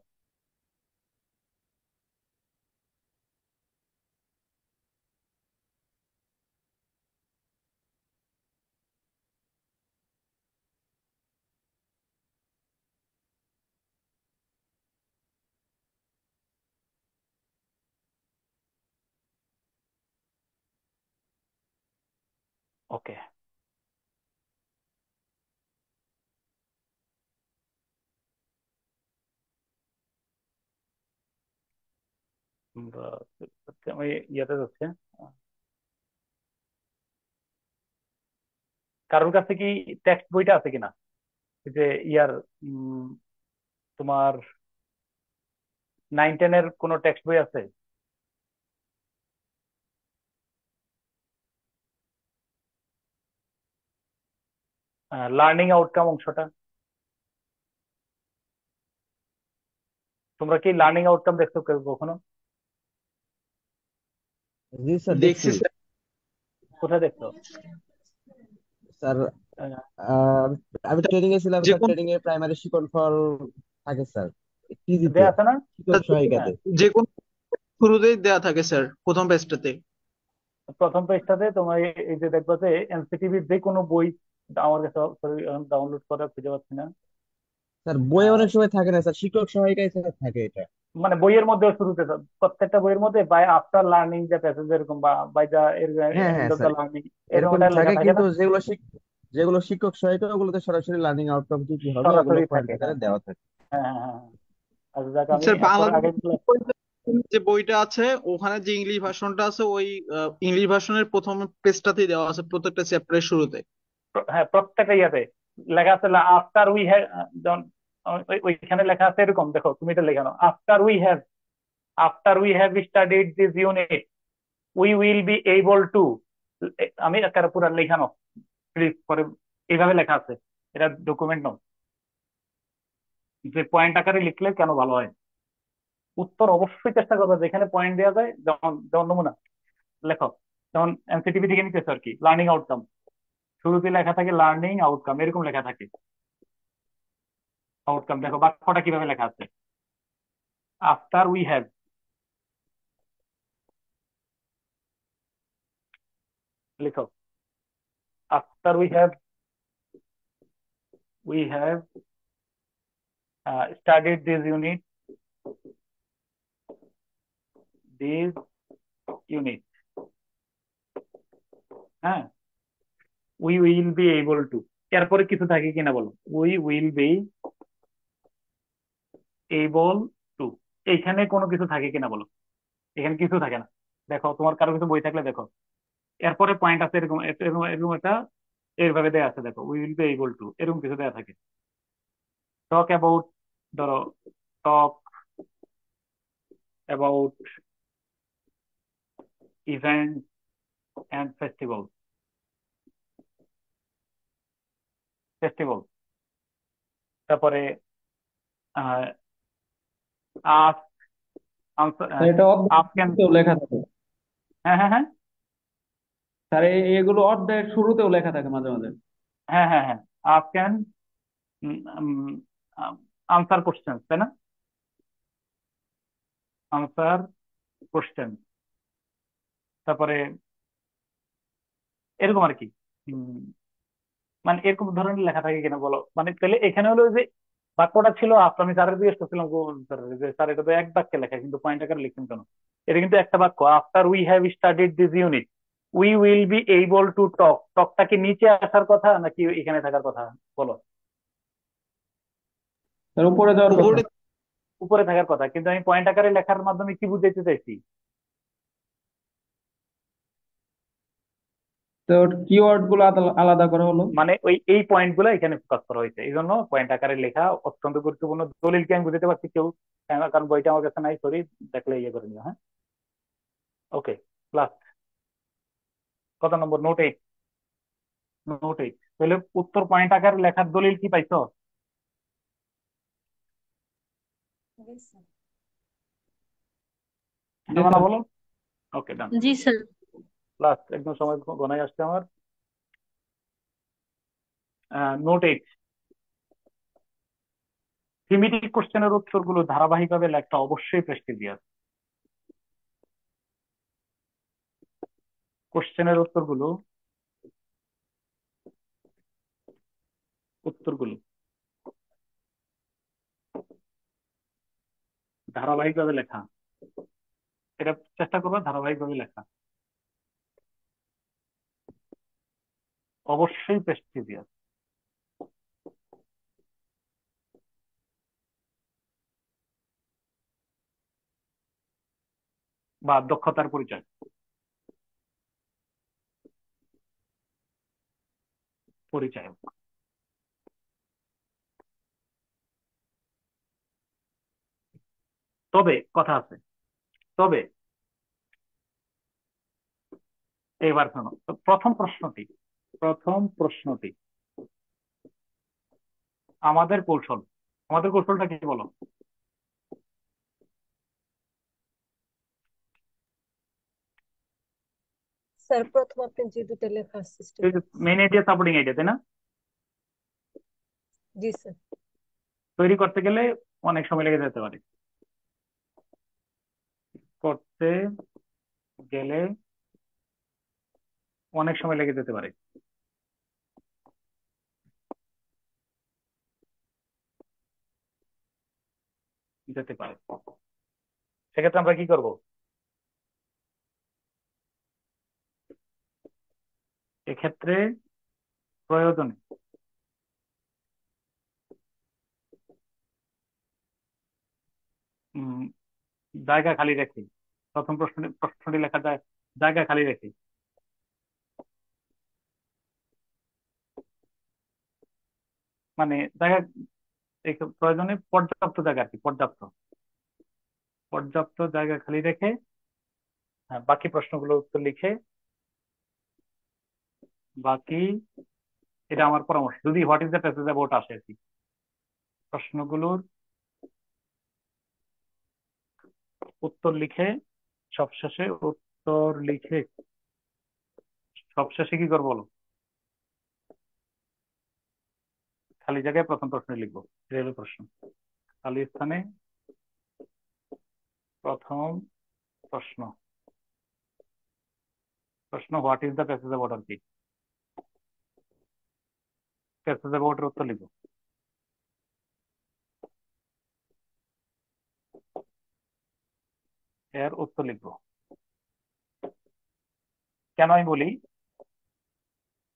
S1: ওকে, আমি ইয়েতে যাচ্ছে। কারোর কাছে কি টেক্সট বইটা আছে কিনা? এই যে ইয়ার উম, তোমার 9-10-এর কোনো টেক্সট বই আছে? লার্নিং আউটকাম অংশটা, তোমরা কি লার্নিং আউটকাম দেখছো কেউ কখনো?
S2: জি স্যার,
S9: দেখছি
S2: দেখছি
S9: স্যার।
S1: কোথায় দেখছো?
S2: স্যার।
S1: আহ,
S2: আহ, আমি ট্রেনিং এ ছিলাম
S9: যে
S2: স্যার,
S9: কোন
S2: ট্রেনিং এর প্রাইমারি শিকন ফল থাকে স্যার, টিজিতে
S1: দেয়া আছে না?
S2: শিক্ষক সহায়িকাতে।
S1: হ্যাঁ,
S9: যে কোন শুরুতেই দেয়া থাকে স্যার, প্রথম পেজটাতে।
S1: প্রথম পেজটাতে তোমার এই যে দেখবা যে এনসিটিভির যে কোনো বই, আমার কাছে ডাউনলোড করা খুঁজে পাচ্ছি না।
S2: স্যার বই
S1: আহ,
S2: অনেক সময় থাকে না স্যার, শিক্ষক সহায়িকায় স্যার থাকে এটা।
S1: মানে বইয়ের মধ্যে শুরুতে প্রত্যেকটা বইয়ের মধ্যে by after learning the passage এরকম, বা বাই দ্য
S2: হ্যাঁ
S1: এন্ড
S2: হ্যাঁ
S1: অফ দ্য
S2: স্যার,
S1: লার্নিং, এরকম
S2: এরকম
S1: একটা লেখা
S2: থাকে,
S1: থাকে না?
S2: কিন্তু যেগুলো শিক্ষক সহায়িকা ওগুলোতে সরাসরি লার্নিং আউটকাম কি কি হবে ওগুলো
S1: সরাসরি
S2: পয়েন্ট
S1: থাকে,
S2: আকারে
S1: হ্যাঁ হ্যাঁ
S2: দেওয়া থাকে।
S1: হ্যাঁ হ্যাঁ হ্যাঁ। আচ্ছা যাক, আমি
S9: স্যার
S1: এরপর
S9: বাংলাদেশ
S1: আগে
S9: যে বইটা আছে ওখানে যে ইংলিশ ভার্সনটা আছে, ওই ইংলিশ ভার্সনের প্রথম পেজটাতেই দেওয়া আছে প্রত্যেকটা চ্যাপ্টারের শুরুতে।
S1: হ্যাঁ প্রত্যেকটা ইয়াতে লেখা আছে আফটার উই হ্যাভ, ওইখানে লেখা আছে এরকম, দেখো তুমি এটা লেখানো, after we have studied this unit we will be able two, আমি একটা পুরো লেখানো প্লিজ করে এইভাবে লেখা আছে। এটা ডকুমেন্ট নাও, যে পয়েন্ট আকারে লিখলে কেন ভালো হয়। উত্তর অবশ্যই চেষ্টা করবে যেখানে পয়েন্ট দেওয়া যায়, যেমন যেমন নমুনা লেখো, যেমন এনসিটিভি থেকে নিতেছে আর কি, লার্নিং আউটকাম, শুরুতে লেখা থাকে লার্নিং আউটকাম, এরকম লেখা থাকে আউটকাম। দেখো বাক্যটা কিভাবে লেখা আছে, আফটার উই হ্যাভ, লিখো after we have studied this unit, হ্যাঁ, we will be able to, এরপরে কিছু থাকে কিনা বলো, we will be able to, এইখানে কোনো কিছু থাকে কিনা বলো। এখানে কিছু থাকে না। দেখো তোমার কারো কিছু বই থাকলে দেখো, এরপরে পয়েন্ট আছে এরকম এরকম এরকম একটা এইভাবে দেয়া আছে, দেখো we will be able two, এরকম কিছু দেয়া থাকে। টক অ্যাবাউট, ধরো talk about event and festival, তারপরে আস আনসার,
S10: স্যার এটা
S1: আস ক্যান,
S10: অধ্যায়ের শুরুতেও লেখা থাকে।
S1: হ্যাঁ হ্যাঁ হ্যাঁ
S10: স্যার এগুলো অধ্যায়ের শুরুতেও লেখা থাকে মাঝে মাঝে।
S1: হ্যাঁ হ্যাঁ হ্যাঁ, আস ক্যান আনসার কোশ্চেন, তাই না? আনসার কোশ্চেন, তারপরে এরকম আর কি। উম, মানে এরকম ধরনের লেখা থাকে কিনা বলো, মানে তাহলে এখানে হলো যে বাক্যটা ছিল আফটার, আমি স্যারের জিজ্ঞেস করছিলাম যে স্যার এটা তো এক বাক্যে লেখা, কিন্তু পয়েন্ট আকারে লিখছেন কেন? এটা কিন্তু একটা বাক্য, after we have studied this unit we will be able to talk, টকটা কি নিচে আসার কথা নাকি এখানে থাকার কথা বলো?
S10: তার উপরে যাওয়ার কথা।
S9: উপরে
S1: উপরে থাকার কথা, কিন্তু আমি পয়েন্ট আকারে লেখার মাধ্যমে কি বুঝাইতে চাইছি?
S10: তো কিওয়ার্ড গুলো আলাদা করা হলো।
S1: মানে ওই এই পয়েন্ট গুলো এখানে ফোকাস করা হয়েছে, এই জন্য পয়েন্ট আকারে লেখা অত্যন্ত গুরুত্বপূর্ণ। দলিল কি আমি বুঝতে পারছি কেউ? কারণ বইটা আমার কাছে নাই, সরি, দেখলে ইয়ে করে নিও। হ্যাঁ, ওকে। প্লাস কত নম্বর? নোট 8। নোট 8, তাহলে উত্তর পয়েন্ট আকারে লেখার দলিল কি পাইছো?
S10: জি
S1: না
S10: স্যার।
S1: বলো। ওকে, ডান।
S12: জি স্যার।
S1: প্লাস একদম সময় গণায় আসছে আমার। নোট 8, থিমেটিক কোশ্চেনের উত্তরগুলো ধারাবাহিকভাবে লেখা অবশ্যই প্রেস্টিজিয়াস। কোশ্চেনের উত্তরগুলো উত্তরগুলো ধারাবাহিকভাবে লেখা, এটা চেষ্টা করবে ধারাবাহিকভাবে লেখা, অবশ্যই প্রেস্টিজিয়াস। বা দক্ষতার পরিচয়, পরিচয়। তবে কথা আছে, তবে এবার শোনো তো, প্রথম প্রশ্নটি আমাদের কৌশল, আমাদের কৌশলটা কি বলো?
S15: স্যার প্রথম আপনি যে দুটো লেখার সিস্টেম করতেছেন।
S1: মেইন আইডিয়া, সাপোর্টিং আইডিয়া, তাই না?
S15: জি স্যার।
S1: তৈরি করতে গেলে অনেক সময় লেগে যেতে পারে, করতে গেলে অনেক সময় লেগে যেতে পারে। যেতে পারে, সেক্ষেত্রে আমরা কি করব? এক্ষেত্রে প্রয়োজনে উম, জায়গা খালি রেখে, প্রথম প্রশ্নটি লেখা যায় জায়গা খালি রেখে, মানে জায়গা, প্রয়োজনে পর্যাপ্ত জায়গা আর কি, পর্যাপ্ত পর্যাপ্ত জায়গা খালি রেখে, হ্যাঁ, বাকি প্রশ্নগুলোর উত্তর লিখে, বাকি, এটা আমার পরামর্শ, যদি what is the passage about আসে আর কি, প্রশ্নগুলোর উত্তর লিখে, সবশেষে উত্তর লিখে সবশেষে কি করবো বলো? খালি জায়গায় প্রথম প্রশ্ন লিখবো, এটা হলো প্রশ্ন। খালি স্থানে প্রথম প্রশ্ন, what is the passage about আর কি, প্যাসেজ অ্যাবাউট এর উত্তর লিখবো। এর উত্তর লিখবো। কেন আমি বলি,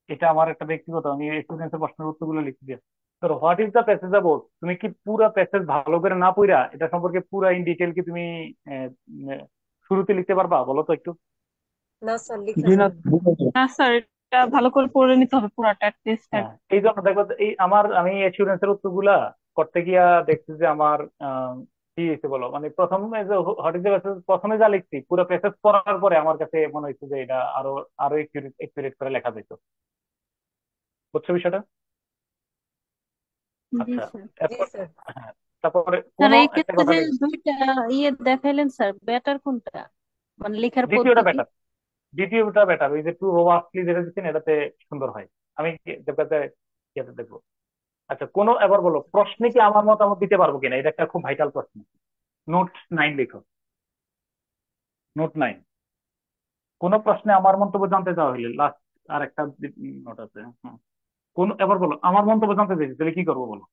S1: এটা আমার একটা ব্যক্তিগত, আমি স্টুডেন্টসের প্রশ্নের উত্তরগুলো লিখে দিই। ধরো what is the passage about, তুমি কি পুরা প্যাসেজ ভালো করে না পড়া এটা সম্পর্কে পুরা ইন ডিটেল কি তুমি আহ, উম, শুরুতে লিখতে পারবা বলো তো একটু?
S15: না স্যার লেখা
S10: জি না,
S15: যাবে না।
S3: না স্যার, এটা ভালো করে পড়ে নিতে হবে পুরাটা টেস্ট।
S1: হ্যাঁ, এই জন্য দেখো, এই আমি এসিউরেন্সের উত্তরগুলা করতে গিয়া দেখছি যে আমার কি হয়েছে বলো, মানে প্রথমে যে হোয়াট ইজ দ্য প্যাসেজ প্রথমে যা লিখছি, পুরো প্যাসেজ পড়ার পরে আমার কাছে মনে হয়েছে যে এটা আরো আরো একুরেট করে লেখা যেত। বুঝছো বিষয়টা?
S3: জি
S1: আচ্ছা,
S3: স্যার।
S15: জি
S1: এরপর,
S15: স্যার।
S1: হ্যাঁ, তারপরে
S12: স্যার
S1: কোনো
S12: এই
S1: একটা
S12: ক্ষেত্রে
S1: কথা
S12: যে
S1: লিখবে।
S12: দুইটা ইয়ে দেখাইলেন স্যার, বেটার কোনটা, মানে লেখার
S1: দ্বিতীয়টা
S12: পদ্ধতি?
S1: বেটার, দ্বিতীয়টা বেটার, ওই যে টু ওভাস্টলি যেটা দিচ্ছেন এটাতে সুন্দর হয়। আমি দেবকাতে ইয়েতে দেখবো। আচ্ছা, কোনো, এবার বলো, প্রশ্নে কি আমার মতামত দিতে পারবো কিনা, এটা একটা খুব ভাইটাল প্রশ্ন। নোট 9 লিখো, নোট 9। কোন প্রশ্নে আমার মন্তব্য জানতে চাওয়া হলে, লাস্ট আর একটা নোট আছে। কোন, এবার বলো, আমার মন্তব্য জানতে চাইছি, তাহলে কি করবো বলো?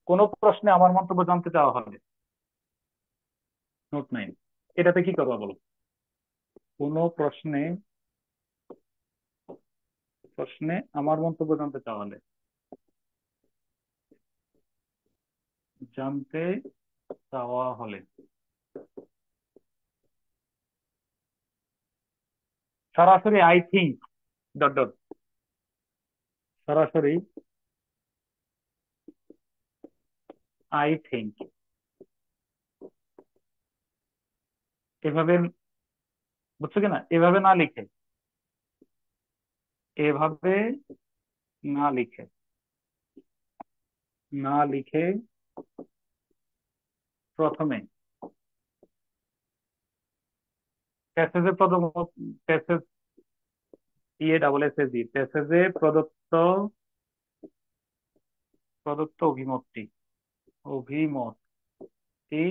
S1: কোন প্রশ্নে আমার মন্তব্য জানতে চাওয়া হলে, নোট 9, এটাতে কি করবো বলো? কোন প্রশ্নে আমার মন্তব্য জানতে চাওয়া হলে, জানতে চাওয়া হলে সরাসরি আই থিঙ্ক ডট ডট সরাসরি আই থিঙ্ক এভাবে, বুঝছো কিনা, এভাবে না লিখে, এভাবে না লিখে, না লিখে প্রথমে প্যাসেজে প্যাসেজ ডাবল এস এ জি প্যাসেজে প্রদত্ত প্রদত্ত অভিমতটি অভিমতটি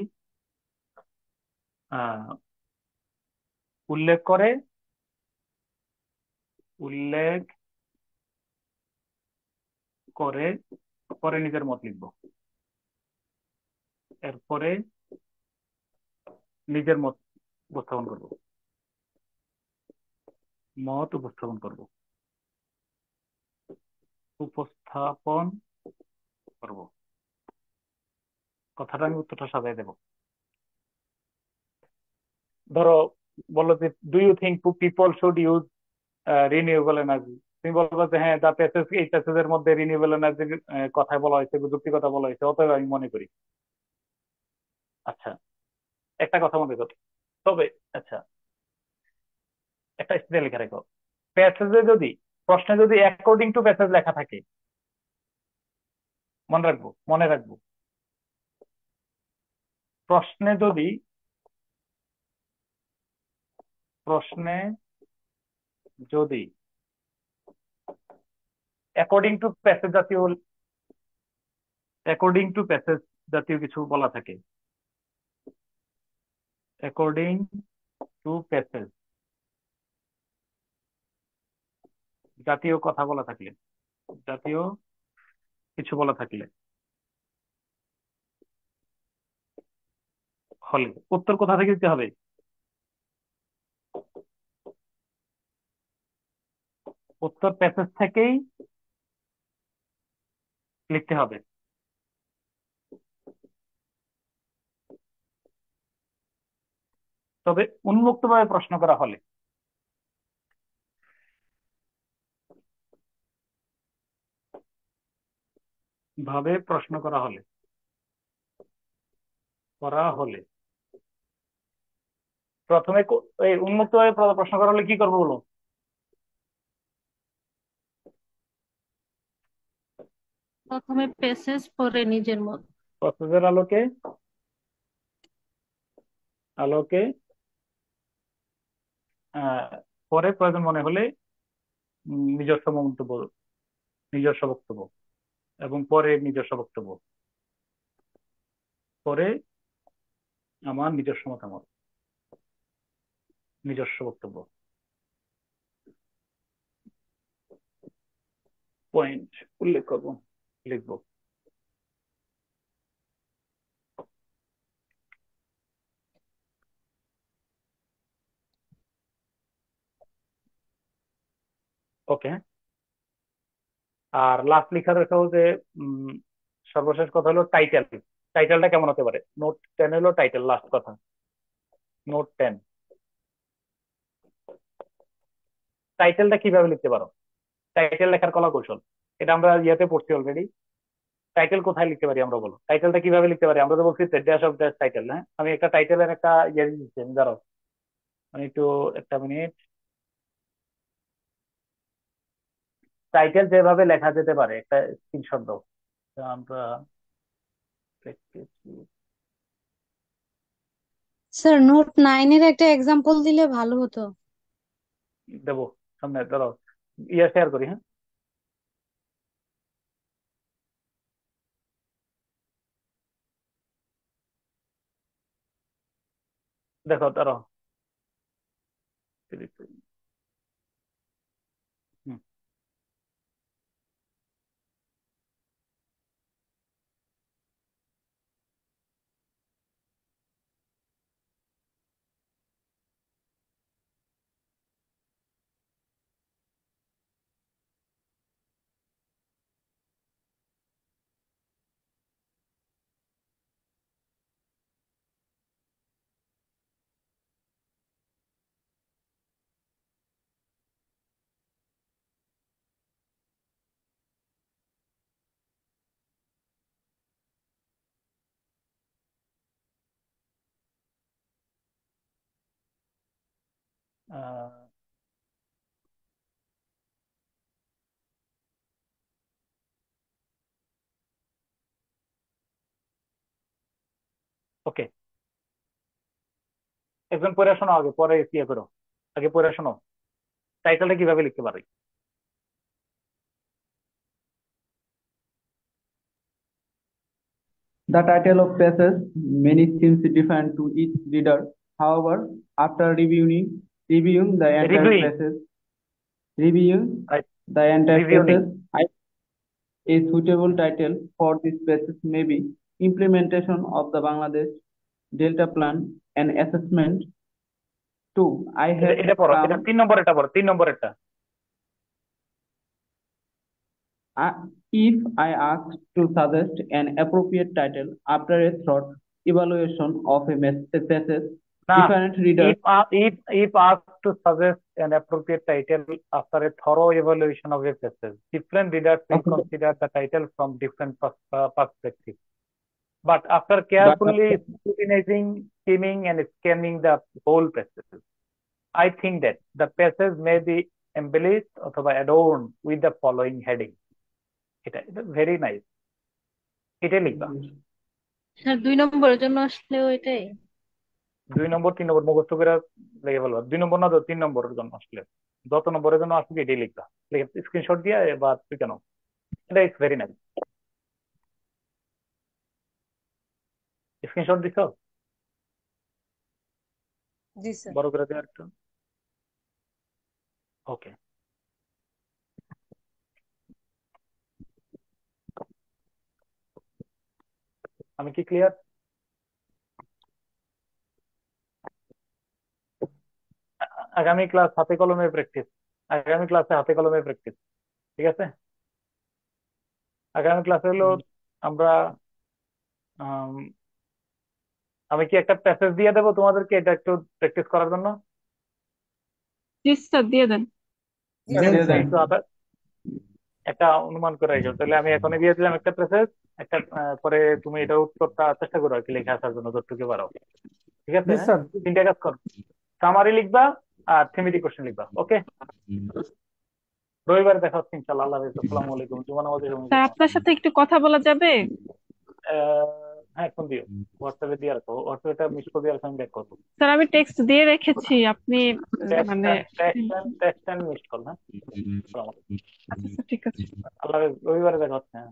S1: আহ, উল্লেখ করে উল্লেখ করে পরে নিজের মত লিখবো, এরপরে নিজের মত উপস্থাপন করব, মত উপস্থাপন করব, উপস্থাপন করব, কথাটা আমি উত্তরটা সাজাই দেব। ধরো বললো যে do you think people should use renewable energy, তুমি বলবো যে হ্যাঁ, এই প্যাসেজের মধ্যে রিনিউয়েবল এনার্জির কথায় বলা হয়েছে, যুক্তি কথা বলা হয়েছে, অতএব আমি মনে করি। আচ্ছা, একটা কথা মনে করো, তবে আচ্ছা একটা স্টেটে লেখা রেখো, প্যাসেজে যদি, প্রশ্নে যদি অ্যাকর্ডিং টু প্যাসেজ লেখা থাকে, মনে রাখবো প্রশ্নে যদি প্রশ্নে যদি অ্যাকর্ডিং টু প্যাসেজ জাতীয় কিছু বলা থাকে, অ্যাকর্ডিং টু প্যাসেজ জাতীয় কথা বলা থাকলে, জাতীয় কিছু বলা থাকলে হলে উত্তর কোথা থেকে দিতে হবে? উত্তর প্যাসেজ থেকেই লিখতে হবে। তবে উন্মুক্তভাবে প্রশ্ন করা হলে, প্রশ্ন করা হলে প্রথমে এই উন্মুক্তভাবে প্রশ্ন করা হলে কি করবো বলো?
S12: প্রথমে প্যাসেজ পরে নিজের মত।
S1: প্রসেসের আলোকে আলোকে পরে প্রয়োজন মনে হলে নিজস্ব মন্তব্য, নিজস্ব বক্তব্য, এবং পরে নিজস্ব বক্তব্য, পরে আমার নিজস্ব মতামত, নিজস্ব বক্তব্য, পয়েন্ট উল্লেখ করব, লিখবো। ওকে, আর লাস্ট লেখা রেখো যে সর্বশেষ কথা হলো টাইটেল। টাইটেলটা কেমন হতে পারে? নোট 10 হলো টাইটেল, লাস্ট কথা। নোট 10, টাইটেলটা কিভাবে লিখতে পারো? টাইটেল লেখার কলা কৌশল, এটা আমরা ইয়েতে পড়ছি অলরেডি। টাইটেল কোথায় লিখতে পারি আমরা, বলো টাইটেলটা কিভাবে লিখতে পারি? আমরা তো বলছি ড্যাশ অফ ড্যাশ টাইটেল। হ্যাঁ, আমি একটা টাইটেলের একটা ইয়ে দিচ্ছি, দাঁড়াও আমি একটু, একটা মিনিট। টাইটেল যেভাবে লেখা যেতে পারে একটা স্ক্রিনশট দাও, আমরা দেখতেছি।
S12: স্যার নোট 9-এর একটা এক্সাম্পল দিলে ভালো হতো।
S1: দেবো সামনে, দাঁড়াও ইয়ে শেয়ার করি। হ্যাঁ, দেখো দাঁড়াও। হুম, ওকে, একজন পড়ে শোনো আগে, পরে ইয়ে করো, আগে পড়ে শোনো টাইটেলটা কিভাবে লিখতে পারি।
S10: The title of passage many seems different to each reader. However, after reviewing the entire
S1: Reviewing,
S10: passage, reviewing
S1: right?
S10: the entire
S1: Reviewing.
S10: passage, a suitable title for this passage may be Implementation of the Bangladesh Delta Plan and Assessment. 2. I have
S1: এটা পড়ো, এটা
S10: come
S1: 3 নম্বর, এটা পড়ো 3 নম্বর এটা।
S10: If I asked to suggest an appropriate title after a thorough evaluation of a passage,
S1: না,
S10: different readers
S1: if asked to suggest an appropriate title after a thorough evaluation of a passage, different readers will consider the title from different perspectives. But after carefully scrutinizing, skimming, and scanning the whole passage, I think that the passage may be embellished or adorned with the following heading. এটা ভেরি নাইস, এটা লিখবা।
S12: স্যার 2 নম্বরের জন্য আসলেও এটাই
S1: 2 নম্বর 3 নম্বর মুখস্থ করে লিখে ফেলবা। 2 নম্বর না তো 3 নম্বরের জন্য আসলে, যত নম্বরের জন্য আসবে এটাই লিখবা, লিখে স্ক্রিনশট দিয়ে বা তুই কেন, এটা ইজ ভেরি নাইস। স্ক্রিনশট দিছো?
S15: জি স্যার।
S1: বড় করে দিও একটু। ওকে, আমি কি ক্লিয়ার? আগামী ক্লাস হাতে কলমে প্র্যাকটিস, আগামী ক্লাসে হাতে কলমে প্র্যাকটিস, ঠিক আছে? আগামী ক্লাসে হলো আমরা আমি কি একটা প্যাসেজ দিয়ে দেবো তোমাদেরকে এটা একটু প্র্যাকটিস করার জন্য?
S3: জি স্যার, দিয়ে দেন।
S1: একটু একটা অনুমান করে রেখো, তাহলে আমি এখনই দিয়ে দিলাম একটা প্যাসেজ, একটা পরে তুমি এটা উত্তরটা চেষ্টা করো আর কি লিখে আসার জন্য যতটুকু পারো, ঠিক আছে?
S11: জি স্যার।
S1: 3টা কাজ করো, সামারি লিখবা আর থিমেটিক কোশ্চেন লিখবা। ওকে, রবিবারে দেখা হচ্ছে ইনশাআল্লাহ। আল্লাহ হাফেজ, আসসালামু আলাইকুম। জুমা নামাজের সময়
S3: স্যার, আপনার সাথে একটু কথা বলা যাবে?
S1: হ্যাঁ, ফোন দিও, হোয়াটসঅ্যাপে দিয়ে রাখো, হোয়াটসঅ্যাপে মিস করে দিয়ে রাখো, আমি ব্যাক করবো।
S3: স্যার, আমি টেক্সট দিয়ে রেখেছি, আপনি মানে
S1: টেক্সট এন্ড মিসড কল। হ্যাঁ,
S3: আচ্ছা স্যার, ঠিক আছে।
S1: আল্লাহ হাফেজ, রবিবারে দেখা হচ্ছে। হ্যাঁ।